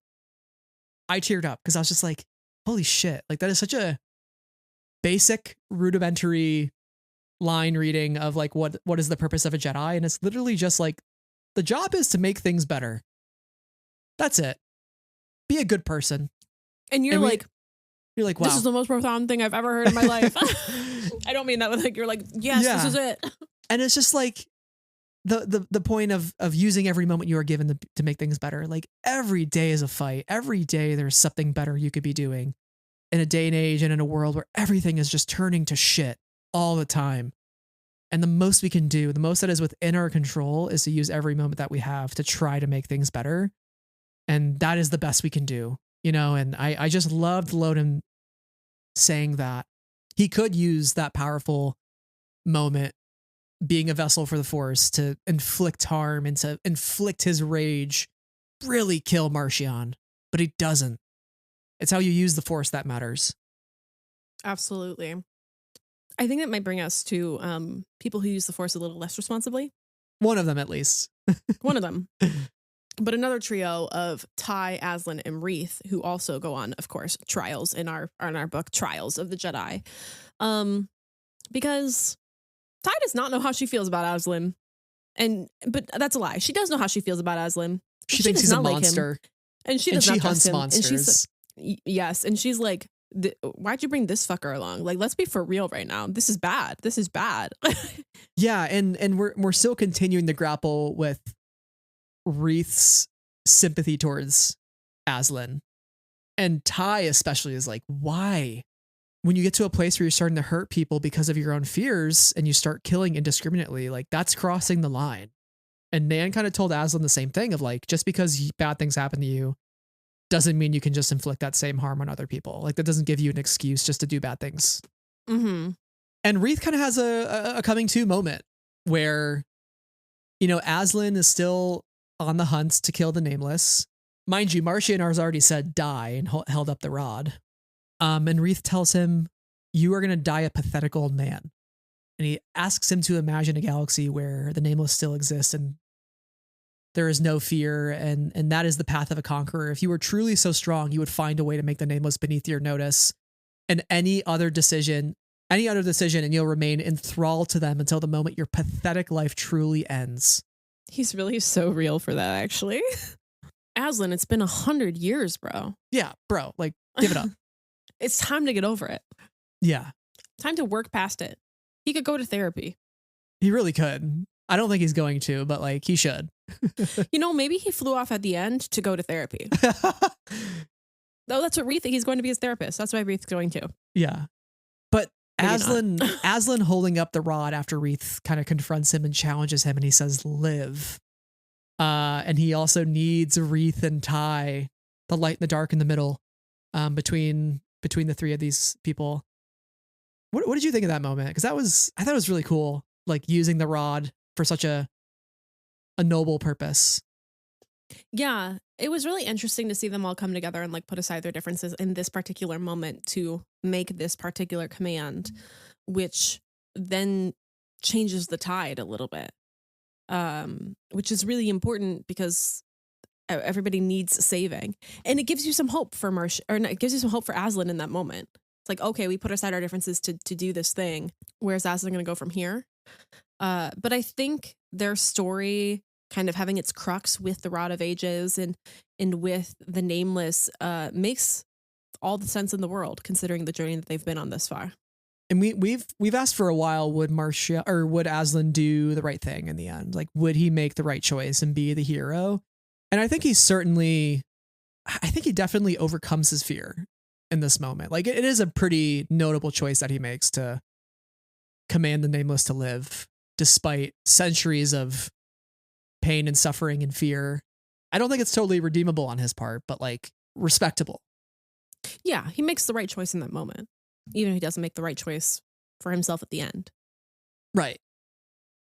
I teared up because I was just like, holy shit. Like, that is such a basic, rudimentary line reading of, like, what is the purpose of a Jedi? And it's literally just like, the job is to make things better. That's it. Be a good person. And you're like, wow, this is the most profound thing I've ever heard in my life. I don't mean that with, like, you're like, yes, yeah. This is it. And it's just like the point of using every moment you are given to make things better. Like, every day is a fight. Every day there's something better you could be doing in a day and age and in a world where everything is just turning to shit all the time. And the most we can do, the most that is within our control, is to use every moment that we have to try to make things better. And that is the best we can do, and I just loved Loden saying that. He could use that powerful moment, being a vessel for the Force, to inflict harm and to inflict his rage, really kill Marchion, but he doesn't. It's how you use the Force that matters. Absolutely. I think that might bring us to people who use the Force a little less responsibly. One of them, at least. One of them. But another trio of Ty, Aslan, and Reath, who also go on, of course, trials in our book, Trials of the Jedi. Because Ty does not know how she feels about Aslan. But that's a lie. She does know how she feels about Aslan. She thinks he's a monster. Like and she does not trust him. Monsters. Yes. And she's like, why'd you bring this fucker along? Like, let's be for real right now. This is bad. This is bad. Yeah. And we're still continuing to grapple with Reath's sympathy towards Aslan. And Ty especially is like, why? When you get to a place where you're starting to hurt people because of your own fears and you start killing indiscriminately, like that's crossing the line. And Nan kind of told Aslan the same thing of like, just because bad things happen to you doesn't mean you can just inflict that same harm on other people. Like that doesn't give you an excuse just to do bad things. Mm-hmm. And Reath kind of has a coming to moment where, you know, Aslan is still on the hunt to kill the Nameless. Mind you, Marchion Ro's already said die and held up the rod. And Reath tells him, you are going to die a pathetic old man. And he asks him to imagine a galaxy where the Nameless still exists and there is no fear. And that is the path of a conqueror. If you were truly so strong, you would find a way to make the Nameless beneath your notice. And any other decision, and you'll remain enthralled to them until the moment your pathetic life truly ends. He's really so real for that, actually. Aslan, it's been 100 years, bro. Yeah, bro, like, give it up. It's time to get over it. Yeah. Time to work past it. He could go to therapy. He really could. I don't think he's going to, but like he should. You know, maybe he flew off at the end to go to therapy. No, that's what Reath, he's going to be his therapist. That's why Reath's going to. Yeah. But Maybe Aslan holding up the rod after Reath kind of confronts him and challenges him and he says, live. And he also needs Reath and Ty, the light and the dark in the middle, between the three of these people. What did you think of that moment? Because I thought it was really cool, like using the rod for such a noble purpose. Yeah, it was really interesting to see them all come together and like put aside their differences in this particular moment to make this particular command, which then changes the tide a little bit, which is really important because everybody needs saving, and it gives you some hope for it gives you some hope for Aslan in that moment. It's like, okay, we put aside our differences to do this thing. Where's Aslan going to go from here? But I think their story kind of having its crux with the Rod of Ages and with the Nameless makes all the sense in the world, considering the journey that they've been on this far. And we've asked for a while, would Aslan do the right thing in the end? Like, would he make the right choice and be the hero? And I think he definitely overcomes his fear in this moment. Like, it is a pretty notable choice that he makes to command the Nameless to live, despite centuries of pain and suffering and fear. I don't think it's totally redeemable on his part, but like respectable. Yeah, he makes the right choice in that moment, even if he doesn't make the right choice for himself at the end. Right.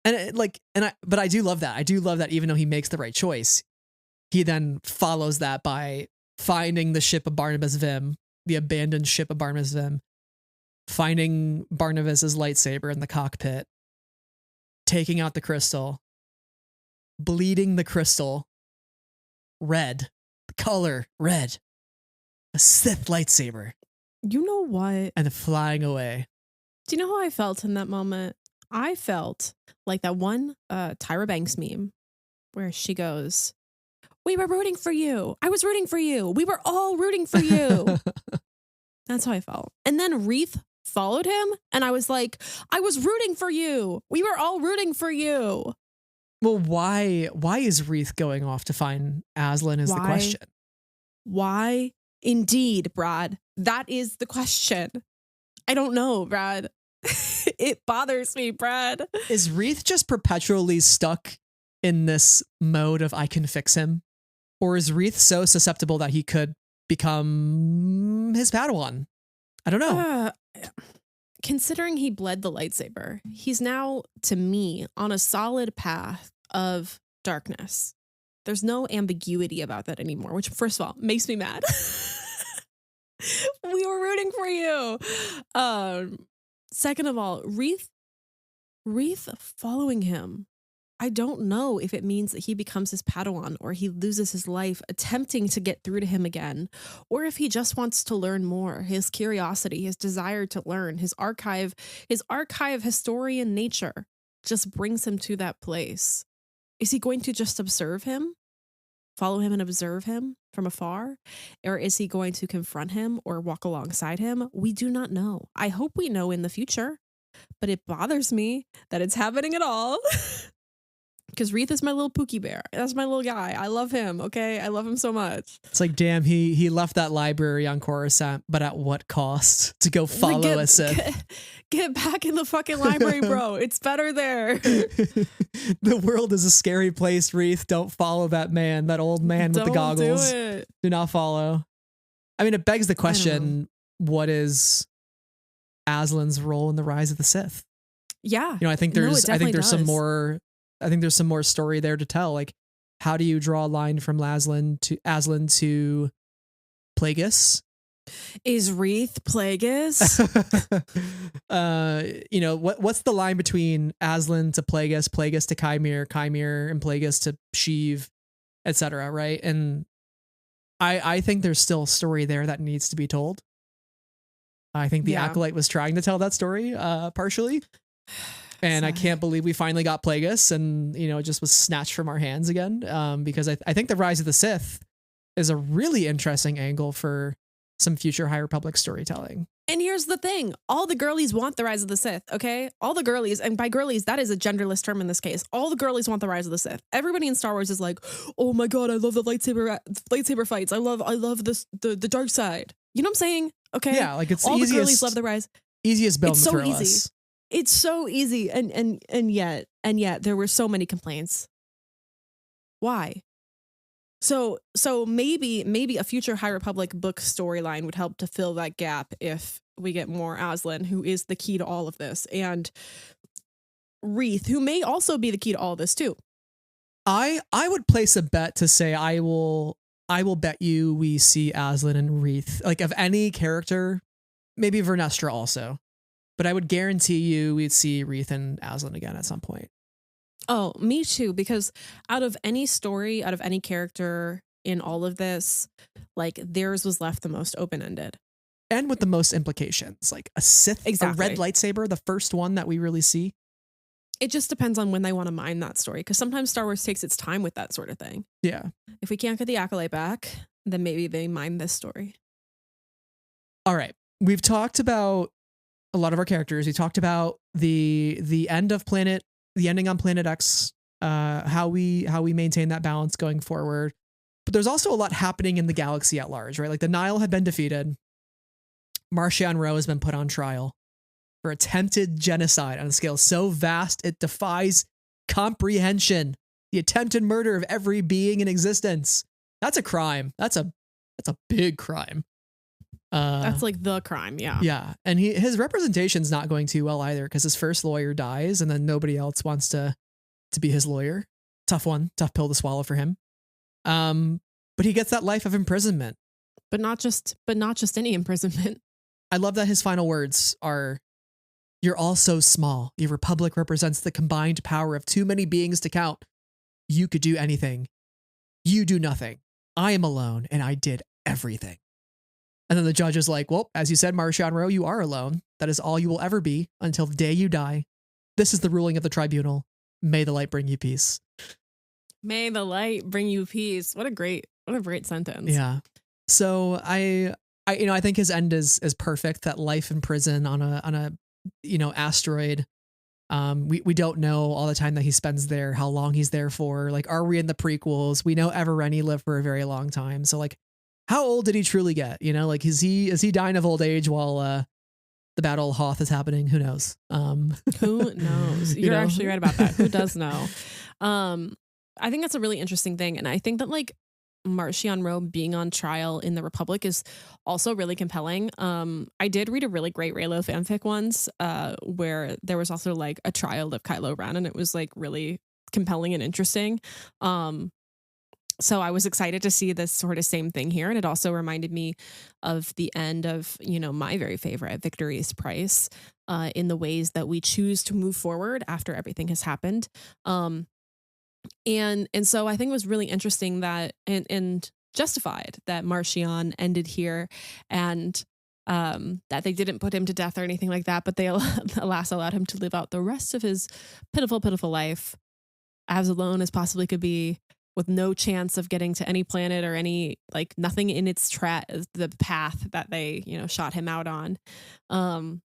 But I do love that. I do love that even though he makes the right choice, he then follows that by finding the ship of Barnabas Vim, the abandoned ship of Barnabas Vim, finding Barnabas's lightsaber in the cockpit, taking out the crystal, bleeding the crystal red, the color red, a Sith lightsaber. You know what? And flying away. Do you know how I felt in that moment? I felt like that one Tyra Banks meme where she goes, "We were rooting for you. I was rooting for you. We were all rooting for you." That's how I felt. And then Reath followed him and I was like, I was rooting for you. We were all rooting for you. Well, why is Reath going off to find Aslan is the question. Why? Indeed, Brad. That is the question. I don't know, Brad. It bothers me, Brad. Is Reath just perpetually stuck in this mode of I can fix him? Or is Reath so susceptible that he could become his Padawan? I don't know. Considering he bled the lightsaber, he's now, to me, on a solid path of darkness. There's no ambiguity about that anymore, which, first of all, makes me mad. We were rooting for you. second of all, Wreath following him. I don't know if it means that he becomes his Padawan or he loses his life attempting to get through to him again, or if he just wants to learn more. His curiosity, his desire to learn, his archive historian nature just brings him to that place. Is he going to just observe him, follow him and observe him from afar? Or is he going to confront him or walk alongside him? We do not know. I hope we know in the future, but it bothers me that it's happening at all. Because Wreath is my little Pookie Bear. That's my little guy. I love him, okay? I love him so much. It's like, damn, he left that library on Coruscant, but at what cost? To go follow a Sith. Get back in the fucking library, bro. It's better there. The world is a scary place, Wreath. Don't follow that man, that old man with the goggles. Do not follow. I mean, it begs the question, what is Aslan's role in the rise of the Sith? Yeah. You know, I think there's some more story there to tell. Like, how do you draw a line from Aslan to Plagueis? Is Wreath Plagueis? You know, what's the line between Aslan to Plagueis, Plagueis to Chimere, and Plagueis to Sheev, etc. Right? And I think there's still a story there that needs to be told. I think the Acolyte was trying to tell that story, partially. And I can't believe we finally got Plagueis, and you know, it just was snatched from our hands again. Because I think the Rise of the Sith is a really interesting angle for some future High Republic storytelling. And here's the thing: all the girlies want the Rise of the Sith. Okay, all the girlies, and by girlies, that is a genderless term in this case. All the girlies want the Rise of the Sith. Everybody in Star Wars is like, "Oh my god, I love the lightsaber fights. I love this the dark side." You know what I'm saying? Okay, yeah, like it's all easiest, the girlies love the Rise. Easiest build. It's so easy. It's so easy, and yet there were so many complaints. Why? So maybe a future High Republic book storyline would help to fill that gap if we get more Aslan, who is the key to all of this, and Wreath, who may also be the key to all of this too. I would place a bet to say I will bet you we see Aslan and Wreath, like of any character, maybe Vernestra also. But I would guarantee you we'd see Wreath and Aslan again at some point. Oh, me too, because out of any story, out of any character in all of this, like theirs was left the most open-ended. And with the most implications, like a Sith, exactly. A red lightsaber, the first one that we really see. It just depends on when they want to mine that story, because sometimes Star Wars takes its time with that sort of thing. Yeah. If we can't get the Acolyte back, then maybe they mine this story. All right. We've talked about a lot of our characters. We talked about the ending on Planet X, how we maintain that balance going forward. But there's also a lot happening in the galaxy at large, right? Like the Nihil had been defeated. Marchion Ro has been put on trial for attempted genocide on a scale so vast it defies comprehension. The attempted murder of every being in existence. That's a crime. That's a big crime. That's like the crime, yeah. Yeah, and his representation's not going too well either, because his first lawyer dies, and then nobody else wants to be his lawyer. Tough pill to swallow for him. But he gets that life of imprisonment. But not just any imprisonment. I love that his final words are, "You're all so small. Your republic represents the combined power of too many beings to count. You could do anything. You do nothing. I am alone, and I did everything." And then the judge is like, "Well, as you said, Marchion Ro, you are alone. That is all you will ever be until the day you die. This is the ruling of the tribunal. May the light bring you peace." May the light bring you peace. What a great sentence. Yeah. So I think his end is perfect. That life in prison on a asteroid. We don't know all the time that he spends there, how long he's there for. Like, are we in the prequels? We know Evereni lived for a very long time. So like, how old did he truly get? You know, like is he dying of old age while the Battle of Hoth is happening? Who knows? Who knows? You're actually right about that. Who does know? I think that's a really interesting thing, and I think that like Marchion Ro being on trial in the Republic is also really compelling. I did read a really great Reylo fanfic once, where there was also like a trial of Kylo Ren, and it was like really compelling and interesting. So I was excited to see this sort of same thing here. And it also reminded me of the end of, my very favorite, Victory's Price, in the ways that we choose to move forward after everything has happened. And so I think it was really interesting that and justified that Marchion ended here, and that they didn't put him to death or anything like that, but they alas allowed him to live out the rest of his pitiful life as alone as possibly could be, with no chance of getting to any planet or any, like, nothing in its the path that they, shot him out on. And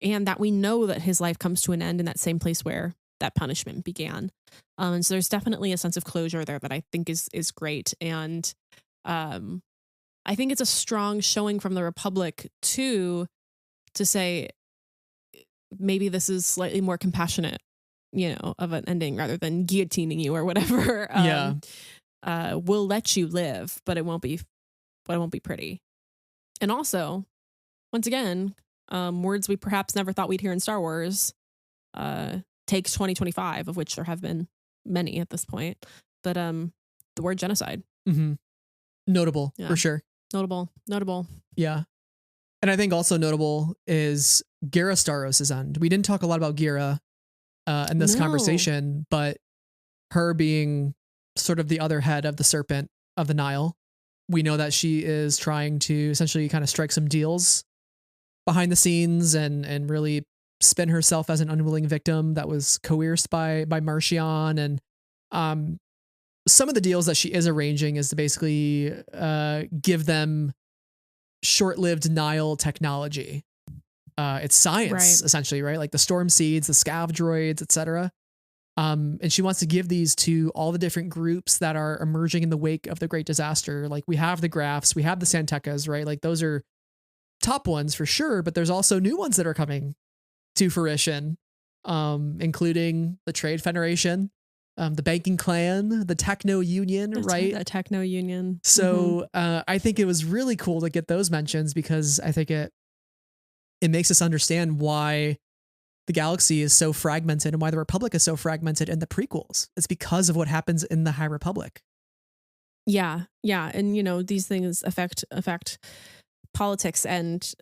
that we know that his life comes to an end in that same place where that punishment began. And so there's definitely a sense of closure there that I think is great. And I think it's a strong showing from the Republic too, to say maybe this is slightly more compassionate, of an ending rather than guillotining you or whatever. We'll let you live, but it won't be pretty. And also, once again, words we perhaps never thought we'd hear in Star Wars, takes 2025, of which there have been many at this point, but the word genocide. Mm-hmm. Notable, for sure. Notable. Yeah. And I think also notable is Ghira Starros' end. We didn't talk a lot about Ghira in this conversation, but her being sort of the other head of the serpent of the Nile, we know that she is trying to essentially kind of strike some deals behind the scenes and really spin herself as an unwilling victim that was coerced by Marchion. And some of the deals that she is arranging is to basically give them short-lived Nile technology. It's science, essentially, right? Like the storm seeds, the scav droids, etc. And she wants to give these to all the different groups that are emerging in the wake of the Great Disaster. Like we have the Grafs, we have the Santekas, right? Like those are top ones for sure, but there's also new ones that are coming to fruition, including the Trade Federation, the Banking Clan, the Techno Union, right? The Techno Union. So I think it was really cool to get those mentions, because I think it makes us understand why the galaxy is so fragmented and why the Republic is so fragmented in the prequels. It's because of what happens in the High Republic. Yeah. And, these things affect politics and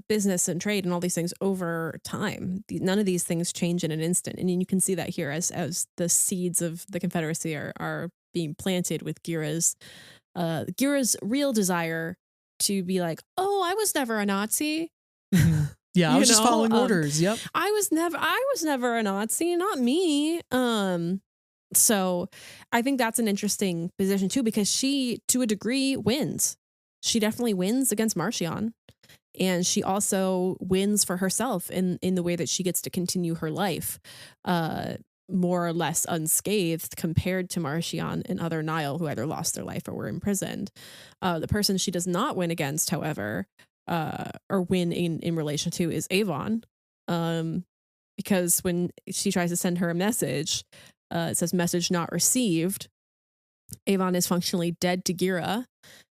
business and trade and all these things over time. None of these things change in an instant. And you can see that here as the seeds of the Confederacy are being planted with Ghira's real desire to be like, oh, I was never a Nazi. Yeah, I was just following orders. Yep. I was never a Nazi, not me. So I think that's an interesting position too, because she, to a degree, wins. She definitely wins against Marchion, and she also wins for herself in the way that she gets to continue her life, more or less unscathed compared to Marchion and other Nile who either lost their life or were imprisoned. The person she does not win against, however, or win in relation to, is Avon, because when she tries to send her a message, it says message not received. Avon is functionally dead to Ghira.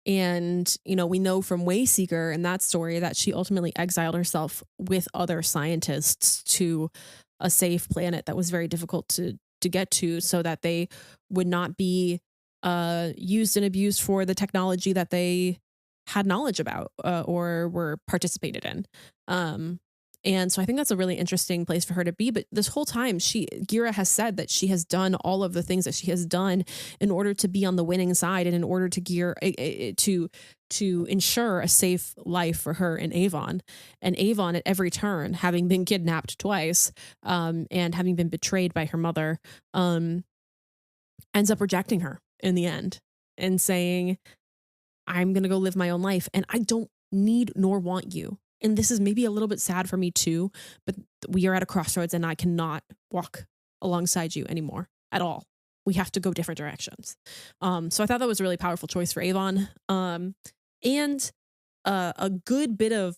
And, we know from Wayseeker and that story that she ultimately exiled herself with other scientists to a safe planet that was very difficult to get to, so that they would not be used and abused for the technology that they had knowledge about or were participated in. And so I think that's a really interesting place for her to be. But this whole time, Ghira has said that she has done all of the things that she has done in order to be on the winning side, and in order to ensure a safe life for her and Avon. And Avon, at every turn, having been kidnapped twice, and having been betrayed by her mother, ends up rejecting her in the end and saying, I'm going to go live my own life, and I don't need nor want you. And this is maybe a little bit sad for me too, but we are at a crossroads and I cannot walk alongside you anymore at all. We have to go different directions. So I thought that was a really powerful choice for Avon. And a good bit of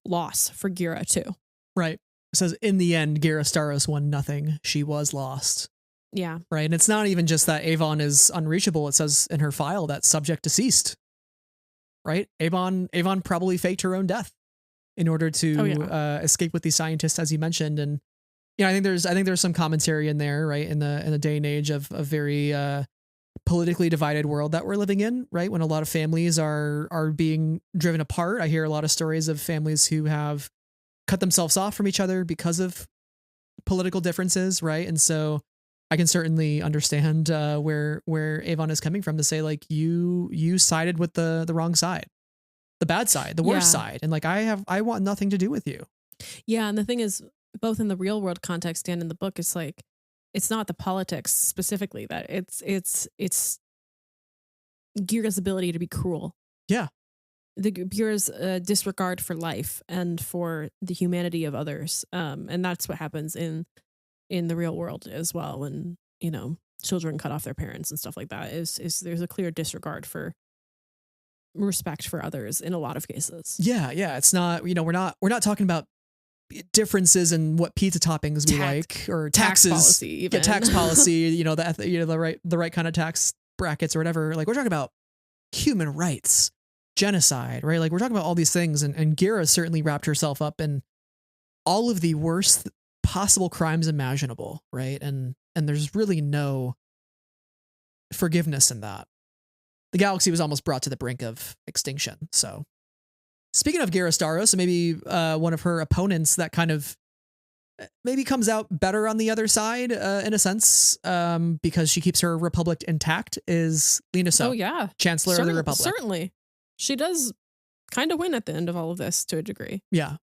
loss for Ghira too. Right. It says in the end, Ghira Starros won nothing. She was lost. Yeah. Right. And it's not even just that Avon is unreachable. It says in her file that subject deceased. Right. Avon probably faked her own death in order to escape with these scientists, as you mentioned. And I think there's some commentary in there, right, in the day and age of very politically divided world that we're living in, right? When a lot of families are being driven apart. I hear a lot of stories of families who have cut themselves off from each other because of political differences, right? And so I can certainly understand where Avon is coming from to say like you sided with the wrong side, the bad side, the worst side, and like I want nothing to do with you. Yeah, and the thing is, both in the real world context and in the book, it's like it's not the politics specifically that it's Gira's ability to be cruel. Yeah. The Gira's disregard for life and for the humanity of others, and that's what happens in the real world as well. When children cut off their parents and stuff like that, is there's a clear disregard for respect for others in a lot of cases. Yeah, it's not we're not talking about differences in what pizza toppings we like or taxes, policy, even. Tax policy, the right kind of tax brackets or whatever. Like we're talking about human rights, genocide, right? Like we're talking about all these things, and Gira certainly wrapped herself up in all of the worst possible crimes imaginable, right? And there's really no forgiveness in that. The galaxy was almost brought to the brink of extinction. So speaking of Gira Staros, maybe one of her opponents that kind of maybe comes out better on the other side in a sense, because she keeps her republic intact, is Lina Soule. Oh yeah, Chancellor of the Republic. Certainly, she does kind of win at the end of all of this to a degree. Yeah,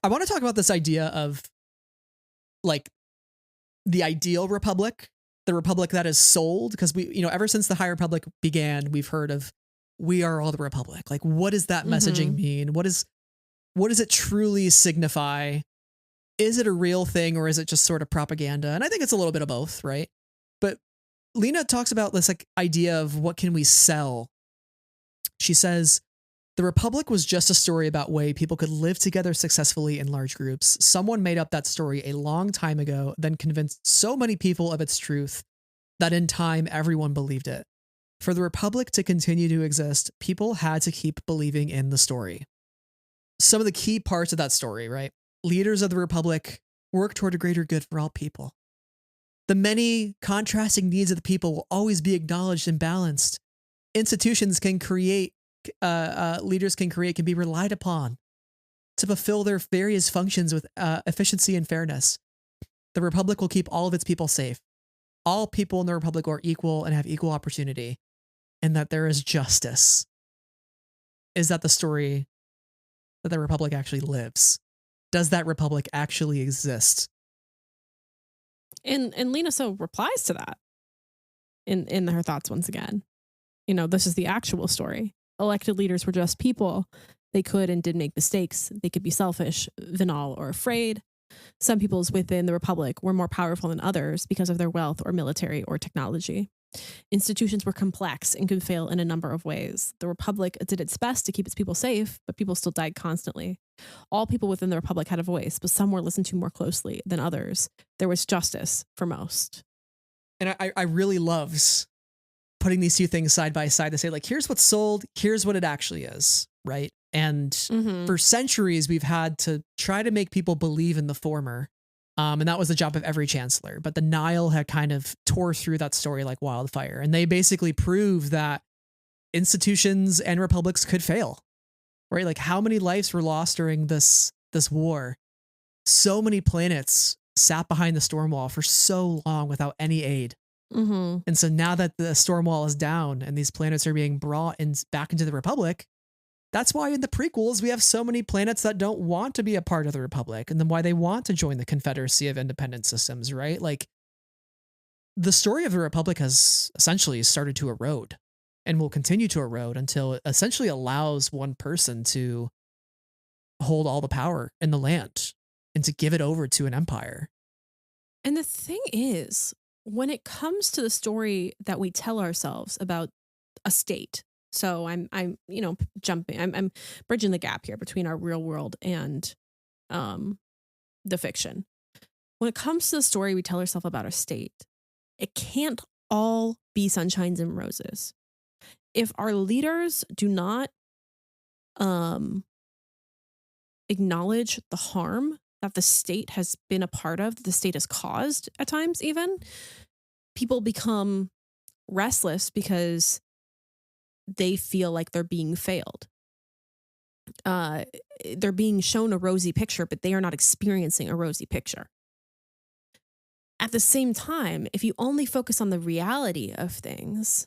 I want to talk about this idea of like the ideal republic, the republic that is sold, because we, ever since the High Republic began, we've heard of we are all the Republic. Like, what does that messaging mean? What does it truly signify? Is it a real thing or is it just sort of propaganda? And I think it's a little bit of both, right? But Lina talks about this like idea of what can we sell. She says, the Republic was just a story about way people could live together successfully in large groups. Someone made up that story a long time ago, then convinced so many people of its truth that in time everyone believed it. For the Republic to continue to exist, people had to keep believing in the story. Some of the key parts of that story, right? Leaders of the Republic work toward a greater good for all people. The many contrasting needs of the people will always be acknowledged and balanced. Institutions can create, leaders can be relied upon to fulfill their various functions with efficiency and fairness. The Republic will keep all of its people safe. All people in the Republic are equal and have equal opportunity, and that there is justice. Is that the story that the Republic actually lives? Does that Republic actually exist? And Lina Soule replies to that in her thoughts once again. This is the actual story. Elected leaders were just people. They could and did make mistakes. They could be selfish, venal, or afraid. Some peoples within the Republic were more powerful than others because of their wealth or military or technology. Institutions were complex and could fail in a number of ways. The Republic did its best to keep its people safe, but people still died constantly. All people within the Republic had a voice, but some were listened to more closely than others. There was justice for most. And I really loved putting these two things side by side to say, like, here's what's sold, here's what it actually is, right? And for centuries, we've had to try to make people believe in the former. And that was the job of every chancellor. But the Nile had kind of tore through that story like wildfire. And they basically proved that institutions and republics could fail, right? Like how many lives were lost during this war? So many planets sat behind the storm wall for so long without any aid. And so now that the storm wall is down and these planets are being brought back into the Republic, that's why in the prequels, we have so many planets that don't want to be a part of the Republic, and then why they want to join the Confederacy of Independent Systems, right? Like the story of the Republic has essentially started to erode and will continue to erode until it essentially allows one person to hold all the power in the land and to give it over to an empire. And the thing is, when it comes to the story that we tell ourselves about a state, so I'm jumping, I'm bridging the gap here between our real world and the fiction. When it comes to the story we tell ourselves about a state, it can't all be sunshines and roses. If our leaders do not acknowledge the harm that the state has been a part of, that the state has caused at times even, people become restless because they feel like they're being failed. They're being shown a rosy picture, but they are not experiencing a rosy picture. At the same time, if you only focus on the reality of things,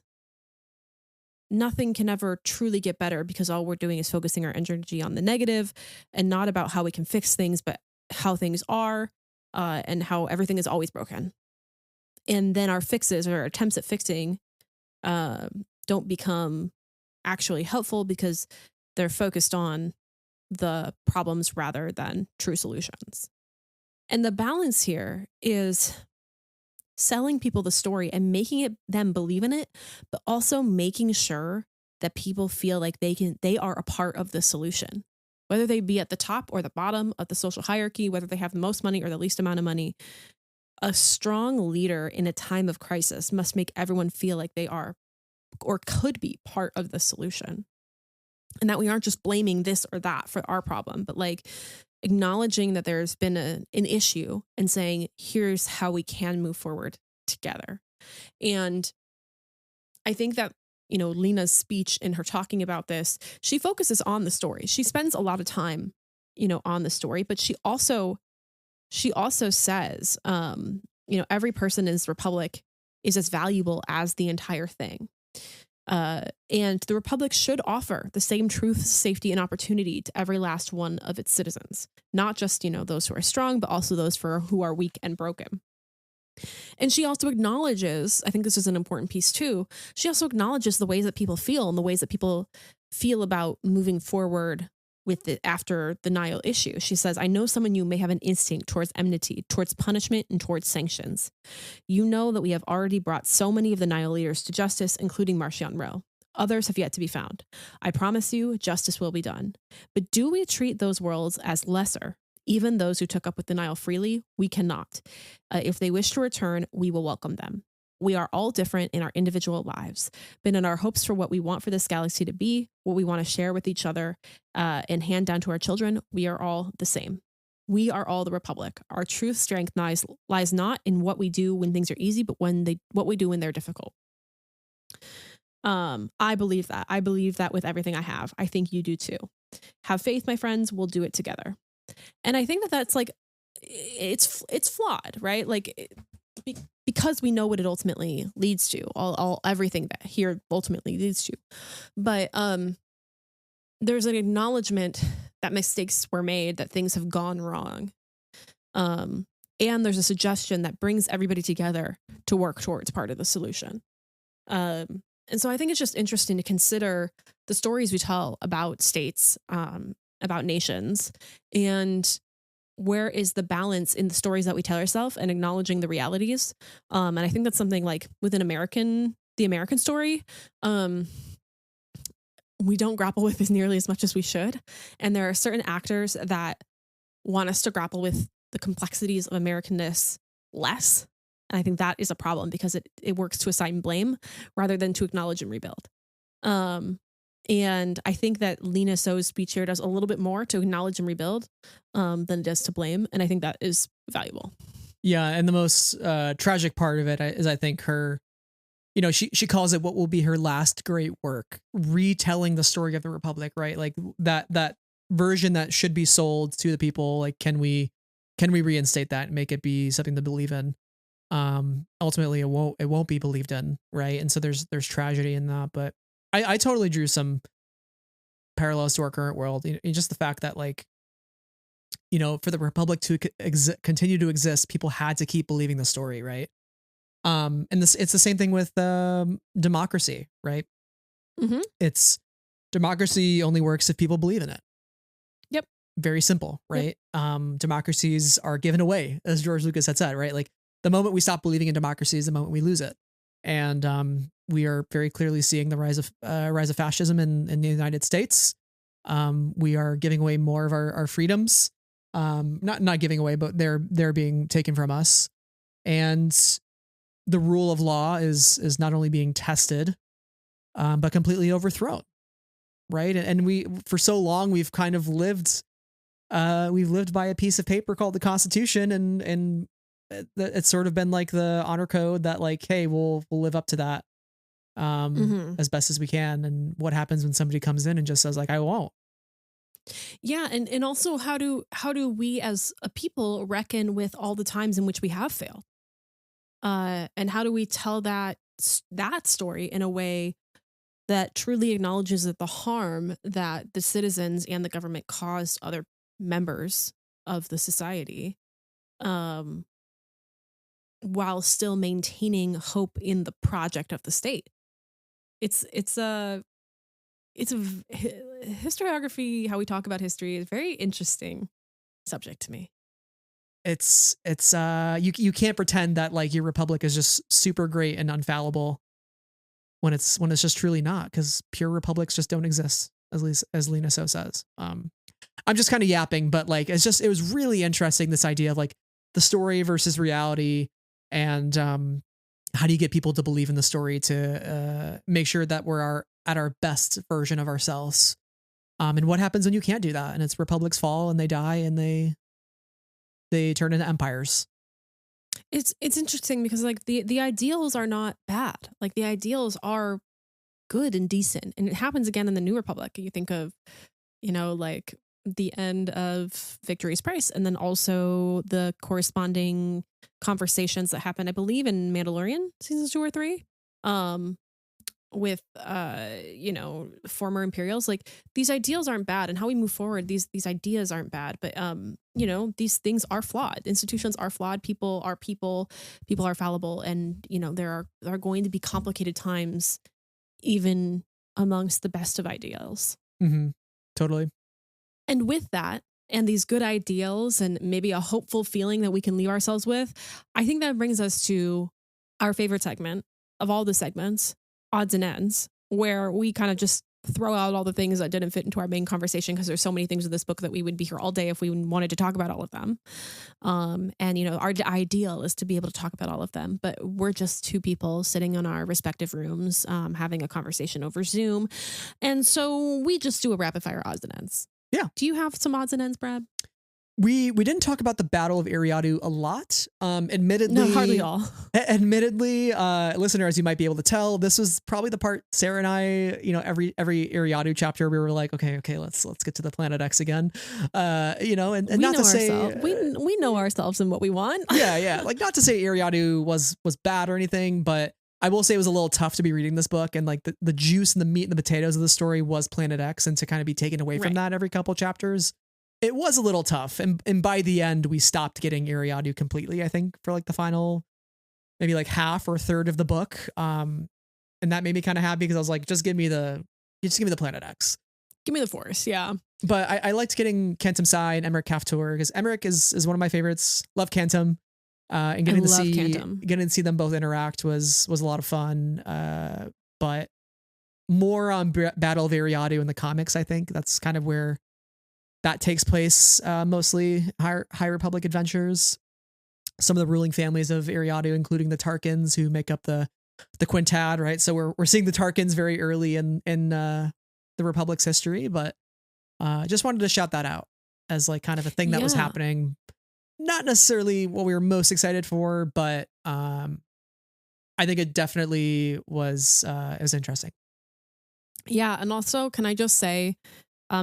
nothing can ever truly get better, because all we're doing is focusing our energy on the negative and not about how we can fix things, but how things are, and how everything is always broken. And then our fixes or attempts at fixing don't become actually helpful because they're focused on the problems rather than true solutions. And the balance here is selling people the story and making them believe in it, but also making sure that people feel like they are a part of the solution, whether they be at the top or the bottom of the social hierarchy, whether they have the most money or the least amount of money. A strong leader in a time of crisis must make everyone feel like they are or could be part of the solution. And that we aren't just blaming this or that for our problem, but like acknowledging that there's been an issue and saying, here's how we can move forward together. And I think that, Lena's speech and her talking about this, she focuses on the story. She spends a lot of time, on the story, but she also says, every person in this republic is as valuable as the entire thing. And the republic should offer the same truth, safety, and opportunity to every last one of its citizens, not just, those who are strong, but also those who are weak and broken. And she also acknowledges, I think this is an important piece too, she also acknowledges the ways that people feel and the ways that people feel about moving forward with it after the Nile issue. She says, I know some of you may have an instinct towards enmity, towards punishment, and towards sanctions. You know that we have already brought so many of the Nile leaders to justice, including Marchion Ro. Others have yet to be found. I promise you, justice will be done. But do we treat those worlds as lesser? Even those who took up with the Nile freely, we cannot. If they wish to return, we will welcome them. We are all different in our individual lives, but in our hopes for what we want for this galaxy to be, what we want to share with each other and hand down to our children, we are all the same. We are all the Republic. Our true strength lies not in what we do when things are easy, but what we do when they're difficult. I believe that. I believe that with everything I have. I think you do too. Have faith, my friends. We'll do it together. And I think that that's like, it's flawed, right? Like, because we know what it ultimately leads to, everything that here ultimately leads to. But there's an acknowledgement that mistakes were made, that things have gone wrong. And there's a suggestion that brings everybody together to work towards part of the solution. And so I think it's just interesting to consider the stories we tell about states, about nations, and where is the balance in the stories that we tell ourselves and acknowledging the realities. And I think that's something like within the American story, we don't grapple with this nearly as much as we should. And there are certain actors that want us to grapple with the complexities of Americanness less. And I think that is a problem because it works to assign blame rather than to acknowledge and rebuild. And I think that Lena So's speech here does a little bit more to acknowledge and rebuild than it does to blame. And I think that is valuable. Yeah. And the most tragic part of it is, I think, her, she calls it what will be her last great work, retelling the story of the Republic, right? Like that version that should be sold to the people. Like, can we reinstate that and make it be something to believe in? Ultimately it won't be believed in. Right. And so there's tragedy in that, but I totally drew some parallels to our current world. Just the fact that, like, for the Republic to continue to exist, people had to keep believing the story, right? And it's the same thing with democracy, right? Mm-hmm. It's democracy only works if people believe in it. Yep. Very simple, right? Yep. Democracies are given away, as George Lucas had said, right? Like, the moment we stop believing in democracy is the moment we lose it. And we are very clearly seeing the rise of fascism in the United States. We are giving away more of our freedoms. Not giving away, but they're being taken from us. And the rule of law is not only being tested, but completely overthrown. Right. And we, for so long, we've kind of lived by a piece of paper called the Constitution, and it's sort of been like the honor code that, like, hey, we'll live up to that. as best as we can. And what happens when somebody comes in and just says like, I won't. Yeah, and also how do we as a people reckon with all the times in which we have failed? And how do we tell that story in a way that truly acknowledges that the harm that the citizens and the government caused other members of the society, while still maintaining hope in the project of the state? It's a historiography, how we talk about history, is a very interesting subject to me. It's you can't pretend that like your republic is just super great and infallible when it's just truly not, because pure republics just don't exist, as Lena So says. I'm just kind of yapping, but like it was really interesting, this idea of like the story versus reality, and how do you get people to believe in the story to make sure that we're at our best version of ourselves, and what happens when you can't do that, and it's republics fall and they die and they turn into empires. It's interesting because like the ideals are not bad. Like the ideals are good and decent, and it happens again in the New Republic. You think of, like the end of Victory's Price, and then also the corresponding conversations that happen, I believe, in Mandalorian seasons 2 or 3, with former Imperials. Like these ideals aren't bad, and how we move forward, these ideas aren't bad, but these things are flawed. Institutions are flawed. People are fallible, and there are going to be complicated times even amongst the best of ideals. Totally. And with that, and these good ideals, and maybe a hopeful feeling that we can leave ourselves with, I think that brings us to our favorite segment of all the segments, Odds and Ends, where we kind of just throw out all the things that didn't fit into our main conversation, because there's so many things in this book that we would be here all day if we wanted to talk about all of them. And our ideal is to be able to talk about all of them, but we're just two people sitting in our respective rooms, having a conversation over Zoom. And so we just do a rapid fire Odds and Ends. Yeah. Do you have some Odds and Ends, Brad? We didn't talk about the Battle of Eriadu a lot. Admittedly, no, hardly all. Admittedly, listeners, you might be able to tell this was probably the part Sarah and I, every Eriadu chapter, we were like, okay, let's get to the Planet X again. And not to say we know ourselves and what we want. yeah. Like not to say Eriadu was bad or anything, but I will say it was a little tough to be reading this book, and like the juice and the meat and the potatoes of the story was Planet X, and to kind of be taken away from that every couple chapters, it was a little tough. And by the end, we stopped getting Eriadu completely, I think, for like the final, maybe like half or third of the book. And that made me kind of happy, because I was like, just give me the Planet X. Give me the Force, yeah. But I liked getting Kentum Sai and Emmerich Kaftor, because Emmerich is one of my favorites. Love Kentum. And getting to see them both interact was a lot of fun. But more on Battle of Eriadu in the comics, I think. That's kind of where that takes place, mostly High Republic adventures. Some of the ruling families of Eriadu, including the Tarkins, who make up the Quintad, right? So we're seeing the Tarkins very early in the Republic's history, but just wanted to shout that out as like kind of a thing that was happening. Not necessarily what we were most excited for, but I think it definitely was interesting. Yeah, and also, can I just say,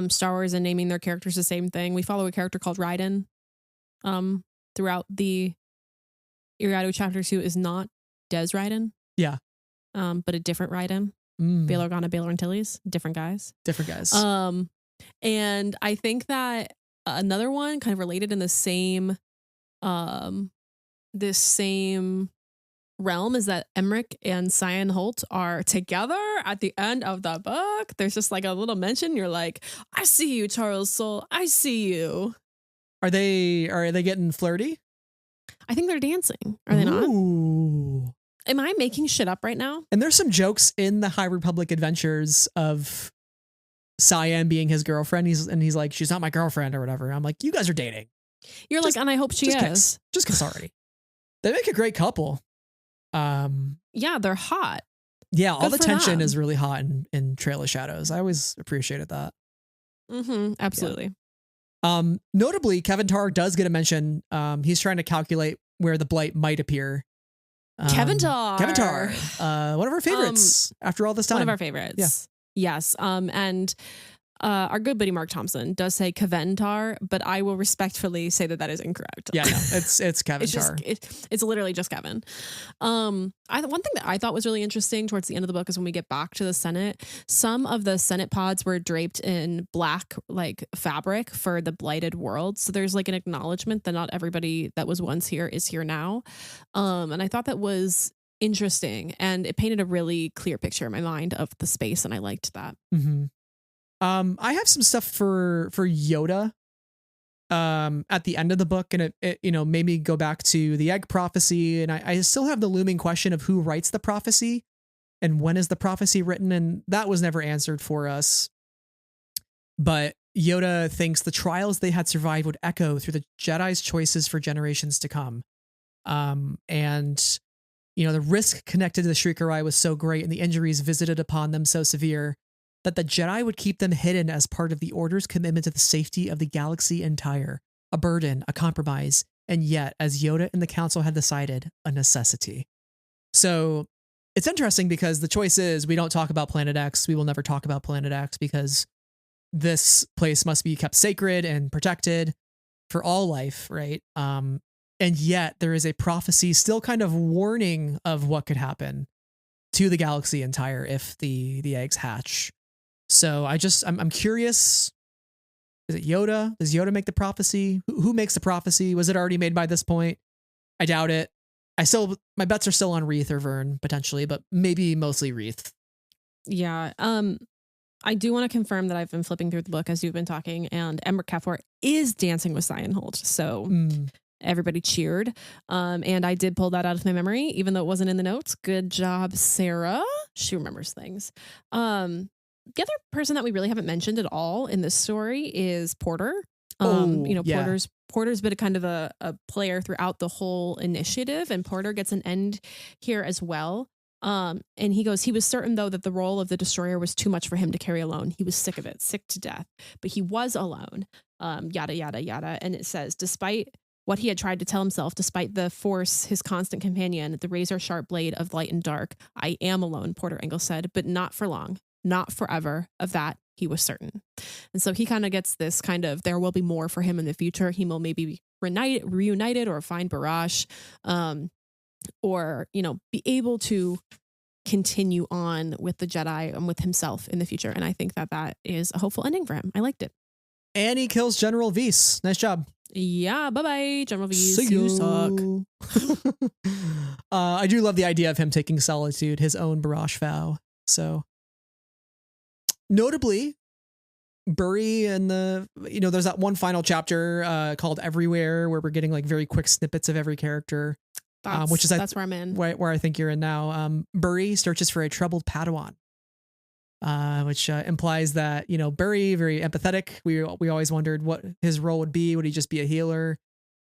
Star Wars and naming their characters the same thing. We follow a character called Raiden throughout the Eriadu chapters, who is not Des Raiden. Yeah. But a different Raiden. Bail Organa, Bail Antilles. Different guys. And I think that another one kind of related in the same this same realm is that Emmerich and Cyan Holt are together at the end of the book. There's just like a little mention. You're like, I see you, Charles Soule. I see you. Are they getting flirty? I think they're dancing. Are they not? Am I making shit up right now? And there's some jokes in the High Republic adventures of Cyan being his girlfriend. He's like, she's not my girlfriend or whatever. I'm like, you guys are dating. You're like, and I hope she is. Just kiss already. They make a great couple. Yeah, they're hot. Yeah, all the tension is really hot in Trail of Shadows. I always appreciated that. Absolutely. Yeah. Notably, Kevin Targ does get a mention. He's trying to calculate where the blight might appear. Kevintar. One of our favorites after all this time. One of our favorites. Yeah. Yes. And our good buddy Mark Thompson does say Kevintar, but I will respectfully say that is incorrect. Yeah, no, it's Kevintar. It's literally just Kevin. One thing that I thought was really interesting towards the end of the book is when we get back to the Senate, some of the Senate pods were draped in black like fabric for the blighted world. So there's like an acknowledgement that not everybody that was once here is here now. And I thought that was interesting, and it painted a really clear picture in my mind of the space, and I liked that. Mm-hmm. I have some stuff for Yoda at the end of the book, and it made me go back to the egg prophecy, and I still have the looming question of who writes the prophecy and when is the prophecy written, and that was never answered for us. But Yoda thinks the trials they had survived would echo through the Jedi's choices for generations to come. And the risk connected to the Shrieker Eye was so great, and the injuries visited upon them so severe, that the Jedi would keep them hidden as part of the Order's commitment to the safety of the galaxy entire, a burden, a compromise, and yet, as Yoda and the Council had decided, a necessity. So it's interesting because the choice is we don't talk about Planet X. We will never talk about Planet X because this place must be kept sacred and protected for all life, right? And yet there is a prophecy still kind of warning of what could happen to the galaxy entire if the eggs hatch. So I'm curious. Is it Yoda? Does Yoda make the prophecy? Who makes the prophecy? Was it already made by this point? I doubt it. My bets are still on Reeth or Vern potentially, but maybe mostly Reeth. Yeah. I do want to confirm that I've been flipping through the book as you've been talking, and Ember Cathor is dancing with Cyanhold. So everybody cheered. And I did pull that out of my memory, even though it wasn't in the notes. Good job, Sarah. She remembers things. The other person that we really haven't mentioned at all in this story is Porter. Porter's been a kind of a player throughout the whole initiative, and Porter gets an end here as well. And he goes, he was certain though that the role of the destroyer was too much for him to carry alone. He was sick of it, sick to death, but he was alone. Yada, yada, yada. And it says, despite what he had tried to tell himself, despite the Force, his constant companion, the razor sharp blade of light and dark, I am alone, Porter Engle said, but not for long. Not forever. Of that, he was certain. And so he kind of gets this kind of, there will be more for him in the future. He will maybe be reunited or find Barash, or, be able to continue on with the Jedi and with himself in the future. And I think that is a hopeful ending for him. I liked it. And he kills General Weiss. Nice job. Yeah, bye-bye, General Weiss. See you suck. I do love the idea of him taking solitude, his own Barash vow. So notably, Burry and there's that one final chapter called Everywhere where we're getting like very quick snippets of every character, which is that's where I'm in. Where I think you're in now. Burry searches for a troubled Padawan, which implies that Burry, very empathetic. We always wondered what his role would be. Would he just be a healer?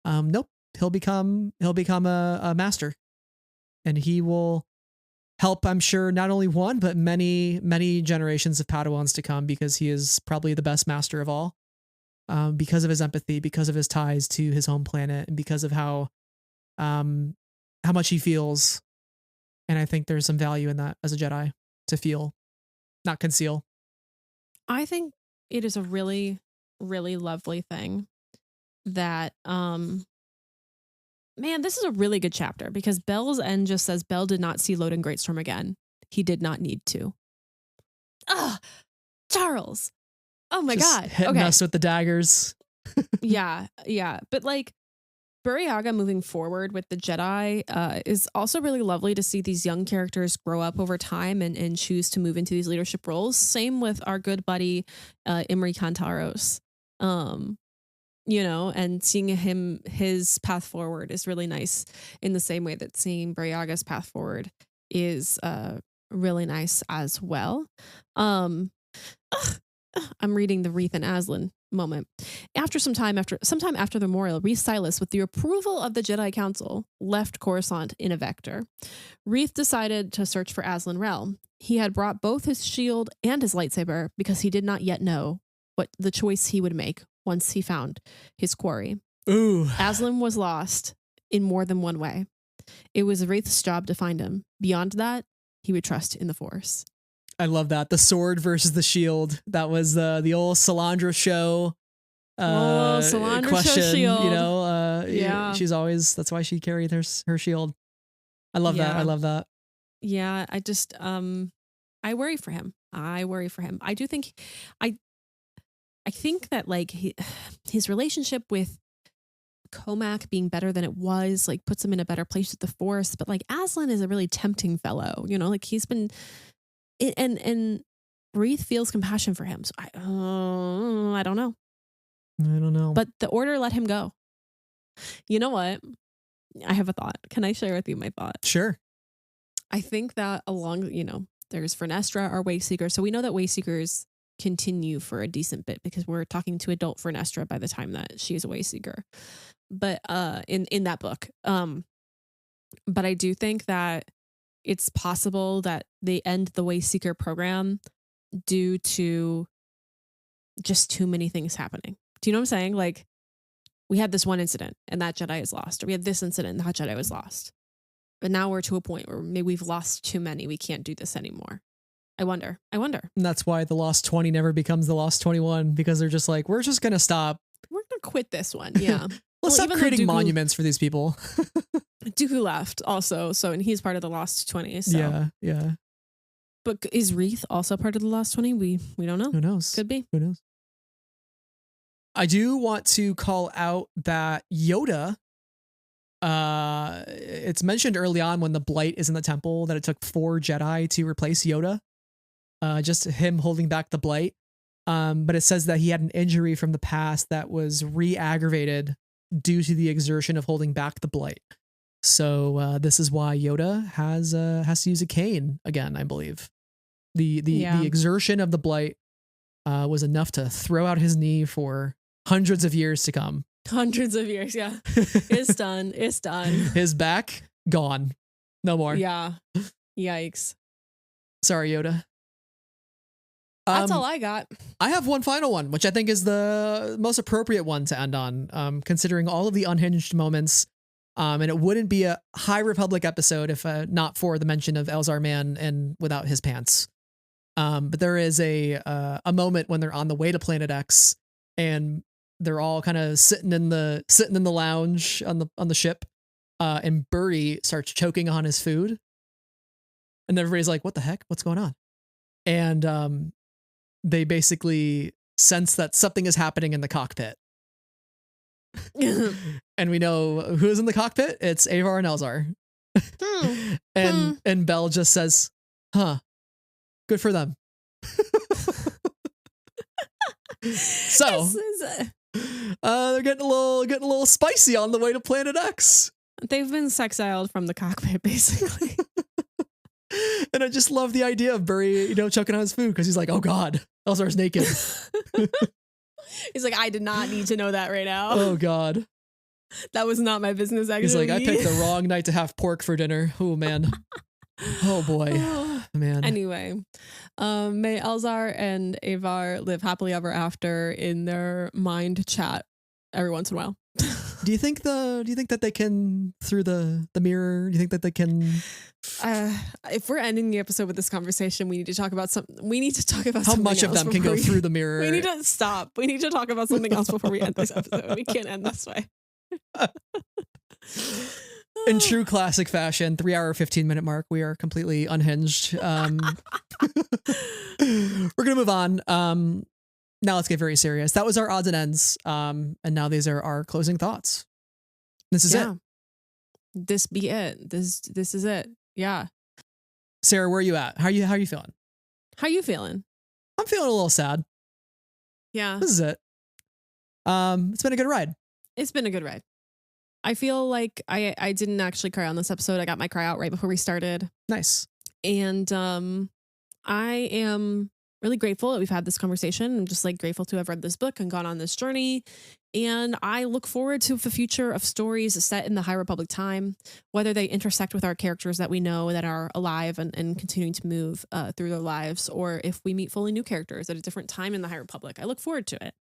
Nope. He'll become a master, and he will help, I'm sure, not only one, but many, many generations of Padawans to come, because he is probably the best master of all, because of his empathy, because of his ties to his home planet, and because of how much he feels. And I think there's some value in that as a Jedi, to feel, not conceal. I think it is a really, really lovely thing that, man, this is a really good chapter, because Bell's end just says Bell did not see Loden Greatstorm again. He did not need to. Charles. Oh my God. Hitting us with the daggers. Yeah. But like Burryaga moving forward with the Jedi is also really lovely to see these young characters grow up over time and choose to move into these leadership roles. Same with our good buddy Imri Kantaros. And seeing his path forward is really nice, in the same way that seeing Burryaga's path forward is really nice as well. I'm reading the Reeth and Aslan moment. Sometime after the memorial, Reeth Silas, with the approval of the Jedi Council, left Coruscant in a vector. Reeth decided to search for Aslan Rel. He had brought both his shield and his lightsaber because he did not yet know what the choice he would make once he found his quarry. Ooh. Aslan was lost in more than one way. It was Wraith's job to find him. Beyond that, he would trust in the Force. I love that. The sword versus the shield. That was the old Salandra show. Salandra question, show shield. You know, Yeah. She's always, that's why she carried her shield. I love that. I love that. Yeah. I just, I worry for him. I do think, I think that like his relationship with Comac being better than it was, like puts him in a better place with the Force. But like Aslan is a really tempting fellow, you know, like he's been, and Wreath feels compassion for him. So I don't know. I don't know. But the Order let him go. You know what? I have a thought. Can I share with you my thought? Sure. I think that along, you know, there's Vernestra, our Wayseeker. So we know that Wayseekers continue for a decent bit because we're talking to adult Vernestra by the time that she's a Wayseeker. But in that book. But I do think that it's possible that they end the Wayseeker program due to just too many things happening. Do you know what I'm saying? Like, we had this one incident and that Jedi is lost. Or we had this incident and that Jedi was lost. But now we're to a point where maybe we've lost too many. We can't do this anymore. I wonder. And that's why the Lost 20 never becomes the Lost 21, because they're just like, we're just going to stop. We're going to quit this one. Yeah. Let's stop creating monuments for these people. Dooku left also. So, and he's part of the Lost 20. So. Yeah. But is Wreath also part of the Lost 20? We don't know. Who knows? Could be. Who knows? I do want to call out that Yoda, it's mentioned early on when the Blight is in the temple that it took 4 Jedi to replace Yoda. Just him holding back the Blight. But it says that he had an injury from the past that was re-aggravated due to the exertion of holding back the Blight. So this is why Yoda has to use a cane again, I believe. The exertion of the Blight was enough to throw out his knee for hundreds of years to come. Hundreds of years, yeah. It's done. It's done. His back, gone. No more. Yeah. Yikes. Sorry, Yoda. That's all I got. I have one final one, which I think is the most appropriate one to end on, considering all of the unhinged moments. And it wouldn't be a High Republic episode if not for the mention of Elzar Mann and without his pants. But there is a moment when they're on the way to Planet X, and they're all kind of sitting in the lounge on the ship, and Burry starts choking on his food, and everybody's like, "What the heck? What's going on?" And they basically sense that something is happening in the cockpit. And we know who's in the cockpit. It's Avar and Elzar. And Belle just says, "Huh, good for them." So they're getting a little spicy on the way to Planet X. They've been sexiled from the cockpit, basically. And I just love the idea of Burry, choking on his food because he's like, "Oh God, Elzar's naked." He's like, "I did not need to know that right now. Oh God, that was not my business." Actually, he's like, "I picked the wrong night to have pork for dinner." Oh man. Oh boy, man. Anyway, may Elzar and Avar live happily ever after in their mind chat every once in a while. Do you think that they can, through the mirror? Do you think that they can? If we're ending the episode with this conversation, we need to talk about something. We need to talk about how much of them can go through the mirror. We need to stop. We need to talk about something else before we end this episode. We can't end this way. In true classic fashion, 3 hour, 15-minute mark, we are completely unhinged. We're gonna move on. Now let's get very serious. That was our odds and ends. And now these are our closing thoughts. This is it. This be it. This is it. Yeah. Sarah, where are you at? How are you feeling? How you feeling? I'm feeling a little sad. Yeah. This is it. It's been a good ride. It's been a good ride. I feel like I didn't actually cry on this episode. I got my cry out right before we started. Nice. And I am really grateful that we've had this conversation. I'm just like grateful to have read this book and gone on this journey. And I look forward to the future of stories set in the High Republic time, whether they intersect with our characters that we know that are alive and continuing to move through their lives, or if we meet fully new characters at a different time in the High Republic. I look forward to it.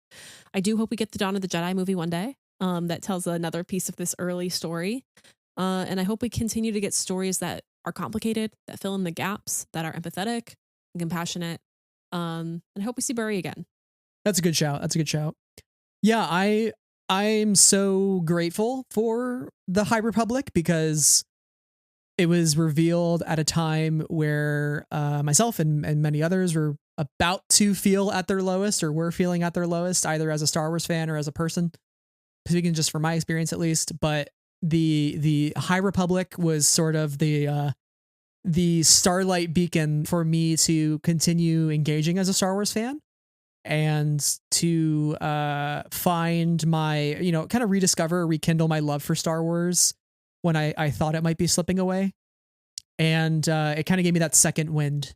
I do hope we get the Dawn of the Jedi movie one day. That tells another piece of this early story. And I hope we continue to get stories that are complicated, that fill in the gaps, that are empathetic and compassionate. And I hope we see Burry again. That's a good shout. That's a good shout. Yeah, I'm so grateful for the High Republic because it was revealed at a time where myself and many others were about to feel at their lowest, or were feeling at their lowest, either as a Star Wars fan or as a person, speaking just from my experience at least. But the High Republic was sort of the starlight beacon for me to continue engaging as a Star Wars fan, and to find my, kind of rediscover, rekindle my love for Star Wars when I thought it might be slipping away. And it kind of gave me that second wind.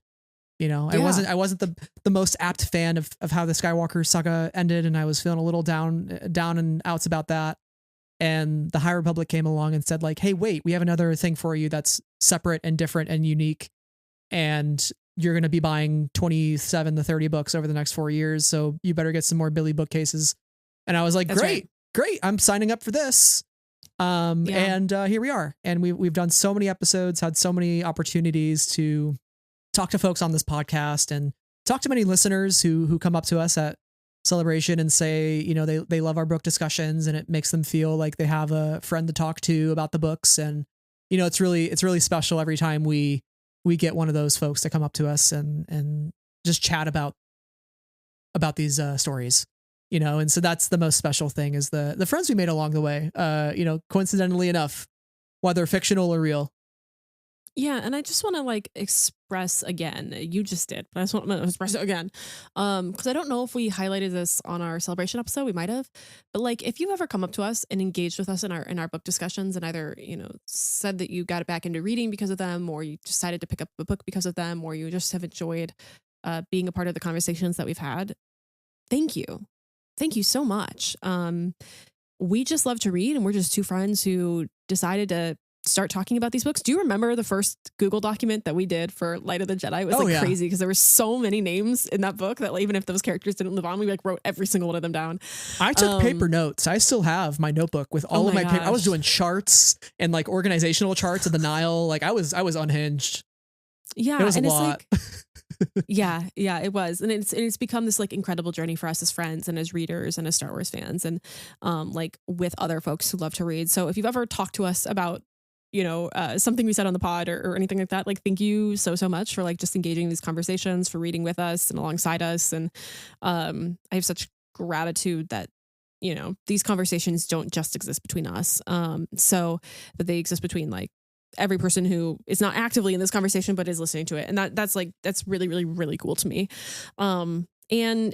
Yeah. I wasn't the most apt fan of how the Skywalker saga ended, and I was feeling a little down and outs about that. And the High Republic came along and said, like, hey, wait, we have another thing for you that's separate and different and unique. And you're going to be buying 27 to 30 books over the next 4 years. So you better get some more Billy bookcases. And I was like, great. I'm signing up for this. And here we are. And we've done so many episodes, had so many opportunities to talk to folks on this podcast, and talk to many listeners who come up to us at Celebration and say, they love our book discussions, and it makes them feel like they have a friend to talk to about the books. And, it's really special every time we get one of those folks to come up to us and just chat about these stories, and so that's the most special thing, is the friends we made along the way, coincidentally enough, whether fictional or real. Yeah, and I just want to express again, you just did, but I just want to express it again. Because I don't know if we highlighted this on our Celebration episode, we might have, but if you ever come up to us and engaged with us in our book discussions, and either, said that you got it back into reading because of them, or you decided to pick up a book because of them, or you just have enjoyed being a part of the conversations that we've had, thank you. Thank you so much. We just love to read, and we're just two friends who decided to start talking about these books. Do you remember the first Google document that we did for Light of the Jedi? It was crazy, because there were so many names in that book that even if those characters didn't live on, we wrote every single one of them down. I took paper notes. I still have my notebook with all of my paper. I was doing charts and organizational charts of the Nile. I was unhinged. Yeah. It was a lot. Yeah, it was. And it's become this incredible journey for us as friends and as readers and as Star Wars fans, and with other folks who love to read. So if you've ever talked to us about something we said on the pod or anything like that, thank you so much for just engaging in these conversations, for reading with us and alongside us. And I have such gratitude that these conversations don't just exist between us, so that they exist between every person who is not actively in this conversation but is listening to it. And that's really, really, really cool to me. And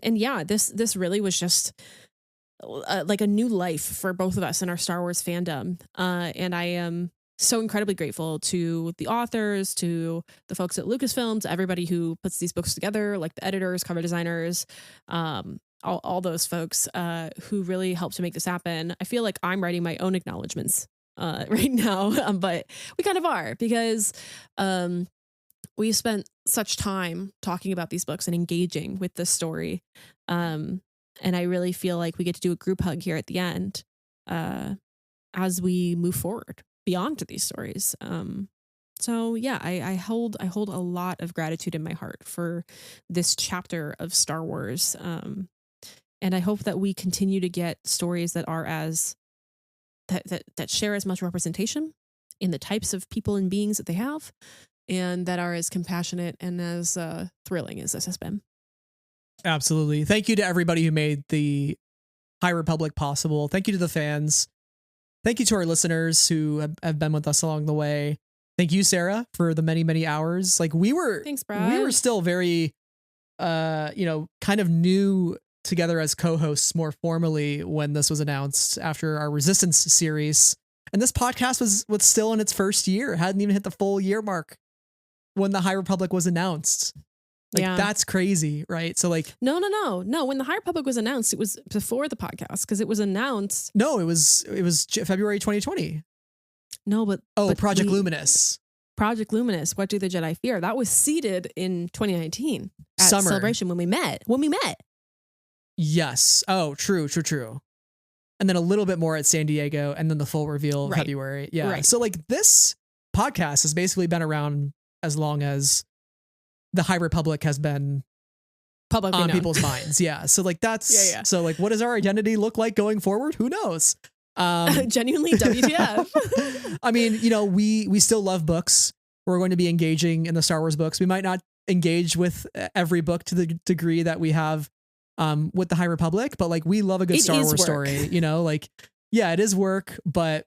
yeah, this really was just a new life for both of us in our Star Wars fandom. And I am so incredibly grateful to the authors, to the folks at Lucasfilm, to everybody who puts these books together, the editors, cover designers, all those folks who really helped to make this happen. I feel like I'm writing my own acknowledgements right now, but we kind of are, because we spent such time talking about these books and engaging with this story. And I really feel like we get to do a group hug here at the end as we move forward beyond to these stories. So yeah, I hold a lot of gratitude in my heart for this chapter of Star Wars. And I hope that we continue to get stories that are that share as much representation in the types of people and beings that they have, and that are as compassionate and as thrilling as this has been. Absolutely. Thank you to everybody who made the High Republic possible. Thank you to the fans. Thank you to our listeners who have been with us along the way. Thank you, Sarah, for the many, many hours. Thanks, Brad. We were still very, kind of new together as co-hosts more formally when this was announced after our Resistance series. And this podcast was still in its first year. It hadn't even hit the full year mark when the High Republic was announced. That's crazy, right? So No. When the High Republic was announced, it was before the podcast, because it was announced. No, it was February 2020. No, but Project Luminous. Project Luminous. What do the Jedi fear? That was seeded in 2019 at Summer. Celebration when we met. Yes. Oh, true. and then a little bit more at San Diego, and then the full reveal in February. Yeah. Right. So like this podcast has basically been around as long as the High Republic has been publicly on known. people's minds. Yeah. So like that's Yeah. so like what does our identity look like going forward? Who knows? Genuinely WTF. I mean, you know, we still love books. We're going to be engaging in the Star Wars books. We might not engage with every book to the degree that we have with the High Republic, but like we love a good Star Wars story, you know, like, yeah, it is work, but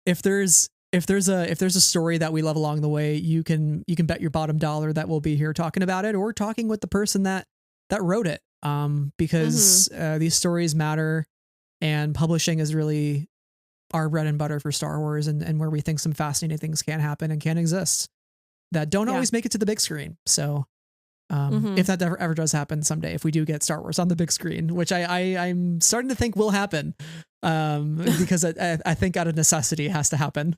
if there's a story that we love along the way, you can bet your bottom dollar that we'll be here talking about it or talking with the person that wrote it. Because these stories matter, and publishing is really our bread and butter for Star Wars, and where we think some fascinating things can happen and can exist that don't always make it to the big screen. So if that ever does happen someday, if we do get Star Wars on the big screen, which I'm starting to think will happen, because I think out of necessity it has to happen.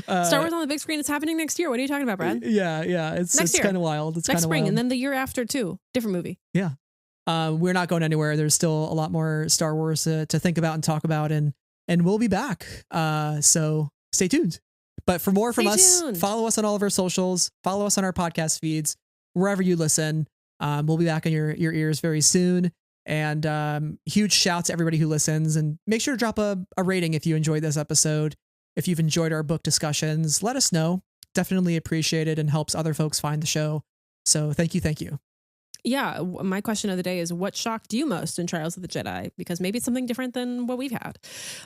Star Wars on the big screen is happening next year. What are you talking about, Brad? Yeah. It's kind of wild. It's next spring, wild. and then the year after too. Different movie. Yeah. We're not going anywhere. There's still a lot more Star Wars to think about and talk about, and we'll be back. So stay tuned. But for more from us, follow us on all of our socials, follow us on our podcast feeds, wherever you listen. We'll be back in your ears very soon. And huge shout to everybody who listens, and make sure to drop a rating if you enjoyed this episode. If you've enjoyed our book discussions, let us know. Definitely appreciate it and helps other folks find the show. So thank you. Yeah, my question of the day is, what shocked you most in Trials of the Jedi? Because maybe it's something different than what we've had.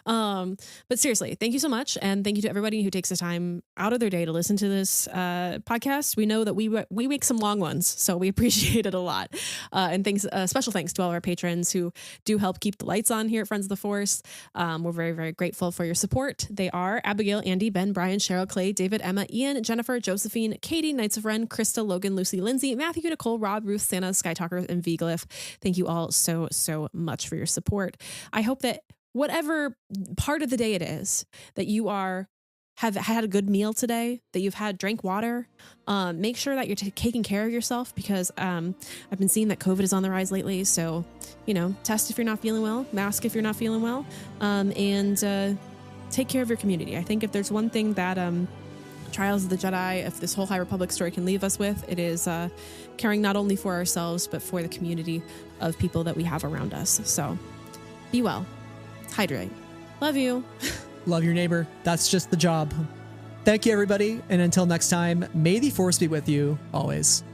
But seriously, thank you so much. And thank you to everybody who takes the time out of their day to listen to this podcast. We know that we make some long ones, so we appreciate it a lot. And special thanks to all of our patrons who do help keep the lights on here at Friends of the Force. We're very, very grateful for your support. They are Abigail, Andy, Ben, Brian, Cheryl, Clay, David, Emma, Ian, Jennifer, Josephine, Katie, Knights of Ren, Krista, Logan, Lucy, Lindsay, Matthew, Nicole, Rob, Ruth, Santa, Sky Talker, and V-Glyph. Thank you all so much for your support. I hope that whatever part of the day it is that you have had a good meal today, that you've drank water, make sure that you're taking care of yourself, because I've been seeing that COVID is on the rise lately. So, test if you're not feeling well, mask if you're not feeling well, and take care of your community. I think if there's one thing that Trials of the Jedi, if this whole High Republic story can leave us with, it is caring not only for ourselves, but for the community of people that we have around us. So be well, hydrate, love you. Love your neighbor. That's just the job. Thank you, everybody. And until next time, may the Force be with you always.